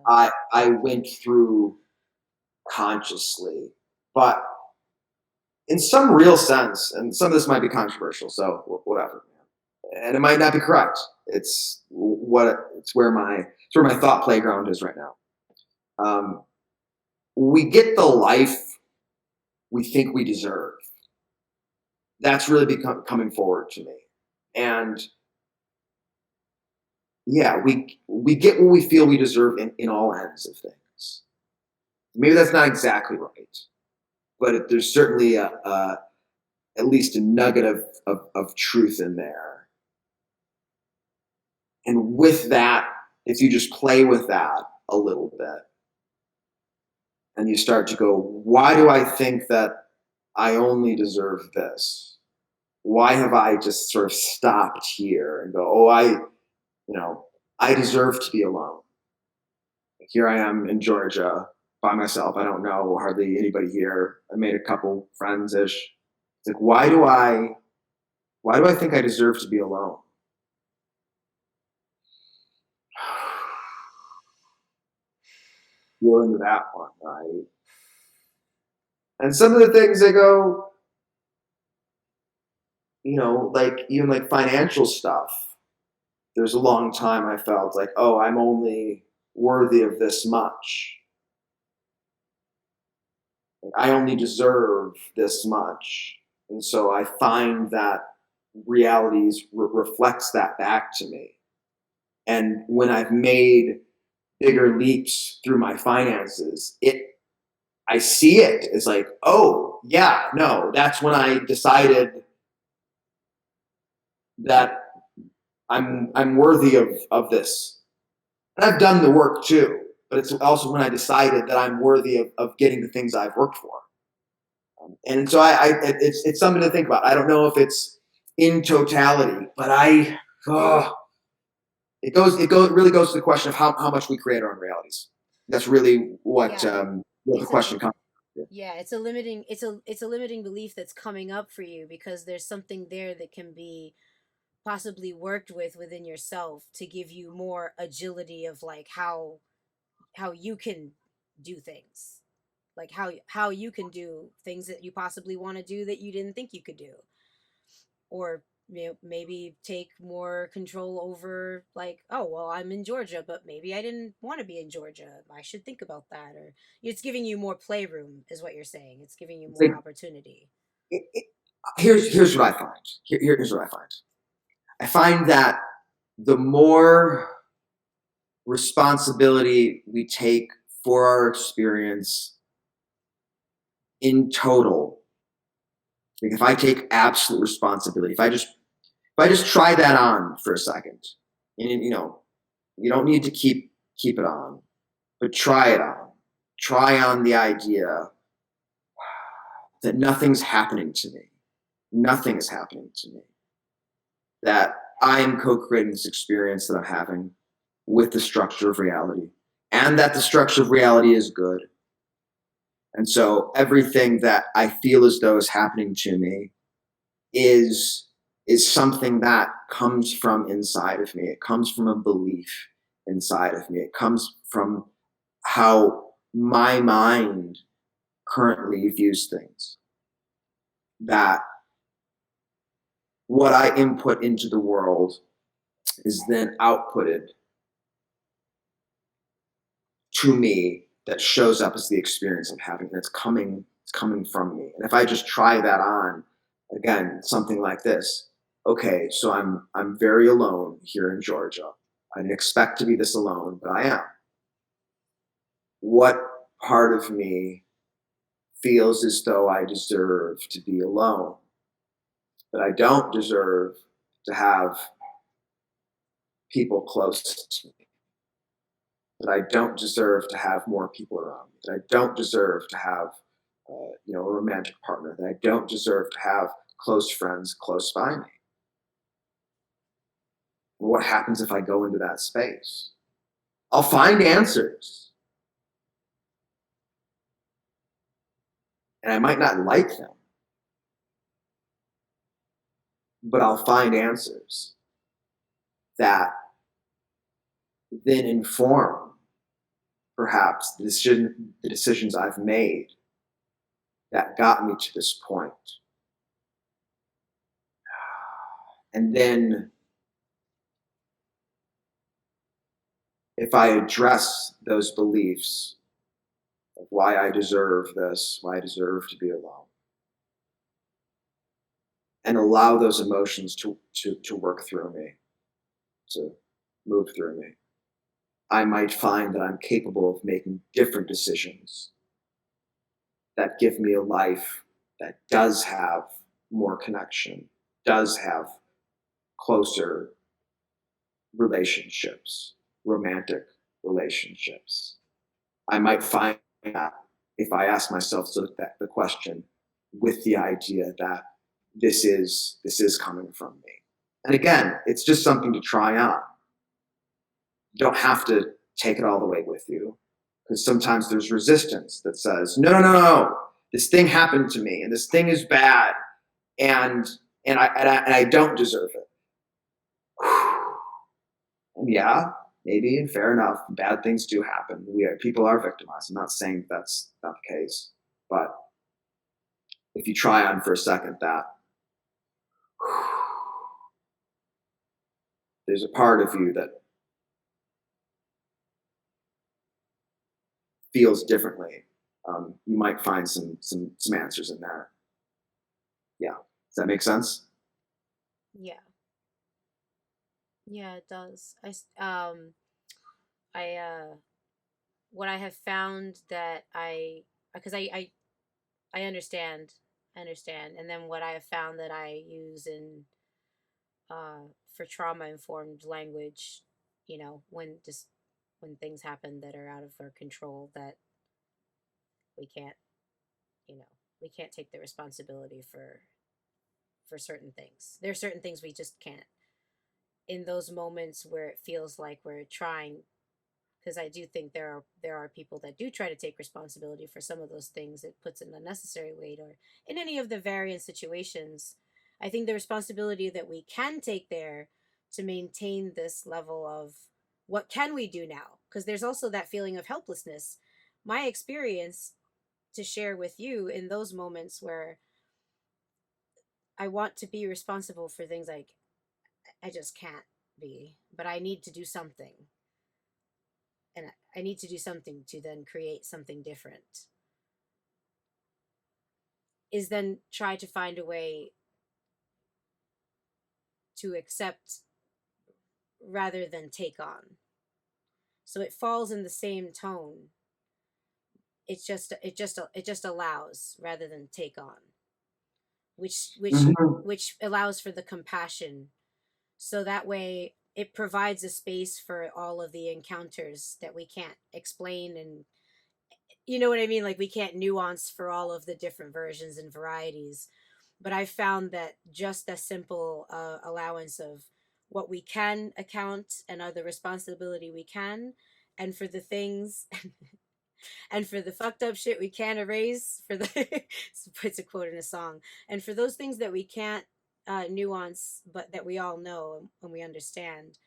I went through consciously, but in some real sense, and some of this might be controversial, so whatever, and it might not be correct. It's where my thought playground is right now. We get the life we think we deserve. That's really coming forward to me, and yeah, we get what we feel we deserve in all ends of things. Maybe that's not exactly right, but there's certainly at least a nugget of truth in there. And with that, if you just play with that a little bit, and you start to go, why do I think that I only deserve this? Why have I just sort of stopped here and go, I deserve to be alone. Here I am in Georgia by myself. I don't know hardly anybody here. I made a couple friends-ish. It's like, why do I think I deserve to be alone? Feel into that one, right? And some of the things they go, like even like financial stuff. There's a long time I felt like, oh, I'm only worthy of this much. I only deserve this much. And so I find that realities reflects that back to me. And when I've made bigger leaps through my finances, I see it as like, oh yeah, no, that's when I decided that I'm worthy of this. And I've done the work too, but it's also when I decided that I'm worthy of getting the things I've worked for. And so it's something to think about. I don't know if it's in totality, but it really goes to the question of how much we create our own realities. That's really what the question comes. Yeah, it's a limiting belief that's coming up for you because there's something there that can be possibly worked within yourself to give you more agility of like how you can do things, like how you can do things that you possibly want to do that you didn't think you could do, or maybe take more control over like, oh well, I'm in Georgia but maybe I didn't want to be in Georgia, I should think about that. Or it's giving you more playroom is what you're saying. It's giving you more opportunity. Here's what I find. Here's what I find. I find that the more responsibility we take for our experience in total, like if I take absolute responsibility, if I just try that on for a second, and you don't need to keep it on, but try it on. Try on the idea that nothing's happening to me. Nothing is happening to me. That I am co-creating this experience that I'm having with the structure of reality, and that the structure of reality is good. And so everything that I feel as though is happening to me is is something that comes from inside of me. It comes from a belief inside of me. It comes from how my mind currently views things. That what I input into the world is then outputted to me, that shows up as the experience I'm having. And it's coming from me. And if I just try that on, again, something like this, okay, so I'm very alone here in Georgia. I didn't expect to be this alone, but I am. What part of me feels as though I deserve to be alone? That I don't deserve to have people close to me, that I don't deserve to have more people around me, that I don't deserve to have, a romantic partner, that I don't deserve to have close friends close by me. What happens if I go into that space? I'll find answers, and I might not like them, but I'll find answers that then inform perhaps the decisions I've made that got me to this point. And then if I address those beliefs of why I deserve this, why I deserve to be alone, and allow those emotions to work through me, to move through me, I might find that I'm capable of making different decisions that give me a life that does have more connection, does have closer relationships, romantic relationships. I might find that if I ask myself the question with the idea that this is coming from me. And again, it's just something to try on. You don't have to take it all the way with you, because sometimes there's resistance that says, no, no, no, no, this thing happened to me, and this thing is bad, and I don't deserve it. And yeah, maybe, and fair enough, bad things do happen. People are victimized. I'm not saying that's not the case, but if you try on for a second that there's a part of you that feels differently, you might find some answers in there. Yeah, does that make sense? Yeah. Yeah, it does. I what I have found that because I understand, and then what I have found that I use in for trauma informed language, when things happen that are out of our control, that we can't, you know, we can't take the responsibility for certain things. There are certain things we just can't. In those moments where it feels like we're trying, because I do think there are people that do try to take responsibility for some of those things. It puts an unnecessary weight, or in any of the various situations. I think the responsibility that we can take there to maintain this level of what can we do now, because there's also that feeling of helplessness. My experience to share with you in those moments where I want to be responsible for things like I just can't be, but I need to do something, and I need to do something to then create something different, is then try to find a way to accept rather than take on. So it falls in the same tone. It just allows rather than take on, which which Mm-hmm. which allows for the compassion. So that way it provides a space for all of the encounters that we can't explain, and you know what I mean? Like, we can't nuance for all of the different versions and varieties. But I found that just a simple allowance of what we can account and the responsibility we can, and for the things and for the fucked up shit we can't erase, for the it's a quote in a song, and for those things that we can't nuance, but that we all know and we understand,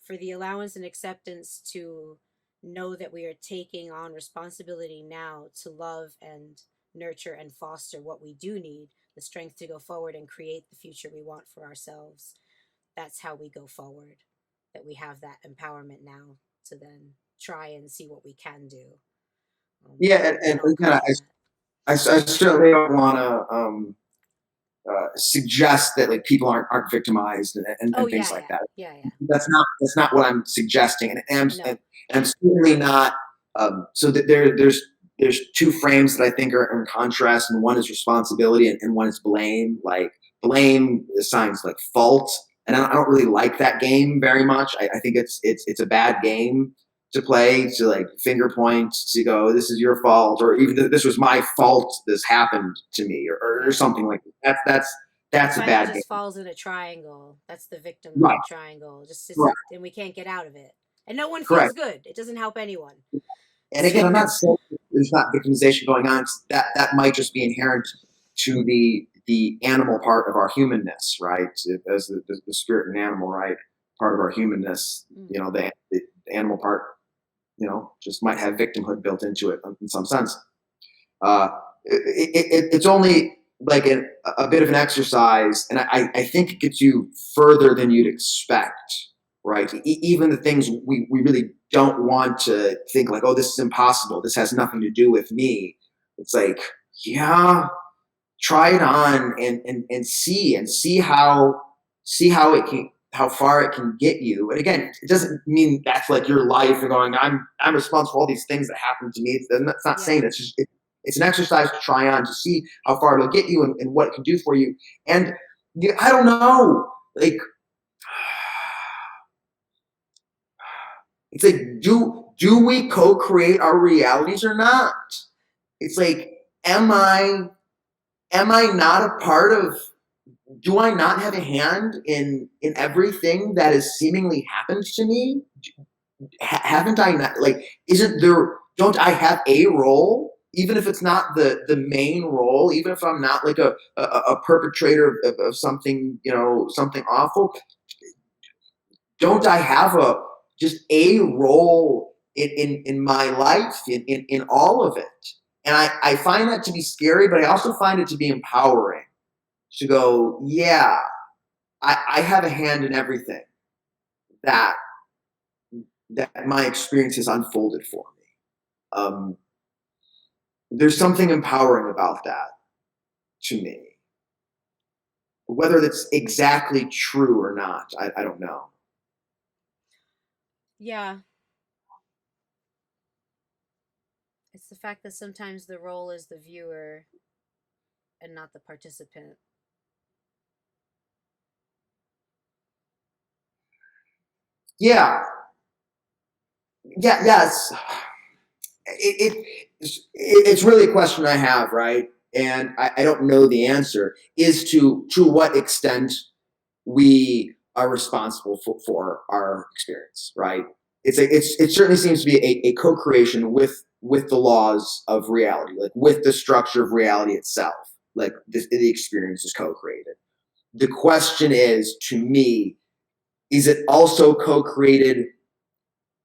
for the allowance and acceptance to know that we are taking on responsibility now to love and nurture and foster what we do need, the strength to go forward and create the future we want for ourselves. That's how we go forward. That we have that empowerment now to then try and see what we can do. Yeah, It all and kind comes of, from that. I certainly don't want to suggest that like people aren't victimized Oh and things yeah, like yeah, that. yeah, yeah. That's not what I'm suggesting, No. and I'm certainly not. So that there's two frames that I think are in contrast, and one is responsibility, and one is blame. Like blame assigns like fault, and I don't really like that game very much. I think it's a bad game to play, to like finger point, to go, this is your fault, or even this was my fault, this happened to me, or Yeah. something like that. I That's a find that bad game. just falls in a triangle. That's the victim Right. triangle. Just sits, Right. and we can't get out of it. And no one feels Correct. good. It doesn't help anyone. And again, I'm not saying there's not victimization going on. That might just be inherent to the animal part of our humanness, right? As the spirit and animal, right? Part of our humanness, Mm. the animal part, just might have victimhood built into it in some sense. Uh, it's only like a bit of an exercise, and I think it gets you further than you'd expect, right? Even the things we really don't want to think like, oh, this is impossible. This has nothing to do with me. It's like, yeah, try it on and see how it can how far it can get you. And again, it doesn't mean that's like your life and going, I'm responsible for all these things that happen to me. It's not Yeah. saying it's just it's an exercise to try on to see how far it'll get you and what it can do for you. And I don't know, like it's like do we co-create our realities or not? It's like, am I not a part of, do I not have a hand in everything that has seemingly happened to me? Haven't I not, like, isn't there, don't I have a role, even if it's not the main role, even if I'm not like a perpetrator of something, something awful? Don't I have just a role in my life, in all of it? And I find that to be scary, but I also find it to be empowering to go, yeah, I have a hand in everything that that my experience has unfolded for me. Um, there's something empowering about that to me. Whether that's exactly true or not, I don't know. Yeah. It's the fact that sometimes the role is the viewer and not the participant. Yeah, yeah, yes. It's really a question I have, right? And I don't know the answer. Is to what extent we are responsible for our experience, right? It certainly seems to be a co-creation with the laws of reality, like with the structure of reality itself. Like the experience is co-created. The question is, to me, is it also co-created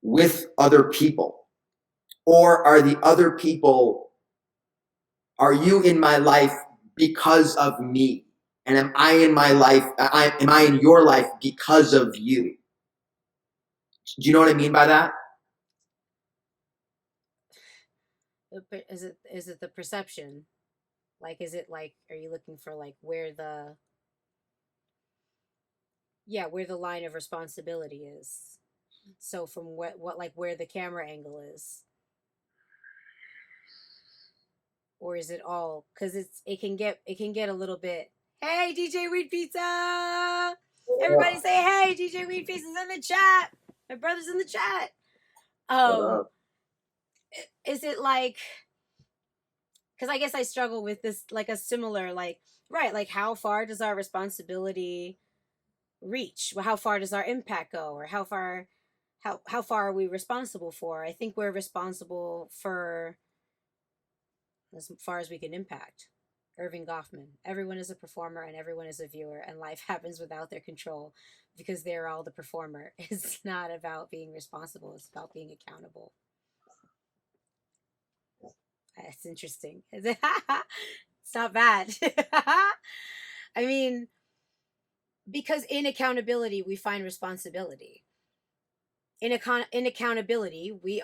with other people, or are the other people, are you in my life because of me? And am I in my life? Am I in your life because of you? Do you know what I mean by that? But is it the perception? Like, is it like, are you looking for like where the, yeah, where the line of responsibility is? So from what like where the camera angle is, or is it all, because it can get a little bit, hey DJ Weed Pizza, everybody say hey, DJ Weed Pizza's in the chat, my brother's in the chat. um is it like, because I guess I struggle with this, like a similar, like, right, like how far does our responsibility reach? Well, how far does our impact go, or how far are we responsible for? I think we're responsible for as far as we can impact. Irving Goffman. Everyone is a performer and everyone is a viewer, and life happens without their control because they're all the performer. It's not about being responsible, it's about being accountable. That's interesting. It's not bad. I mean, because in accountability, we find responsibility. In accountability, we're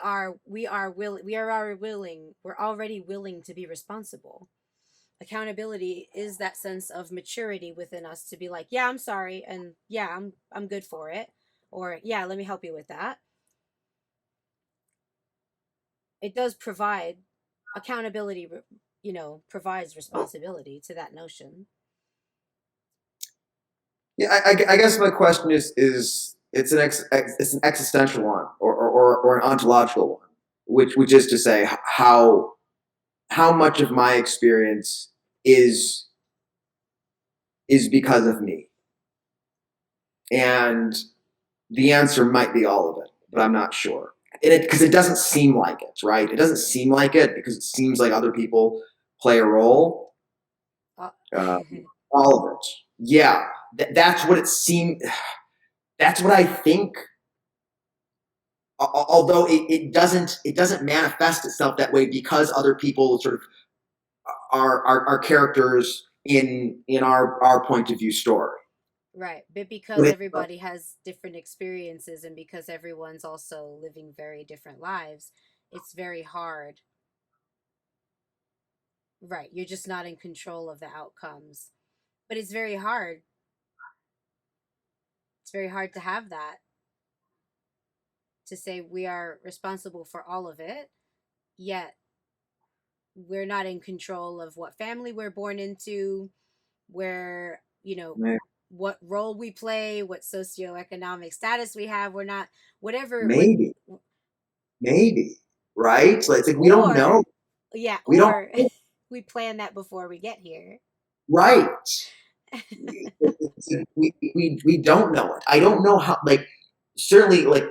already willing to be responsible. Accountability is that sense of maturity within us to be like, yeah, I'm sorry, and yeah, I'm good for it, or yeah, let me help you with that. It does provide accountability, provides responsibility to that notion. Yeah, I guess my question is it's an existential one, or an ontological one, which is to say how much of my experience is is because of me, and the answer might be all of it, but I'm not sure. And because it doesn't seem like it, right? It doesn't seem like it because it seems like other people play a role. uh, Uh, all of it, yeah. That's what it seemed. That's what I think. Although it doesn't manifest itself that way because other people sort of are characters in our point of view story. right, but But because it, everybody has different experiences and because everyone's also living very different lives, it's very hard. Right, you're just not in control of the outcomes, but it's very hard to have that, to say we are responsible for all of it, yet we're not in control of what family we're born into, where, what role we play, what socioeconomic status we have. We're not, whatever, what, maybe, maybe, right? So it's like we don't know. or, yeah, We don't or we plan that before we get here. right. We don't know it. I don't know how. Like certainly, like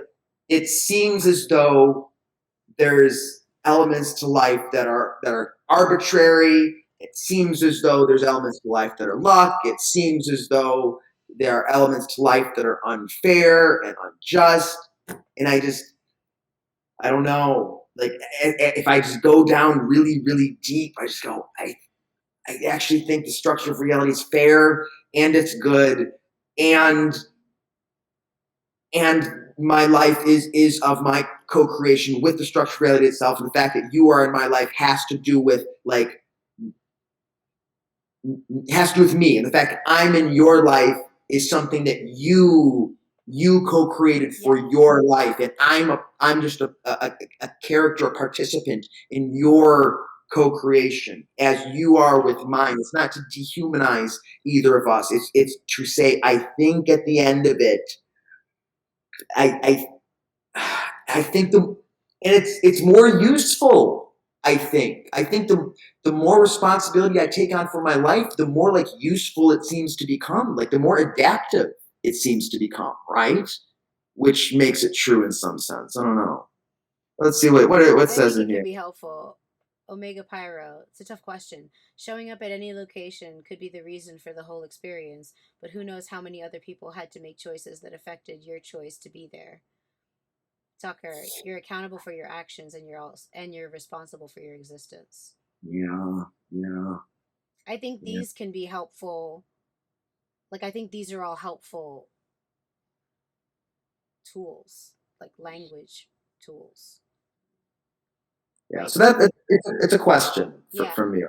it seems as though there's elements to life that are arbitrary. It seems as though there's elements to life that are luck. It seems as though there are elements to life that are unfair and unjust. And I don't know. Like if I just go down really, really deep, I just go, I actually think the structure of reality is fair and it's good, and and my life is of my co-creation with the structure of reality itself, and the fact that you are in my life has to do with me, and the fact that I'm in your life is something that you co-created for Yeah, your life, and I'm just a character, a participant in your co-creation as you are with mine. It's not to dehumanize either of us. It's to say I think at the end of it, I I think and it's more useful. I think the more responsibility I take on for my life, the more like useful it seems to become. Like the more adaptive it seems to become, right? Which makes it true in some sense. I don't know. Let's see what I says think in it can here. be helpful. Omega Pyro, it's a tough question. Showing up at any location could be the reason for the whole experience, but who knows how many other people had to make choices that affected your choice to be there. Tucker, you're accountable for your actions, and you're responsible for your existence. Yeah, yeah, I think yeah, these can be helpful. Like, I think these are all helpful tools, like language tools. yeah. Like, So it's a question yeah, from you.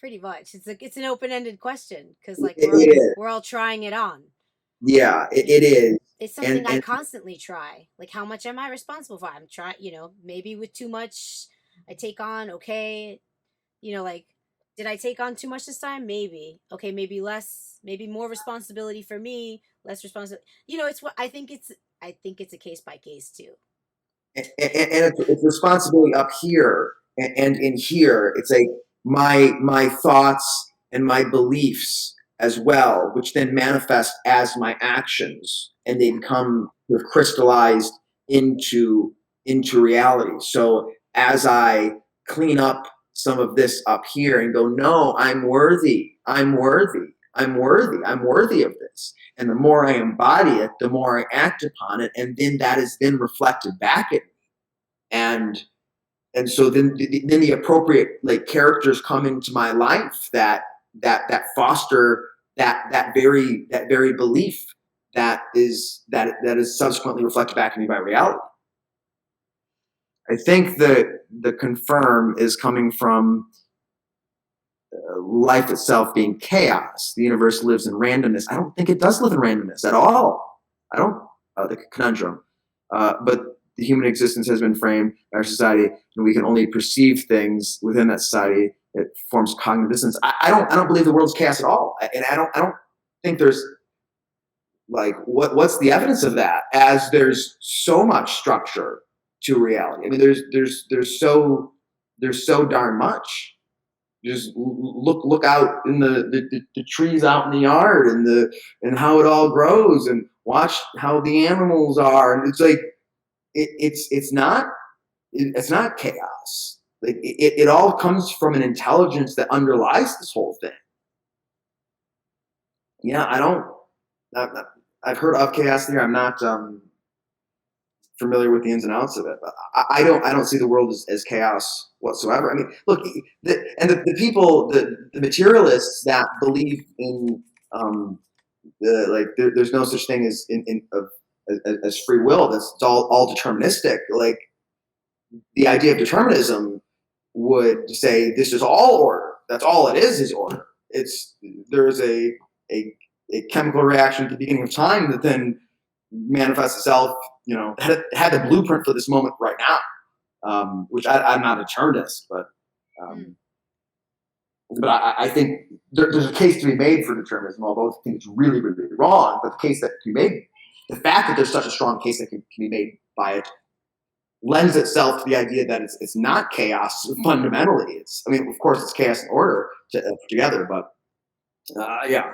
pretty much. It's an open ended question because like It is. we're all trying it on. Yeah, it is. It's And something I constantly try. Like, how much am I responsible for? I'm trying, maybe with too much, I take on. Okay, like, did I take on too much this time? Maybe. Okay, maybe less. Maybe more responsibility for me, less responsibility. It's what I think. I think it's a case by case too. and it's responsibility up here and in here. It's like my thoughts and my beliefs as well, which then manifest as my actions, and they Yeah. become sort of crystallized into reality. So as I clean up some of this up here and go, no, I'm worthy. I'm worthy. I'm worthy. I'm worthy of this. And the more I embody it, the more I act upon it. And then that is then reflected back at me. And so then the appropriate like characters come into my life that foster that very belief that is subsequently reflected back to me by reality. I think the confirm is coming from life itself being chaos. The universe lives in randomness. I don't think it does live in randomness at all. I don't. The conundrum. But the human existence has been framed by our society, and we can only perceive things within that society. It forms cognitive dissonance. I don't believe the world's chaos at all, and I don't think there's like what's the evidence of that? As there's so much structure to reality. I mean, there's so darn much. Just look out in the trees out in the yard and how it all grows, and watch how the animals are, and it's like it's not chaos. Like it all comes from an intelligence that underlies this whole thing. Yeah, I've heard of chaos theory. I'm not familiar with the ins and outs of it, but I don't see the world as chaos whatsoever. I mean, look, the people, the materialists that believe in there's no such thing as free will. It's all deterministic. Like the idea of determinism would say this is all order. That's all it is order. There's a chemical reaction at the beginning of time that then manifests itself. Had the blueprint for this moment right now, which I'm not a determinist, but I think there's a case to be made for determinism, although I think it's really, really wrong. But the case that can be made, the fact that there's such a strong case that can be made by it, lends itself to the idea that it's not chaos fundamentally. Of course, it's chaos and order together, but yeah,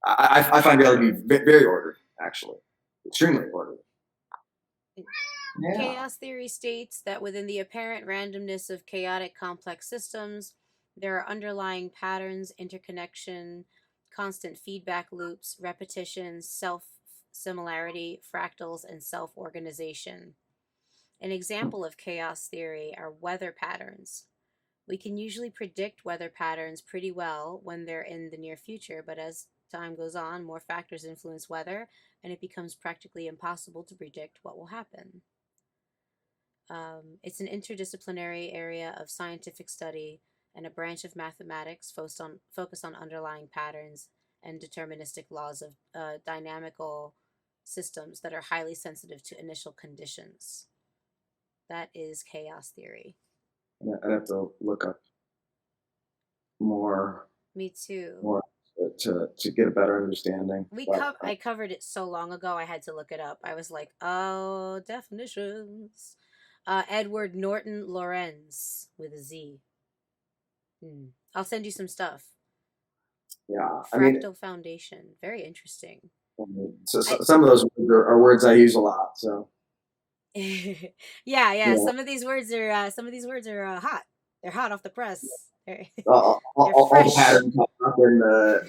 I find reality to be very ordered, actually, extremely ordered. Yeah. Chaos theory states that within the apparent randomness of chaotic complex systems, there are underlying patterns, interconnection, constant feedback loops, repetition, self-similarity, fractals, and self-organization. An example of chaos theory are weather patterns. We can usually predict weather patterns pretty well when they're in the near future, but as time goes on, more factors influence weather, and it becomes practically impossible to predict what will happen. It's an interdisciplinary area of scientific study and a branch of mathematics focused on underlying patterns and deterministic laws of dynamical systems that are highly sensitive to initial conditions. That is chaos theory. I'd have to look up more. Me too. More to get a better understanding. I covered it so long ago, I had to look it up. I was like, oh, definitions. Edward Norton Lorenz with a Z. I'll send you some stuff. Yeah, Fractal Foundation, very interesting. So some of those are words I use a lot. So. yeah. Some of these words are hot. They're hot off the press. All the patterns up in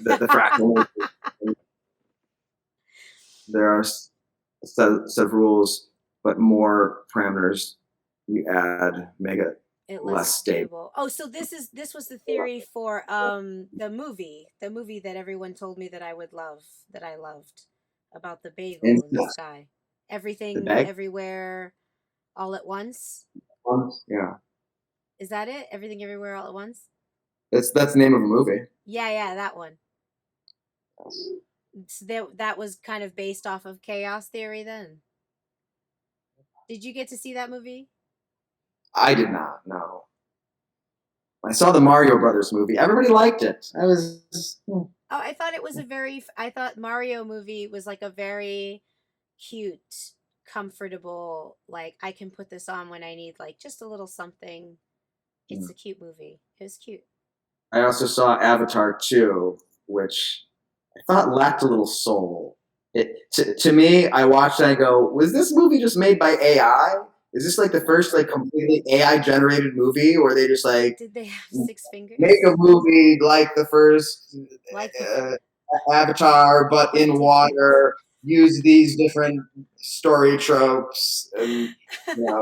the fractal. There are a set of rules, but more parameters you add make it less stable. Oh, so this was the theory for the movie that everyone told me that I would love, that I loved, about the bagel in the sky. Everything, everywhere, all at once. Yeah. Is that it? Everything, everywhere, all at once. That's the name of a movie. Yeah, that one. Yes. So that was kind of based off of chaos theory then. Did you get to see that movie? I did not. No. I saw the Mario Brothers movie. Everybody liked it. Oh, I thought Mario movie was like a very cute, comfortable, like I can put this on when I need like just a little something. It's a cute movie. It was cute. I also saw Avatar 2, which I thought lacked a little soul. To me, I watched it and I go, was this movie just made by AI? is this like the first like completely AI generated movie where they just like Did they have 6 fingers? make a movie like the first Like the uh, Avatar, but in water? Use these different story tropes, and you know,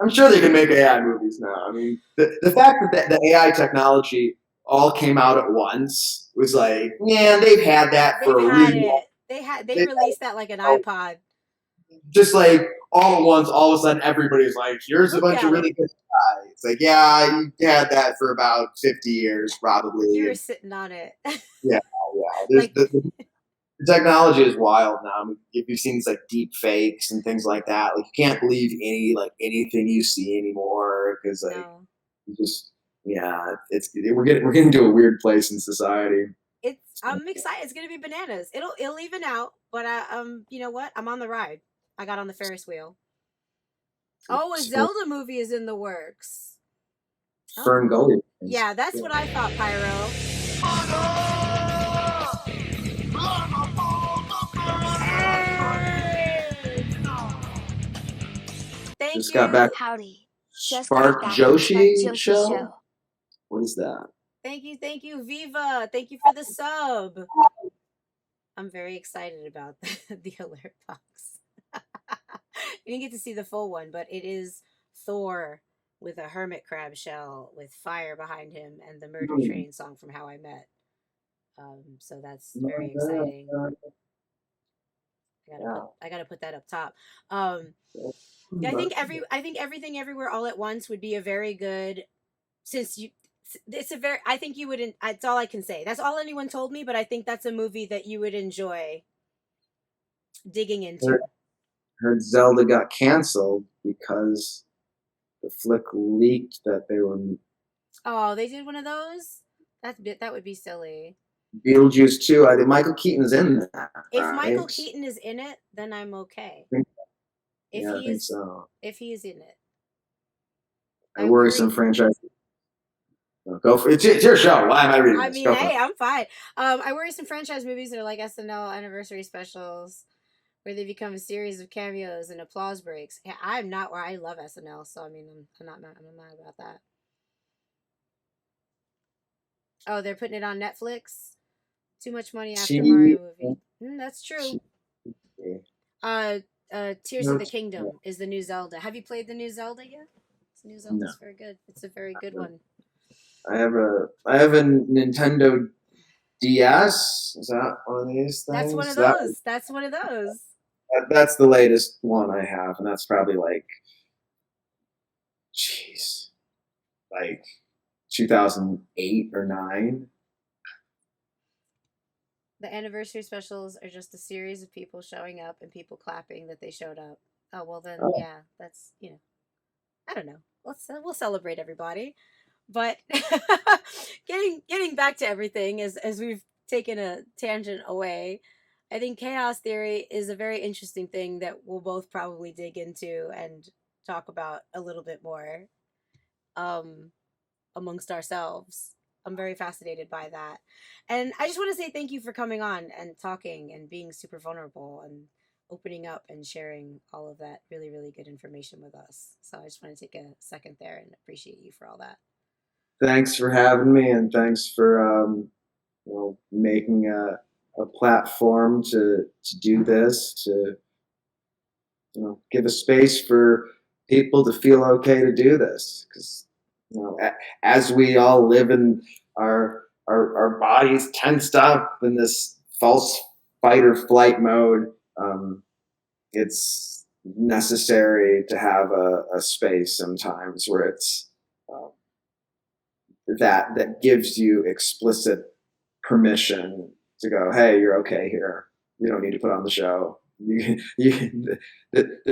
I'm sure they can make AI movies now. I mean, the fact that the AI technology all came out at once was like, man, they've had that they've for a had really long. it. They released that like an iPod. Just like all at once, all of a sudden, everybody's like, "Here's a Look bunch of at really it. good guys." It's like, yeah, you had that for about 50 years, You probably. were And sitting on it. yeah, yeah. Like, The technology is wild now. I mean, if you've seen these like deep fakes and things like that, like you can't believe anything you see anymore because like no. you just yeah, we're getting to a weird place in society. I'm excited. It's gonna be bananas. It'll even out, but you know what? I'm on the ride. I got on the Ferris wheel. Oh, a Zelda movie is in the works. Fern Oh, Gully. yeah, that's what I thought, Pyro. Thank Just got back. you. Howdy. Just got Spark back from Spark Joshi Joshi show. show. What is that? Thank you, Viva. Thank you for the sub. I'm very excited about the alert box. You didn't get to see the full one, but it is Thor with a hermit crab shell with fire behind him and the Murder Train song from How I Met. So that's very exciting. I gotta put that up top. Yeah, I think everything everywhere all at once would be a very good since you it's a very I think you wouldn't that's all I can say. That's all anyone told me, but I think that's a movie that you would enjoy digging into. Heard Zelda got canceled because the flick leaked that they were Oh, they did one of those? That would be silly. Beetlejuice 2. I think Michael Keaton's in that, If Michael right? Keaton is in it, then I'm okay. If Yeah, I think he's so. if he is in it. I I worry worry some franchise. Go for it. It's your show. Why am I reading I this? mean, Go for hey, it. I'm fine. I worry some franchise movies that are like SNL anniversary specials where they become a series of cameos and applause breaks. Yeah, I'm not where I love SNL, so I mean, I'm not mad, I'm not mad about that. Oh, they're putting it on Netflix. Too much money after She, Mario movie. That's true. she, Uh, Tears of no, the Kingdom is the new Zelda. Have you played the new Zelda yet? The new no. Zelda's very good. It's a very good one. I have a Nintendo DS. Is that one of these That's one things? of those. That's one of those. That's the latest one I have, and that's probably like, jeez, like 2008 or nine. The anniversary specials are just a series of people showing up and people clapping that they showed up. Oh well, then Oh, yeah, that's I don't know. We'll celebrate everybody, but getting back to everything as we've taken a tangent away. I think chaos theory is a very interesting thing that we'll both probably dig into and talk about a little bit more um, amongst ourselves. I'm very fascinated by that. And I just want to say thank you for coming on and talking and being super vulnerable and opening up and sharing all of that really, really good information with us. So I just want to take a second there and appreciate you for all that. thanks for having me, and thanks for making a platform to do this, to give a space for people to feel okay to do this, because as we all live in our bodies tensed up in this false fight or flight mode, it's necessary to have a space sometimes where it's um, that gives you explicit permission to go, hey, you're okay here. You don't need to put on the show. The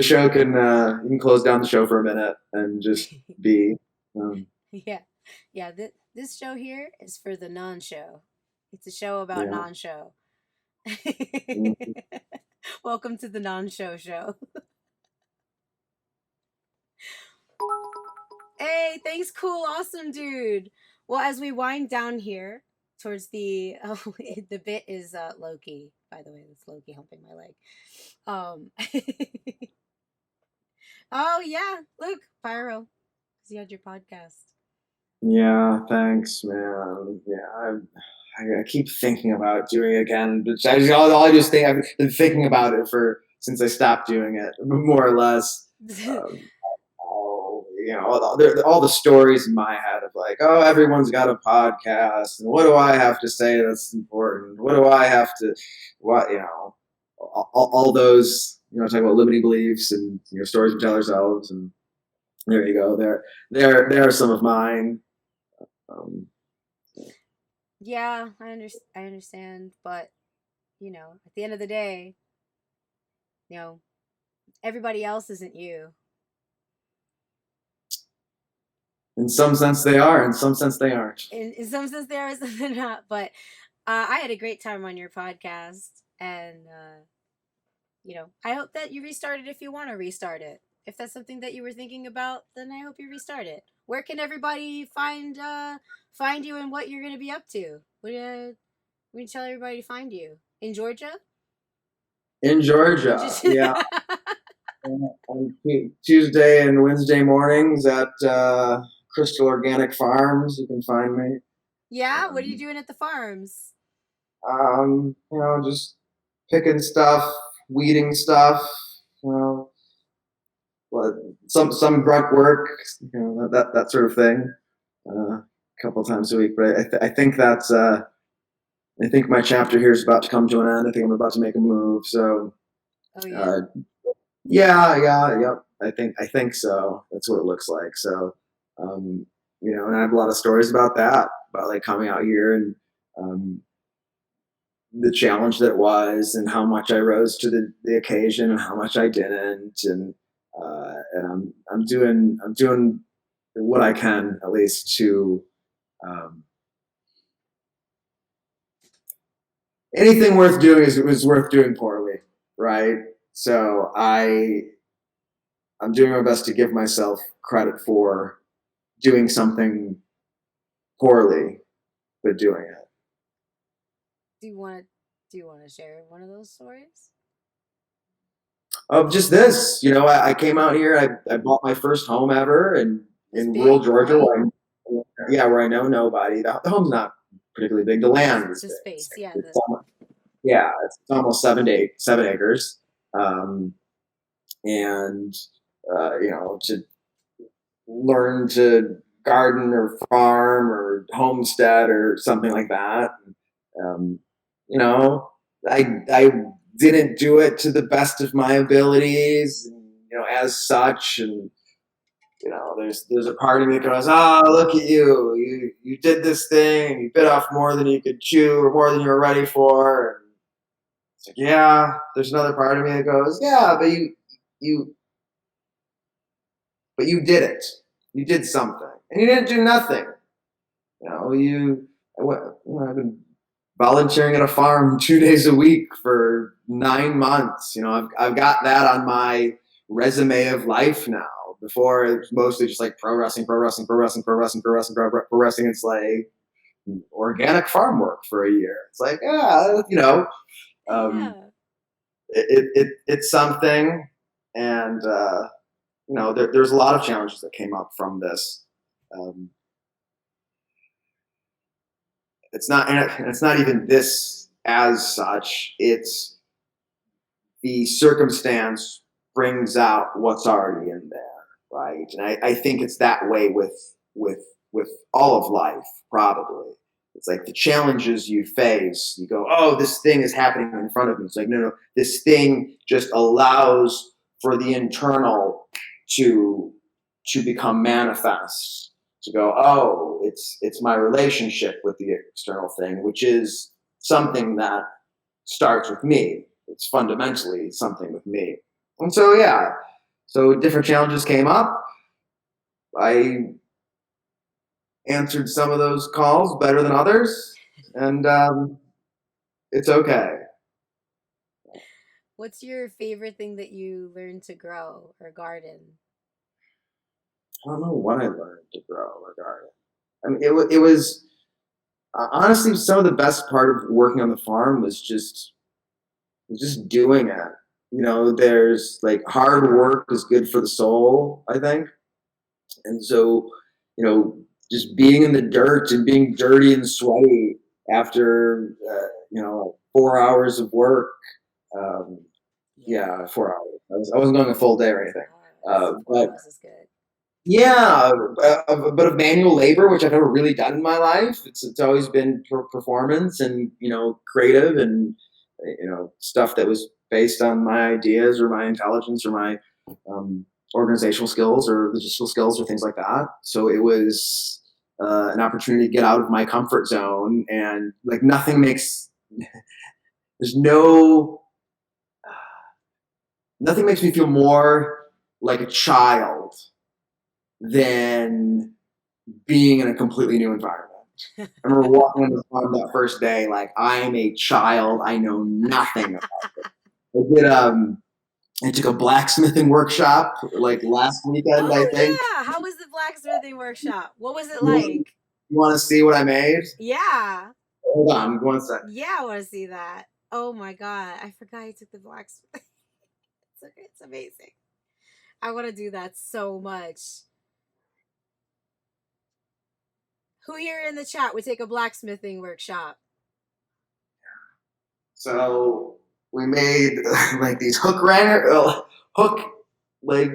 show can you can close down the show for a minute and just be. Um, Yeah. Yeah. This show here is for the non show. It's a show about yeah. non show. Mm-hmm. Welcome to the non show show. Hey, thanks, cool, awesome, dude. Well, as we wind down here towards the the bit is Loki. By the way, that's Loki humping my leg. Um, Oh yeah, look, Pyro, because you had your podcast. Yeah, thanks, man. Yeah, I keep thinking about doing it again. But all I just think I've been thinking about it for since I stopped doing it, more or less. Um, all the stories in my head of like, oh, everyone's got a podcast, and what do I have to say that's important? What do I have to, what all those talk about limiting beliefs and stories we tell ourselves, and there you go. There are some of mine. Um, Yeah, I understand, but at the end of the day, you know, everybody else isn't you. in some sense they are, in some sense they aren't. In some sense, they are, some they're not. But I had a great time on your podcast, and I hope that you restart it if you want to restart it. If that's something that you were thinking about, then I hope you restart it. Where can everybody find you and what you're going to be up to? We tell everybody to find you in Georgia. In Georgia, Just yeah. On Tuesday and Wednesday mornings at Crystal Organic Farms, you can find me. Yeah, what are you doing at the farms? Just picking stuff, weeding stuff, you know, some grunt work, that sort of thing, a couple times a week. But I think that's I think my chapter here is about to come to an end. I think I'm about to make a move. So, Oh yeah. uh, yeah. I think so. That's what it looks like. So, and I have a lot of stories about that, about like coming out here and um, the challenge that was, and how much I rose to the occasion, and how much I didn't, and I'm doing what I can at least to um, anything worth doing is worth doing poorly, right? So I'm doing my best to give myself credit for doing something poorly, but doing it. Do you want to share one of those stories? Of just this, I came out here. I bought my first home ever, and It's in rural big, Georgia, right? where I know nobody. The home's not particularly big. The land is The big. space, yeah. It's almost 7 acres, um, and to learn to garden or farm or homestead or something like that. Um, you know, I didn't do it to the best of my abilities, as such. And there's a part of me that goes, look at you, you did this thing, and you bit off more than you could chew or more than you were ready for. And it's like, yeah. There's another part of me that goes, yeah, you but you did it. You did something, and you didn't do nothing. I've been volunteering at a farm 2 days a week for 9 months. I've got that on my resume of life now. Before it was mostly just like pro wrestling, pro wrestling, pro wrestling, pro wrestling, pro wrestling, pro wrestling. It's like organic farm work for a year. It's like, um, Yeah. it's something, and there's a lot of challenges that came up from this. Um, it's not even this as such. It's the circumstance brings out what's already in there, right? And I think it's that way with all of life, probably. It's like the challenges you face, you go, oh, this thing is happening in front of me. It's like, no, this thing just allows for the internal to become manifest. To go, oh, it's my relationship with the external thing, which is something that starts with me. It's fundamentally something with me. And so, yeah, so different challenges came up. I answered some of those calls better than others, and it's okay. What's your favorite thing that you learned to grow or garden? I don't know what I learned to grow or garden. I mean, it was honestly some of the best part of working on the farm was just doing it. there's like hard work is good for the soul, I think. And so, just being in the dirt and being dirty and sweaty after, 4 hours of work. Um, Yeah. yeah, 4 hours. I wasn't going a full day or anything. Four But hours is good. yeah, a bit of manual labor, which I've never really done in my life. It's always been performance and creative and stuff that was based on my ideas or my intelligence or my um, organizational skills or logistical skills or things like that. So it was an opportunity to get out of my comfort zone and like nothing makes there's no nothing makes me feel more like a child than being in a completely new environment. I remember walking on the farm that first day, like I am a child. I know nothing about it. I took a blacksmithing workshop like last weekend, I Oh think. yeah. How was the blacksmithing workshop? What was it You want, like? you want to see what I made? Yeah. Hold on, one second. Yeah, I want to see that. Oh my god. I forgot you took the blacksmith. It's amazing. I want to do that so much. Who here in the chat would take a blacksmithing workshop? So we made like these hook like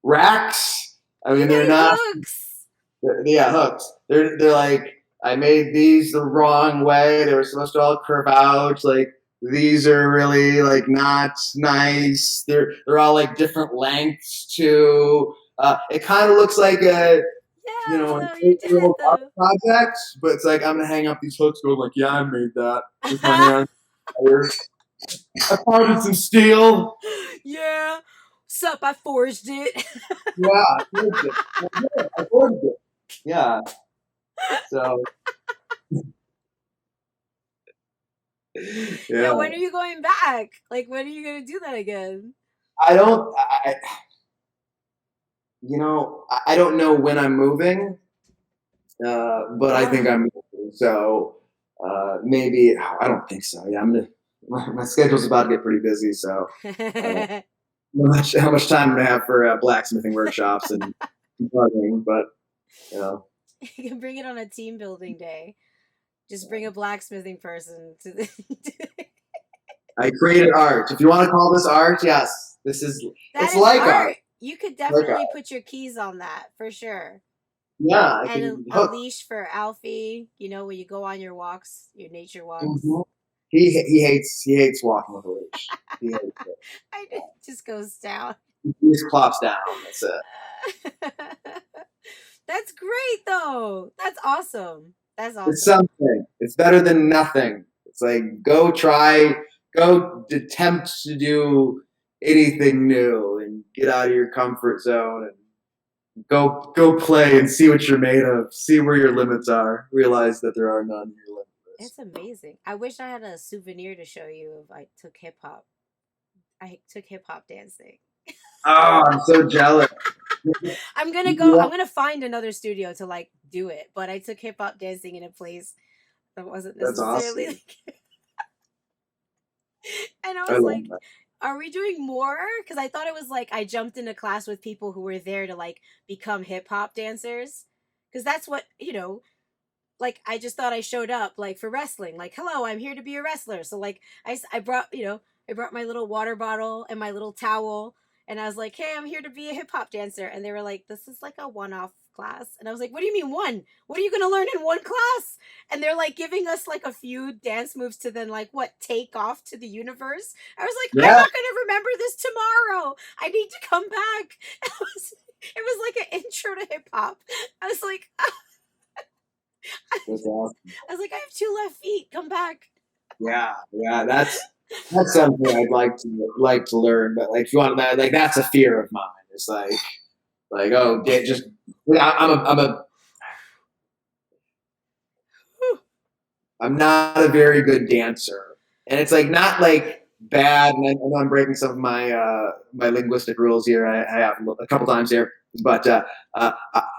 racks. I You mean, they're made not. hooks. Yeah, hooks. They're like I made these the wrong way. They were supposed to all curve out. Like these are really like not nice. They're all like different lengths too. It kind of looks like Yeah, an no, you did it art though. project, but it's like I'm gonna hang up these hooks going like, yeah, I made that with my hands. I pounded some steel. Yeah. Sup, I forged it. Yeah, I forged it. I forged it. Yeah. So Yeah, yeah. when are you going back? Like, when are you gonna do that again? I don't. I don't know when I'm moving, but I think I'm moving. So maybe I don't think so. Yeah, my schedule's about to get pretty busy. So uh, how much time do I have for blacksmithing workshops and gardening? But you know, You can bring it on a team building day. Just bring a blacksmithing person to the. I created art. If you want to call this art, yes, this is. That It's is like art. art. You could Like art. definitely put your keys on that for sure. Yeah, I And can a hook. leash for Alfie, when you go on your walks, your nature walks. Mhm. He hates walking with a leash. He hates it. It just goes down. He just plops down. That's it. That's great though. That's awesome. That's It's awesome. something. It's better than nothing. It's like go attempt to do anything new and get out of your comfort zone and go play and see what you're made of. See where your limits are. Realize that there are none. You're limitless. It's amazing. I wish I had a souvenir to show you if I took hip hop. I took hip hop dancing. Oh, I'm so jealous. I'm gonna find another studio to like do it, but I took hip hop dancing in a place that wasn't That's necessarily awesome. like. And I I was love like, that. are we doing more? Because I thought it was like I jumped into class with people who were there to like become hip hop dancers. Because that's what, like I just thought I showed up like for wrestling. Like, hello, I'm here to be a wrestler. So like I brought, I brought my little water bottle and my little towel. And I was like, hey, I'm here to be a hip hop dancer. And they were like, this is like a one-off class. And I was like, what do you mean one? What are you going to learn in one class? And they're like giving us like a few dance moves to then like what take off to the universe. I was like, I'm Yeah, not gonna remember this tomorrow. I need to come back. It was like an intro to hip hop. I was like, I that's awesome. was like, I have two left feet. Come back. Yeah. That's something I'd like to learn. But like, if you want that, like that's a fear of mine. It's like oh, just I'm not a very good dancer, and it's like not like bad. And I know I'm breaking some of my linguistic rules here. I have a couple times here, but I'm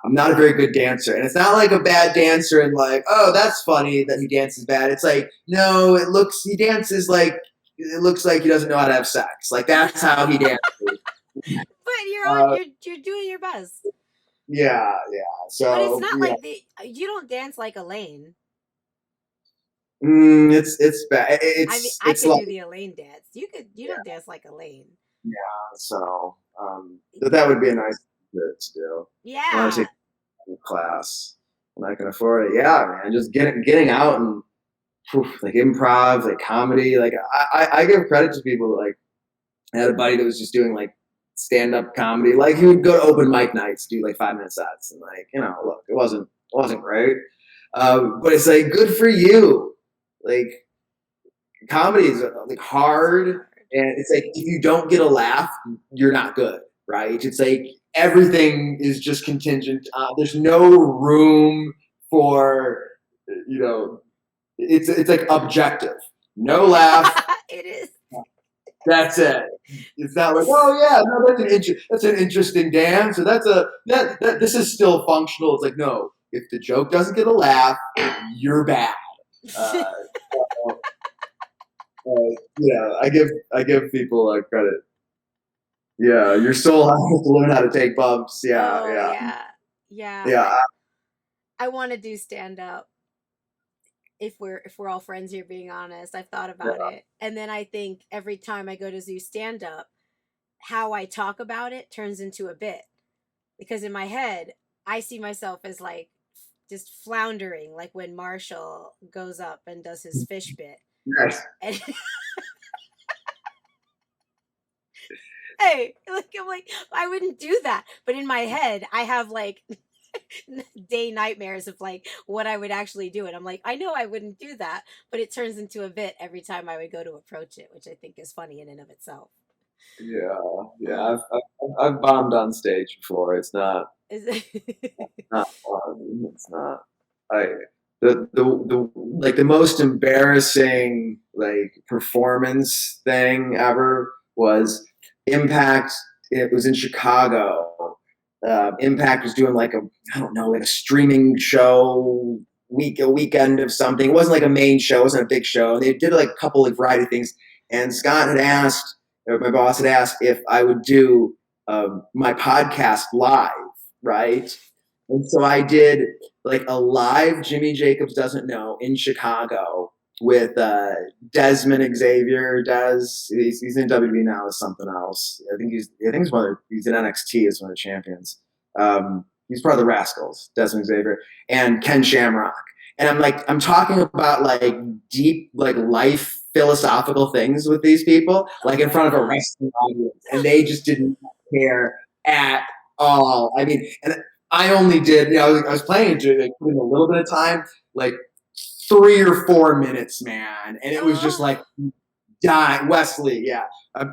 not a very good dancer, and it's not like a bad dancer and like oh that's funny that he dances bad. It's like no, it looks he dances like it looks like he doesn't know how to have sex. Like that's how he dances. But Uh, you're doing your best. yeah, yeah. But it's So not yeah, like you don't dance like Elaine. it's bad. I mean, I It's could like do the Elaine dance. You yeah, don't dance like Elaine. yeah. So that would be a nice thing to do. I want to Yeah. take a class when I can afford it. Yeah, man. Just getting out and like improv, like comedy. Like I give credit to people like I had a buddy that was just doing like stand up comedy. Like he would go to open mic nights, do like 5 minute sets, and like look, it wasn't great, but it's like good for you. Like comedy is like hard, Hard. and it's like if you don't get a laugh, you're not good, right? It's like everything is just contingent. There's no room for you know. It's like objective. No laugh. It is. That's it. It's not like, oh yeah, no, that's an interesting dance, or that this is still functional. It's like, no, if the joke doesn't get a laugh, you're bad. Uh, yeah, I give people credit. Yeah, your soul has to learn how to take bumps. Yeah, Oh yeah, yeah. Yeah. yeah, I want to do stand up. If we're all friends here, being honest, I've thought about yeah. it. And then I think every time I go to do stand up, how I talk about it turns into a bit. Because in my head, I see myself as like just floundering, like when Marshall goes up and does his fish bit. Yes. And hey, like I'm like, I wouldn't do that. But in my head, I have like day nightmares of like what I would actually do. And I'm like, I know I wouldn't do that, but it turns into a bit every time I would go to approach it, which I think is funny in and of itself. Yeah, yeah. Uh, I've bombed on stage before. It's is it? not fun. It's not. I the like the most embarrassing like performance thing ever was Impact. It was in Chicago. Impact was doing like a I don't know like a streaming show a weekend of something. It wasn't like a main show. It wasn't a big show. And they did like a couple of variety things. And Scott had asked, or my boss had asked if I would do my podcast live, right? And so I did like a live Jimmy Jacobs Doesn't Know in Chicago with Desmond Xavier. He's in WWE now as something else. I think he's in NXT as one of the champions. He's part of the Rascals, Desmond Xavier, and Ken Shamrock. And I'm talking about like deep like life philosophical things with these people, like in front of a wrestling audience, and they just didn't care at all. I mean, and I only did, I was playing like putting a little bit of time, like 3 or 4 minutes, man, and it was just like Oh. dying. Wesley, yeah,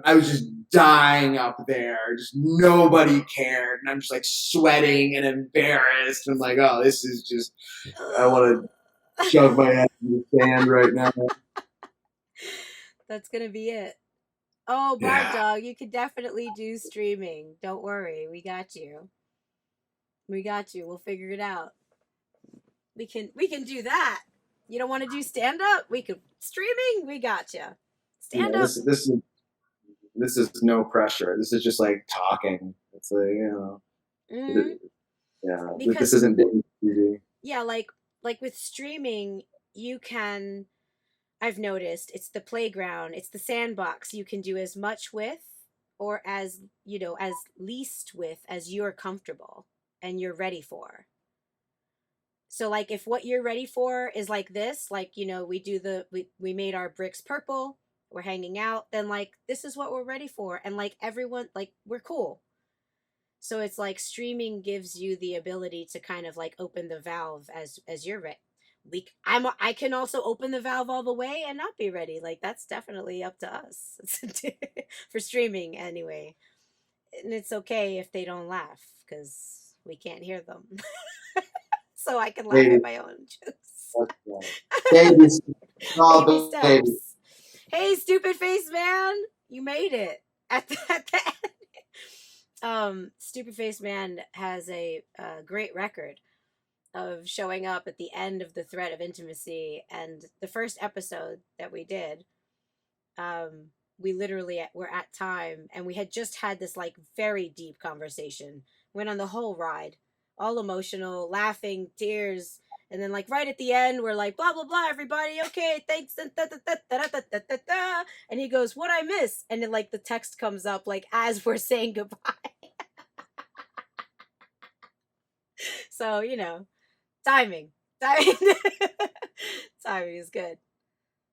I was just dying up there. Just nobody cared, and I'm just like sweating and embarrassed. And I'm like, oh, this is just. I want to shove my head in the sand right now. That's gonna be it. Oh, Bark Yeah. Dog, you could definitely do streaming. Don't worry, we got you. We got you. We'll figure it out. We can do that. You don't want to do stand up? We could streaming. We got you. Yeah, Stand up. this is no pressure. This is just like talking. It's like Hmm. yeah. This Because isn't big TV. yeah, like with streaming, you can. I've noticed it's the playground. It's the sandbox. You can do as much with, or as as least with as you're comfortable and you're ready for. So like if what you're ready for is like this, like we made our bricks purple, we're hanging out, then like this is what we're ready for, and like everyone like we're cool. So it's like streaming gives you the ability to kind of like open the valve as you're ready. I can also open the valve all the way and not be ready. Like that's definitely up to us for streaming anyway. And it's okay if they don't laugh because we can't hear them. So I can laugh Baby, at my own jokes. that's right. Babies, Baby all baby. steps. Hey, stupid face man, you made it at the end. Stupid face man has a great record of showing up at the end of the thread of intimacy, and the first episode that we did, we literally were at time, and we had just had this like very deep conversation. Went on the whole ride, all emotional, laughing, tears, and then like right at the end, we're like blah blah blah, everybody, okay, thanks, and and he goes, "What I miss?" And then like the text comes up like as we're saying goodbye. So timing, timing, timing is good.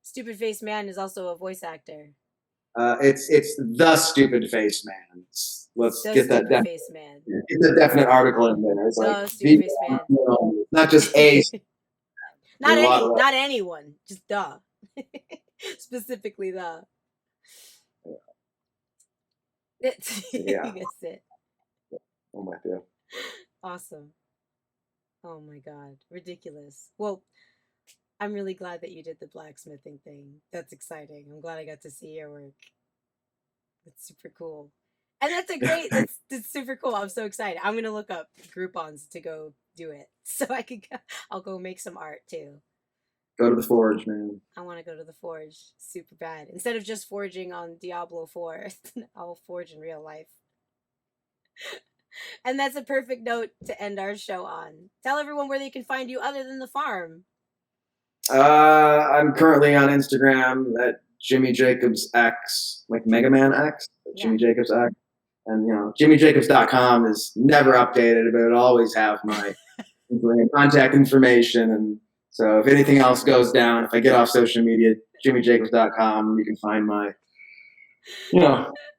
Stupid Face Man is also a voice actor. It's the stupid face man. Let's The get that Stupid Face Man. get the definite article in there. It's like The Stupid Face Man. not just a. Not anyone, just the. Specifically the. Yeah. That's it. Oh my god. Awesome. Oh my god. Ridiculous. Well, I'm really glad that you did the blacksmithing thing. That's exciting. I'm glad I got to see your work. That's super cool. And that's super cool. I'm so excited. I'm gonna look up Groupons to go do it. So I'll go make some art too. Go to the forge, man. I want to go to the forge super bad. Instead of just forging on Diablo 4, I'll forge in real life. And that's a perfect note to end our show on. Tell everyone where they can find you other than the farm. I'm currently on Instagram at Jimmy Jacobs X, like Mega Man X, Jimmy Jacobs X. And, JimmyJacobs.com is never updated, but it'll always have my contact information. And so if anything else goes down, if I get off social media, JimmyJacobs.com, you can find my,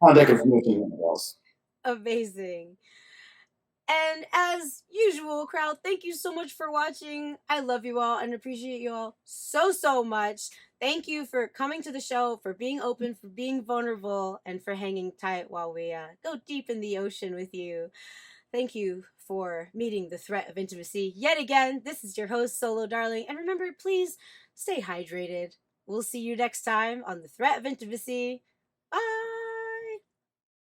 contact information anywhere else. Amazing. And as usual, crowd, thank you so much for watching. I love you all and appreciate you all so, so much. Thank you for coming to the show, for being open, for being vulnerable, and for hanging tight while we go deep in the ocean with you. Thank you for meeting the threat of intimacy yet again. This is your host, Solo Darling. And remember, please stay hydrated. We'll see you next time on the threat of intimacy. Bye.